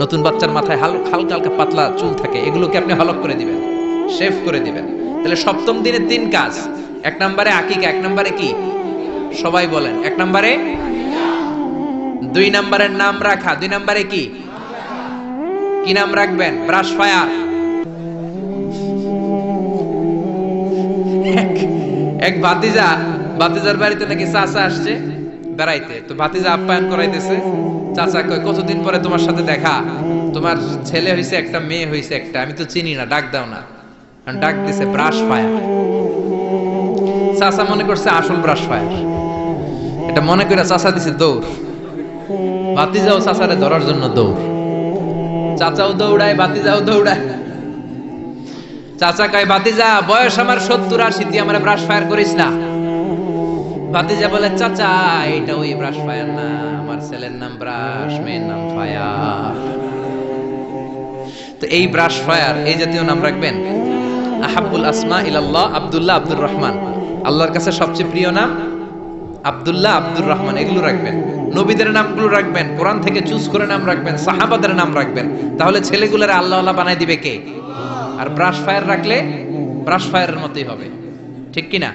নতুন বাচ্চার মাথায় হালকা হালকা পাতলা চুল থাকে, এগুলোকে আপনি হলক করে দিবেন, শেভ করে দিবেন। তাহলে সপ্তম দিনে 3 কাজ। এক নম্বরে আকিকা, এক নম্বরে কি? সবাই বলেন। এক নম্বরে, 2 নম্বরের নাম রাখা, 2 নম্বরে কি? কি নাম রাখবেন? Brush fire. এক ভাতিজার বাড়িতে নাকি চাচা আসছে বেড়াইতে, তো ভাতিজা আপ্যায়ন করাইতেছে। চাচা কয় কতদিন পরে তোমার সাথে দেখা, তোমার ছেলে হইছে একটা মেয়ে হইছে একটা, আমি তো চিনি না, ডাক দাও না। ডাক দিছে ব্রাশ ফায়ার। চাচা মনে করছে আসল ব্রাশ ফায়ার, এটা মনে করে চাচা দিছে দৌড়। ভাতিজাও চাচারে ধরার জন্য দৌড়, চাচাও দৌড়ায় ভাতিজাও দৌড়ায়। চাচা কয় ভাতিজা বয়স আমার 70-80, তুই আমার ব্রাশ ফায়ার করিস না। ভাতিজা বলে চাচা এটা ওই ব্রাশ ফায়ার না, আমার ছেলের নাম ব্রাশ, মেয়ের নাম ফায়ার। তো এই ব্রাশ ফায়ার, এই জাতীয় নাম রাখবেন। আহাব্বুল আসমা ইলাল্লাহ আব্দুল্লাহ আব্দুর রহমান, আল্লাহর কাছে সবচেয়ে প্রিয় নাম আব্দুল্লাহ আব্দুর রহমান, এগুলো রাখবেন। নবীদের নামগুলো রাখবেন, কোরআন থেকে চুজ করে নাম রাখবেন, সাহাবাদের নাম রাখবেন। তাহলে ছেলেগুলোর আল্লাহ আল্লাহ বানাই দিবে কে? আর ব্রাশ ফায়ার রাখলে ব্রাশ ফায়ারের মতোই হবে, ঠিক কিনা?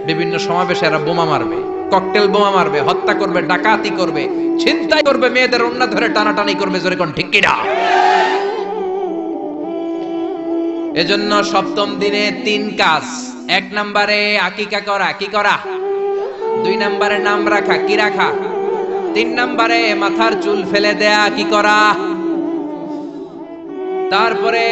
বিভিন্ন সমাবেশে এরা বোমা মারবে, ককটেল বোমা মারবে, হত্যা করবে, ডাকাতি করবে, ছিনতাই করবে, মেয়েদের ওন্না ধরে টানাটানি করবে, জোরে কোন ঠিক কিনা? এজন্য সপ্তম দিনে 3 কাজ। 1 নম্বরে আকিকা করা, কি করা? 2 নম্বরে নাম রাখা, কি রাখা? 3 নম্বরে মাথার চুল ফেলে দেয়া, কি করা? তারপরে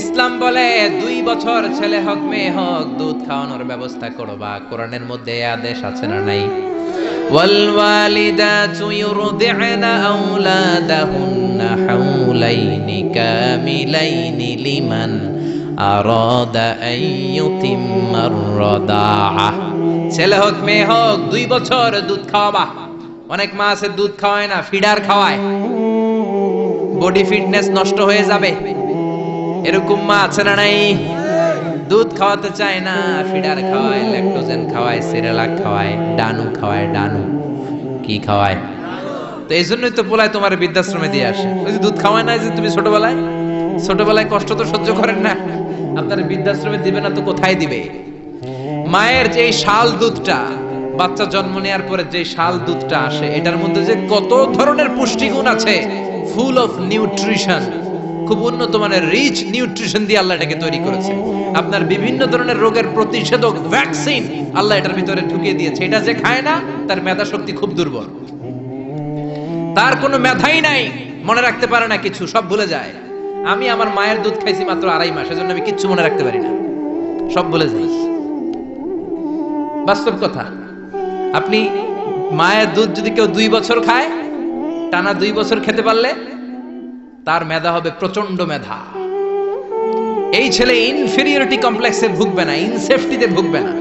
ইসলাম বলে 2 বছর ছেলে হোক মেয়ে হোক দুধ খাওয়ানোর ব্যবস্থা করবা। কোরআনের মধ্যে এই আদেশ আছে না নাই? ওয়াল ওয়ালিদাতু ইউরদি'না আওলাদাহুন্না হাওলাইনি কামিলাইনি লিমান আরাদা আন ইউতিম্মার রাদাআ। ছেলে হোক মেয়ে হোক 2 বছর দুধ খাওয়াবা। অনেক মা আছে দুধ খাওয়ায় না, ফিডার খাওয়ায়, বডি ফিটনেস নষ্ট হয়ে যাবে, এরকম মা আছে না নাই? দুধ খাওয়াতে চায় না, ফিডার খাওয়ায়, ল্যাকটোজেন খাওয়ায়, সিরিয়ালাক খাওয়ায়, ডানু খাওয়ায়। ডানু কি খাওয়ায়? তো এই জন্যই তো বলায় তোমার বৃদ্ধাশ্রমে দিয়ে আসে। ওই যে দুধ খাওয়ায় না, যে তুমি ছোটবেলায় কষ্ট তো সহ্য করেন না, আপনার বৃদ্ধাশ্রমে দিবে না তো কোথায় দিবে? মায়ের যে শাল দুধটা, বাচ্চা জন্ম নেওয়ার পরে যে শাল দুধটা আসে, এটার মধ্যে যে কত ধরনের পুষ্টিগুণ আছে, ফুল অফ নিউট্রিশন, খুব উন্নত মানের রিচ নিউট্রিশন দিয়ে আল্লাহ এটাকে তৈরি করেছে। আপনার বিভিন্ন ধরনের রোগের প্রতিষেধক ভ্যাকসিন আল্লাহ এটার ভিতরে ঢুকিয়ে দিয়েছে। এটা যে খায় না তার মেধা শক্তি খুব দুর্বল, তার কোনো মেধাই নাই, মনে রাখতে পারে না কিছু, সব ভুলে যায়। আমি আমার মায়ের দুধ খাইছি মাত্র 2.5 মাস, এজন্য আমি কিচ্ছু মনে রাখতে পারি না, সব ভুলে যাই। বাস্তব কথা। আপনি মায়ের দুধ যদি কেউ 2 বছর খায়, টানা 2 বছর খেতে পারলে তার মেধা হবে প্রচন্ড মেধা। এই ছেলে ইনফেরিয়রিটি কমপ্লেক্সে ভুগবে না, ইনসেফটিতে ভুগবে না।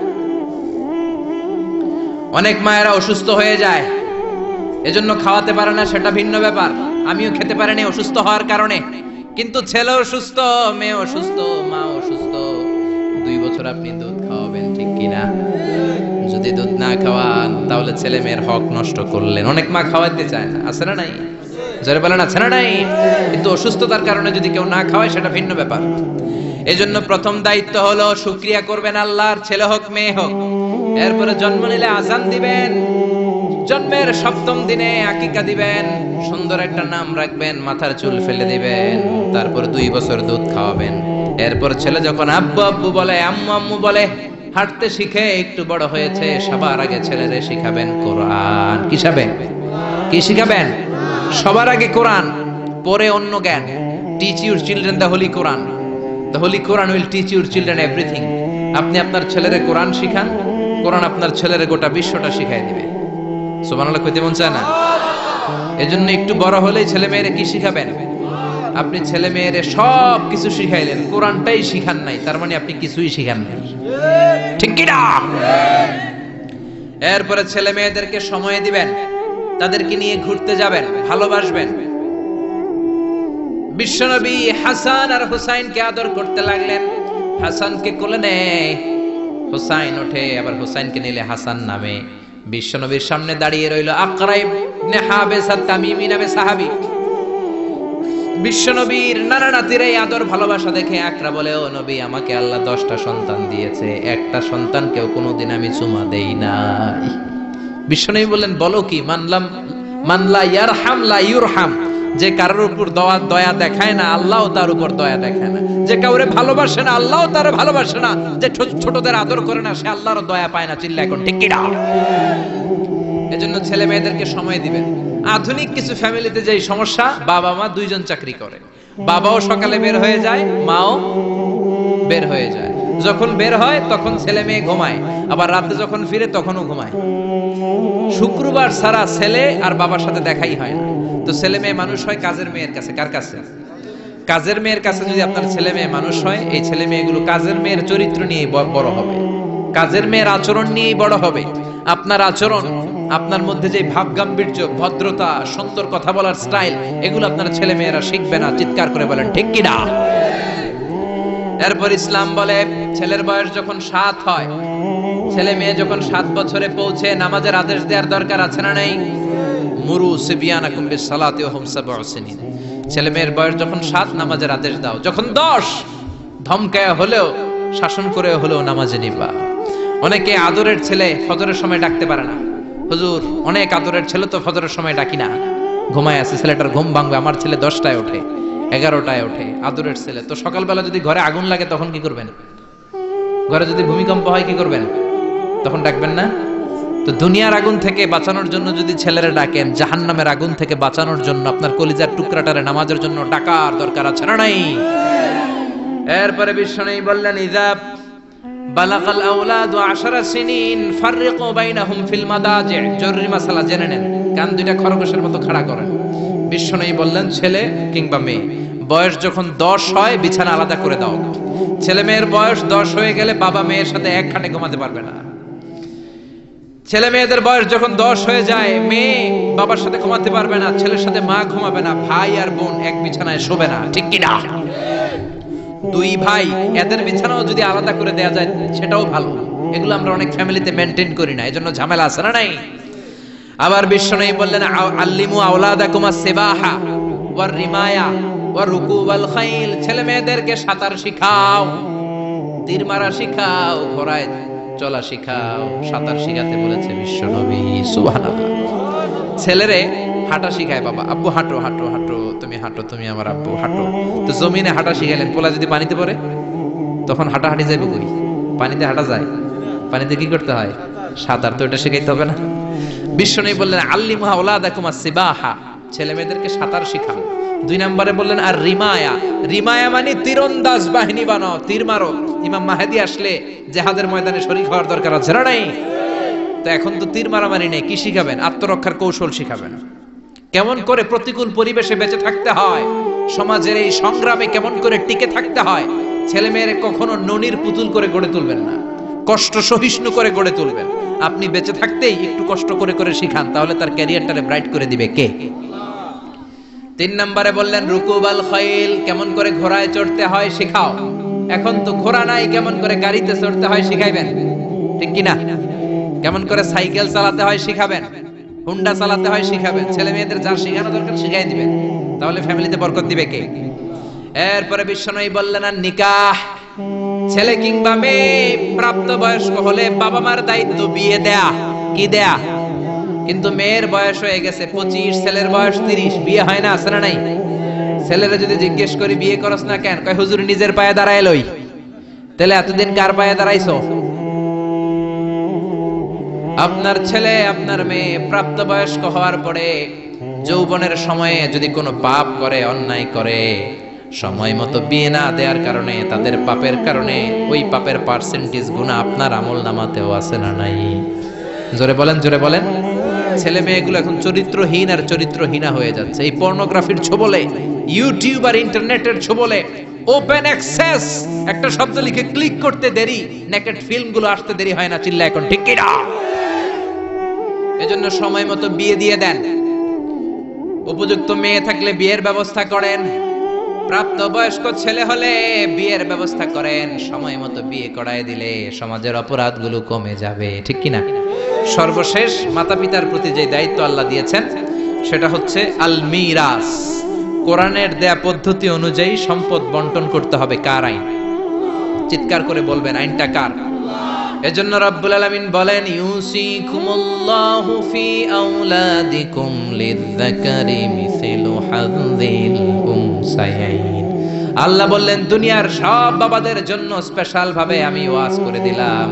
অনেক মায়েরা অসুস্থ হয়ে যায়, এজন্য খাওয়াতে পারে না, সেটা ভিন্ন ব্যাপার। আমিও খেতে পারিনি অসুস্থ হওয়ার কারণে, কিন্তু ছেলে অসুস্থ, মেয়ে অসুস্থ, মা অসুস্থ, 2 বছর আপনি দুধ খাওয়াবেন, ঠিক কিনা? যদি দুধ না খাওয়ান তাহলে ছেলে মেয়ের হক নষ্ট করলেন। অনেক মা খাওয়াতে চায় না, আছে না নাই? যারা বলেন আছে না নাই? কিন্তু অসুস্থতার কারণে যদি কেউ না খাওয়ায় সেটা ভিন্ন ব্যাপার। এজন্য প্রথম দায়িত্ব হলো শুকরিয়া করবেন আল্লাহর, ছেলে হোক মেয়ে হোক। এরপরে জন্ম নিলে আজান দিবেন, জন্মের 7ম দিনে আকিকা দিবেন, সুন্দর একটা নাম রাখবেন, মাথার চুল ফেলে দিবেন, তারপর 2 বছর দুধ খাওয়াবেন। এরপর ছেলে যখন আব্বু আব্বু বলে, আম্মু আম্মু বলে, হাঁটতে শিখে একটু বড় হয়েছে, সবার আগে ছেলেরে শিখাবেন কোরআন। কি শিখাবেন? সবার আগে কোরআন, পরে অন্য জ্ঞান। Teach your children the holy Quran. The holy Quran will teach your children everything. আপনি আপনার ছেলেরে কোরআন শিখান, কোরআন আপনার ছেলেরে গোটা বিশ্বটা শিখাই দিবে। সুবহানাল্লাহ কইতে মন চায় না? এজন্য একটু বড় হলেই ছেলে মেয়েরে কি শিখাবেন? আপনি ছেলে মেয়েরে সব কিছু শিখাইলেন, কোরআনটাই শিখান নাই, তার মানে আপনি কিছুই শিখান নাই, ঠিক কি না? এরপরে ছেলে মেয়েদেরকে সময় দিবেন, তাদেরকে নিয়ে ঘুরতে যাবেন, ভালোবাসবেন। বিশ্বনবী হাসান আর হুসাইনকে আদর করতে লাগলেন। হাসানকে কোলে নেয়, হুসাইন ওঠে, আবার হুসাইনকে নিলে হাসান নামে। বিশ্বনবীর সামনে দাঁড়িয়ে রইল আকরা ইবনে হাবিস আত-তামিমি নামে সাহাবী। বিশ্বনবীর নানা নাতির এই আদর ভালোবাসা দেখে আকরা বলে, ও নবী, আমাকে আল্লাহ 10টা সন্তান দিয়েছে, একটা সন্তানকেও কোনোদিন আমি চুমা দেই নাই। বিশ্বনবী বললেন, বলো কি? মানলা ইয়ারহাম লা ইউরহাম। যে কারোর উপর দয়া দেখায় না, আল্লাহও তার উপর দয়া দেখায় না। যে কাউরে ভালোবাসে না, আল্লাহও তার ভালোবাসে না। যে ছোটদের আদর করে না, সে আল্লাহর দয়া পায় না। চিল্লা এখন ঠিক কি না? এজন্য ছেলে মেয়েদেরকে সময় দিবেন। আধুনিক কিছু ফ্যামিলিতে যেই সমস্যা, বাবা মা 2 জন চাকরি করে, বাবাও সকালে বের হয়ে যায়, মাও বের হয়ে যায়। যখন বের হয় তখন ছেলে মেয়ে ঘুমায়, আবার রাতে যখন ফিরে তখনও ঘুমায়। শুক্রবার ছাড়া ছেলে আর বাবার সাথে দেখাই হয় না। তো ছেলে মেয়ে মানুষ হয় কাজের মেয়ের কাছে। কার কাছে? কাজের মেয়ের কাছে। যদি আপনার ছেলে মেয়ে মানুষ হয়, এই ছেলে মেয়েগুলো কাজের মেয়ের চরিত্র নিয়ে বড় হবে, কাজের মেয়ের আচরণ নিয়েই বড় হবে। আপনার আচরণ, আপনার মধ্যে যে ভাব গাম্ভীর্য, ভদ্রতা, সুন্দর কথা বলার স্টাইল, এগুলো আপনার ছেলে মেয়েরা শিখবে না। চিৎকার করে বলেন ঠিক কি না? এরপর ইসলাম বলে, ছেলের বয়স যখন 7 হয়, ছেলে মেয়ে যখন 7 বছরে পৌঁছে, নামাজের আদেশ দেওয়ার দরকার আছে না নাই? মুরু সিবিয়ানাকুম বিসসালাতি ওয়া হুম 7 সিনিন। ছেলে মেয়ের বয়স যখন 7, নামাজের আদেশ দাও। যখন 10, ধমকায়া হলেও, শাসন করে হলেও নামাজে নিবা। অনেকে আদরের ছেলে ফজরের সময় ডাকতে পারে না। হুজুর, অনেক আদরের ছেলে তো ফজরের সময় ডাকি না, ঘুমায় আছে, ছেলেটার ঘুম ভাঙবে। আমার ছেলে 10টায় ওঠে, 11টায় ওঠে, আদরের ছেলে। তো সকালবেলা যদি ঘরে আগুন লাগে তখন কি করবেন? ঘরে যদি ভূমিকম্প হয় কি করবেন? তখন ডাকবেন না? তো দুনিয়ার আগুন থেকে বাঁচানোর জন্য যদি ছেলেরা ডাকেন, জাহান্নামের আগুন থেকে বাঁচানোর জন্য আপনার কলিজার টুকরাটারে নামাজের জন্য ডাকার দরকার আছে না নাই? এরপরে বিশ্বনবী বললেন ইযা বালাগাল আওলাদু 10 সিনিন ফাররিকু বাইনাহুম ফিল মাদাজি। জরুরি মাসালা জেনে নেন, কান দুইটা খরগোশের মতো খাড়া করেন। বিশ্বনবী বললেন ছেলে কিংবা মেয়ে বয়স যখন 10 হয় বিছানা আলাদা করে দাও। ছেলে মেয়ের বয়স 10 হয়ে গেলে বাবা মেয়ের সাথে এক খাটে ঘুমাতে পারবে না। ছেলে মেয়েদের বয়স যখন 10 হয়ে যায় মেয়ে বাবার সাথে ঘুমাতে পারবে না, ছেলের সাথে মা ঘুমাবে না, ভাই আর বোন এক বিছানায় শোবে না, ঠিক কি না? দুই ভাই এদের বিছানাও যদি আলাদা করে দেয়া যায় সেটাও ভালো। এগুলো আমরা অনেক ফ্যামিলিতে মেইনটেইন করি না, এজন্য ঝামেলা আছে না নাই? আবার বিশ্বনবী বললেন আল্লিমু আওলাদাকুম আস-সিবাহা ওয়ার রিমায়া ওয়া রুকুবাল খাইল। ছেলে মেয়েদেরকে সাঁতার শিখাও, তীর মারা শিখাও, ঘোড়ায় চলা শিখাও। সাঁতার শিখাতে বলেছে বিশ্বনবী, সুবহানাল্লাহ। ছেলেরে হাঁটা শিখায় বাবা, আব্বু হাঁটো হাঁটো হাঁটো, তুমি হাঁটো, তুমি আমার আব্বু হাঁটো। তো জমিনে হাঁটা শিখাইলেন, পোলা যদি পানিতে পড়ে তখন হাঁটাহাঁটি যাবে কই? পানিতে হাঁটা যায়? পানিতে কি করতে হয়? সাঁতার। তো এটা শিখাইতে হবে না? বিশ্বনবী বললেন আল্লিমু আওলাদাকুম আস-সিবাহা, ছেলে মেয়েদেরকে সাঁতার শিখাও। 2 নম্বরে বললেন আর রিমায়া। রিমায়া মানে তীরন্দাজ বাহিনী বানাও, তীর মারো। ইমাম মাহদি আসলে জিহাদের ময়দানে শরীক হওয়ার দরকার আছে না নাই? তো এখন তো তীর মারামারি নেই, কি শিখাবেন? আত্মরক্ষার কৌশল শিখাবেন। কেমন করে প্রতিকূল পরিবেশে বেঁচে থাকতে হয়, সমাজের এই সংগ্রামে কেমন করে টিকে থাকতে হয়। ছেলে মেয়েরে কখনো ননির পুতুল করে গড়ে তুলবেন না, কষ্ট সহিষ্ণু করে গড়ে তুলবেন। আপনি বেঁচে থাকতেই একটু কষ্ট করে করে শিখান, তাহলে তার ক্যারিয়ারটারে ব্রাইট করে দিবে কে? 3 নম্বরে বললেন রুকুবাল খাইল, কেমন করে ঘোড়ায় চড়তে হয় শিখাও। এখন তো ঘোড়া নাই, কেমন করে গাড়িতে চড়তে হয় শিখাইবেন, ঠিক কি না? কেমন করে সাইকেল চালাতে হয় শিখাবেন, হুন্ডা চালাতে হয় শিখাবেন। ছেলে মেয়েদের যা শেখানো দরকার শিখাই দিবেন, তাহলে ফ্যামিলিতে বরকত দিবে কে? এরপরে বিশ্বনবী বললেন আর নিকাহ। ছেলে কিংবা মেয়ে প্রাপ্তবয়স্ক হলে বাবা মার দায়িত্ব বিয়ে দেয়া, কি দেয়া? কিন্তু মেয়ের বয়স হয়ে গেছে 25, ছেলের বয়স 30, বিয়ে হয় না, আছে না নাই? ছেলেরা যদি জিজ্ঞেস করি বিয়ে করস না কেন, কয় হুজুর নিজের পায়ে দাঁড়ায় লই। তাহলে এতদিন কার পায়ে দাঁড়াইছো? আপনার ছেলে আপনার মেয়ে প্রাপ্তবয়স্ক হওয়ার পরে যৌবনের সময়ে যদি কোনো পাপ করে, অন্যায় করে, সময় মতো বিয়ে না দেওয়ার কারণে, তাদের পাপের কারণে ওই পাপের পার্সেন্টেজ গুনাহ আপনার আমল নামাতেও আছে না নাই? জোরে বলেন, জোরে বলেন। ছেলে মেয়েগুলো এখন চরিত্রহীন আর চরিত্রহীনা হয়ে যাচ্ছে এই পর্নোগ্রাফির ছোবলে, ইউটিউব আর ইন্টারনেটের ছোবলে। ওপেন অ্যাক্সেস একটা শব্দ লিখে ক্লিক করতে দেরি, নেকেড ফিল্মগুলো আসতে দেরি হয় না, চিল্লা এখন ঠিক কি না? এজন্য সময় মতো বিয়ে দিয়ে দেন। উপযুক্ত মেয়ে থাকলে বিয়ের ব্যবস্থা করেন, প্রাপ্তবয়স্ক ছেলে হলে বিয়ের ব্যবস্থা করেন। সময় মতো বিয়ে করায় দিলে সমাজের অপরাধগুলো কমে যাবে, ঠিক কি না? সর্বশেষ মাতা পিতার প্রতি যে দায়িত্ব আল্লাহ দিয়েছেন সেটা হচ্ছে আল মিরাস। কোরআনের দেয়া পদ্ধতি অনুযায়ী সম্পদ বন্টন করতে হবে। কার আইন? চিৎকার করে বলবেন আইনটা কার? এজন্য রব্বুল আলামিন বলেন ইউসিকুমুল্লাহু ফি আওলাদিকুম লিযযাকারি মিসলু হাযযিল উনসায়াইন। আল্লাহ বললেন দুনিয়ার সব বাবাদের জন্য স্পেশাল ভাবে আমি ওয়াজ করে দিলাম,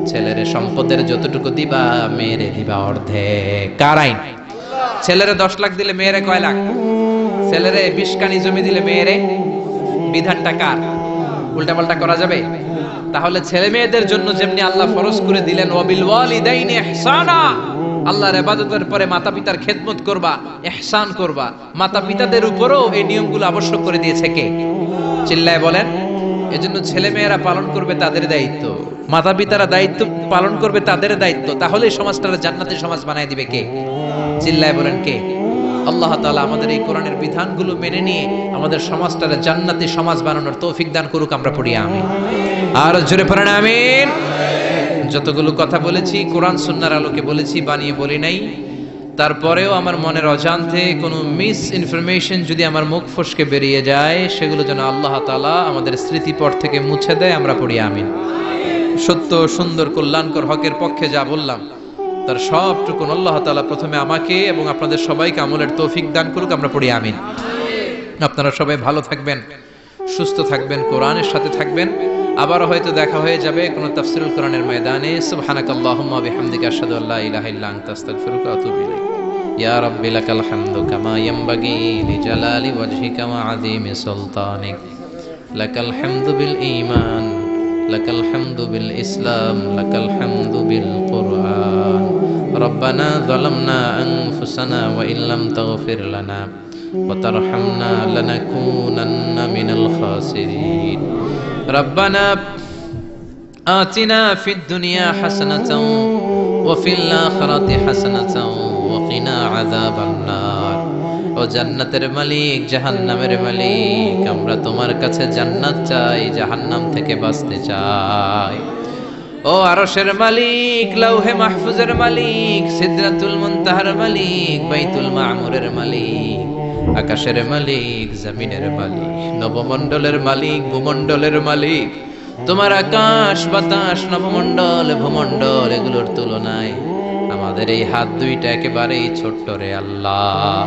ছেলের সম্পদের যতটুকু দিবা মেয়েরে দিবা অর্ধেক। কার আইন? ছেলেরে 10 লাখ দিলে মেয়েরে কয় লাখ? ছেলেরে 20 কানি জমি দিলে মেয়েরে? বিধানটা কার? উল্টাপাল্টা করা যাবে? তাহলে ছেলে মেয়েদের জন্য যেমনি আল্লাহ ফরজ করে দিলেন ওয়াবিল ওয়ালিদাইনি ইহসানা, আল্লাহর ইবাদতের পরে মাতা পিতার খেদমত করবা, ইহসান করবা, মাতা পিতাদের উপরও এই নিয়মগুলো আবশ্যক করে দিয়েছে কে? চিল্লায় বলেন। এজন্য ছেলে মেয়েরা পালন করবে তাদের দায়িত্ব, মাতা পিতারা দায়িত্ব পালন করবে তাদের দায়িত্ব। তাহলে সমাজটাকে জান্নাতি সমাজ বানায় দিবে কে? চিল্লায় বলেন কে? আল্লাহ তাআলা আমাদের এই কোরআনের বিধানগুলো মেনে নিয়ে আমাদের সমাজটাকে জান্নাতি সমাজ বানানোর তৌফিক দান করুক। আমরা পড়ি আমিন। আর জোরে পড়েন আমিন। যতগুলো কথা বলেছি কোরআন সুন্নাহর আলোকে বলেছি, বানিয়ে বলি নাই। তারপরেও আমার মনের অজান্তে কোনো মিস ইনফরমেশন যদি আমার মুখ ফসকে বেরিয়ে যায়, সেগুলো যেন আল্লাহ তাআলা আমাদের স্মৃতিপট থেকে মুছে দেয়। আমরা পড়ি আমিন। সত্য, সুন্দর, কল্যাণকর, হকের পক্ষে যা বললাম তার সবটুকুন আল্লাহ তাআলা প্রথমে আমাকে এবং আপনাদের সবাইকে আমলের তৌফিক দান করুক। আমরা পড়ি আমিন। আপনারা সবাই ভালো থাকবেন, সুস্থ থাকবেন, কোরআনের সাথে থাকবেন। আবার হয়তো দেখা হয়ে যাবে কোন তাফসীরুল কোরআনের ময়দানে। সুবহানাকাল্লাহুম্মা বিহামদিকা আশহাদু আল্লা ইলাহা ইল্লা আনতা আস্তাগফিরুকা ওয়া আতুবু ইলাইক। ইয়া রাব্বি লাকাল হামদু কামা ইয়ানবাগি লিজালালি ওয়াজহিকা ওয়া আযীমি সুলতানিক। লাকাল হামদু বিল ঈমান, লাকাল হামদু বিল ইসলাম, লাকাল হামদু বিল কুরআন। রব্বানা যালামনা আনফুসানা ওয়া ইল্লাম তাগফির লানা ওয়া তারহামনা লানাকুনান্না মিনাল খাসিরিন। রব্বানা আতিনা ফিদ দুনিয়া হাসানাতাও ওয়া ফিল আখিরাতি হাসানাতাও ওয়া কিনা আযাবান নার। ও জান্নাতের মালিক, জাহান্নামের মালিক, আমরা তোমার কাছে জান্নাত চাই, জাহান্নাম থেকে বাঁচতে চাই। ও আরশের মালিক, লৌহে মাহফুজের মালিক, সিদরাতুল মুনতাহার মালিক, বাইতুল মামুরের মালিক, আকাশের মালিক, জমিনের মালিক, নবমণ্ডলের মালিক, ভূমণ্ডলের মালিক। তোমার আকাশ বাতাস, নবমণ্ডল, ভূমণ্ডল, এগুলোর তুলনায় আমাদের এই হাত দুইটা একেবারেই ছোট্ট রে আল্লাহ।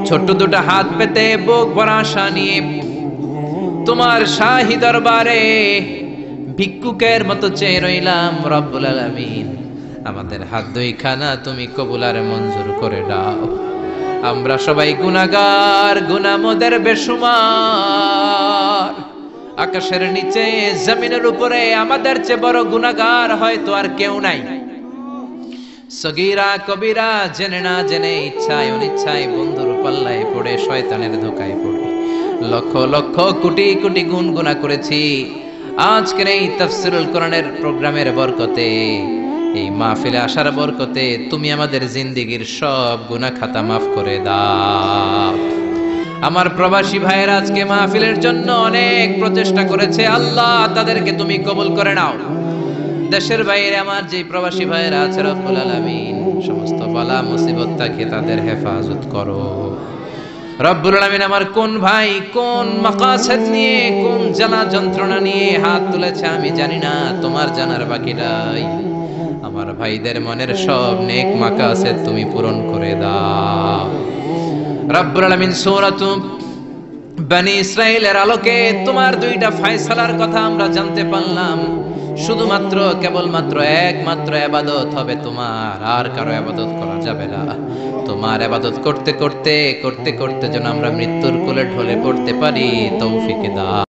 ছোট্ট দুটো হাত পেতে বুক ভরা আশা নিয়ে তোমার শাহী দরবারে ভিক্ষুকের মতো চেয়ে রইলাম। রব্বুল আলামিন, আমাদের হাত দুইখানা তুমি কবুল আর মঞ্জুর করে দাও। আমরা সবাই গুনাহগার, গুনাহমদের বেশুমার। আকাশের নিচে, জমিনের উপরে আমাদের চেয়ে বড় গুনাহগার হয়তো আর কেউ নাই। সগীরা কবিরা, জেনে না জেনে, ইচ্ছায় অনিচ্ছায় বন্ধুর পাল্লায় পড়ে, শয়তানের ধোকায় পড়ে লক্ষ লক্ষ কোটি কোটি গুনাহ করেছি। আজকের এই তাফসীরুল কোরআনের প্রোগ্রামের বরকতে, এই মাহফিলে আসার বরকতে তুমি আমাদের জিন্দেগীর সব গুনাহ খাতা মাফ করে দাও। আমার প্রবাসী ভাইয়েরা আজকে মাহফিলের জন্য অনেক প্রচেষ্টা করেছে, আল্লাহ তাদেরকে তুমি কবুল করে নাও। দেশের বাইরে আমার যে প্রবাসী ভাইয়েরা আছে, রব্বুল আলামিন সমস্ত বালা মুসিবত থেকে তাদের হেফাজত করো। রব্বুল আলামিন, আমার কোন ভাই কোন মাকাসেদ নিয়ে, কোন জ্বালা যন্ত্রণা নিয়ে হাত তুলেছে আমি জানি না, তোমার জানার বাকি নাই। আমার ভাইদের মনের সব নেক মাকাসেদ তুমি পূরণ করে দাও। রব্বুল আলামিন, সূরাতু বনি ইসরাইলের আলোকে তোমার দুইটা ফয়সালার কথা আমরা জানতে পারলাম। শুধুমাত্র কেবলমাত্র একমাত্র ইবাদত হবে তোমার, আর কারো ইবাদত করা যাবে না। তোমার ইবাদত করতে করতে করতে করতে যেন আমরা মৃত্যুর কোলে ঢলে পড়তে পারি, তৌফিক দাও।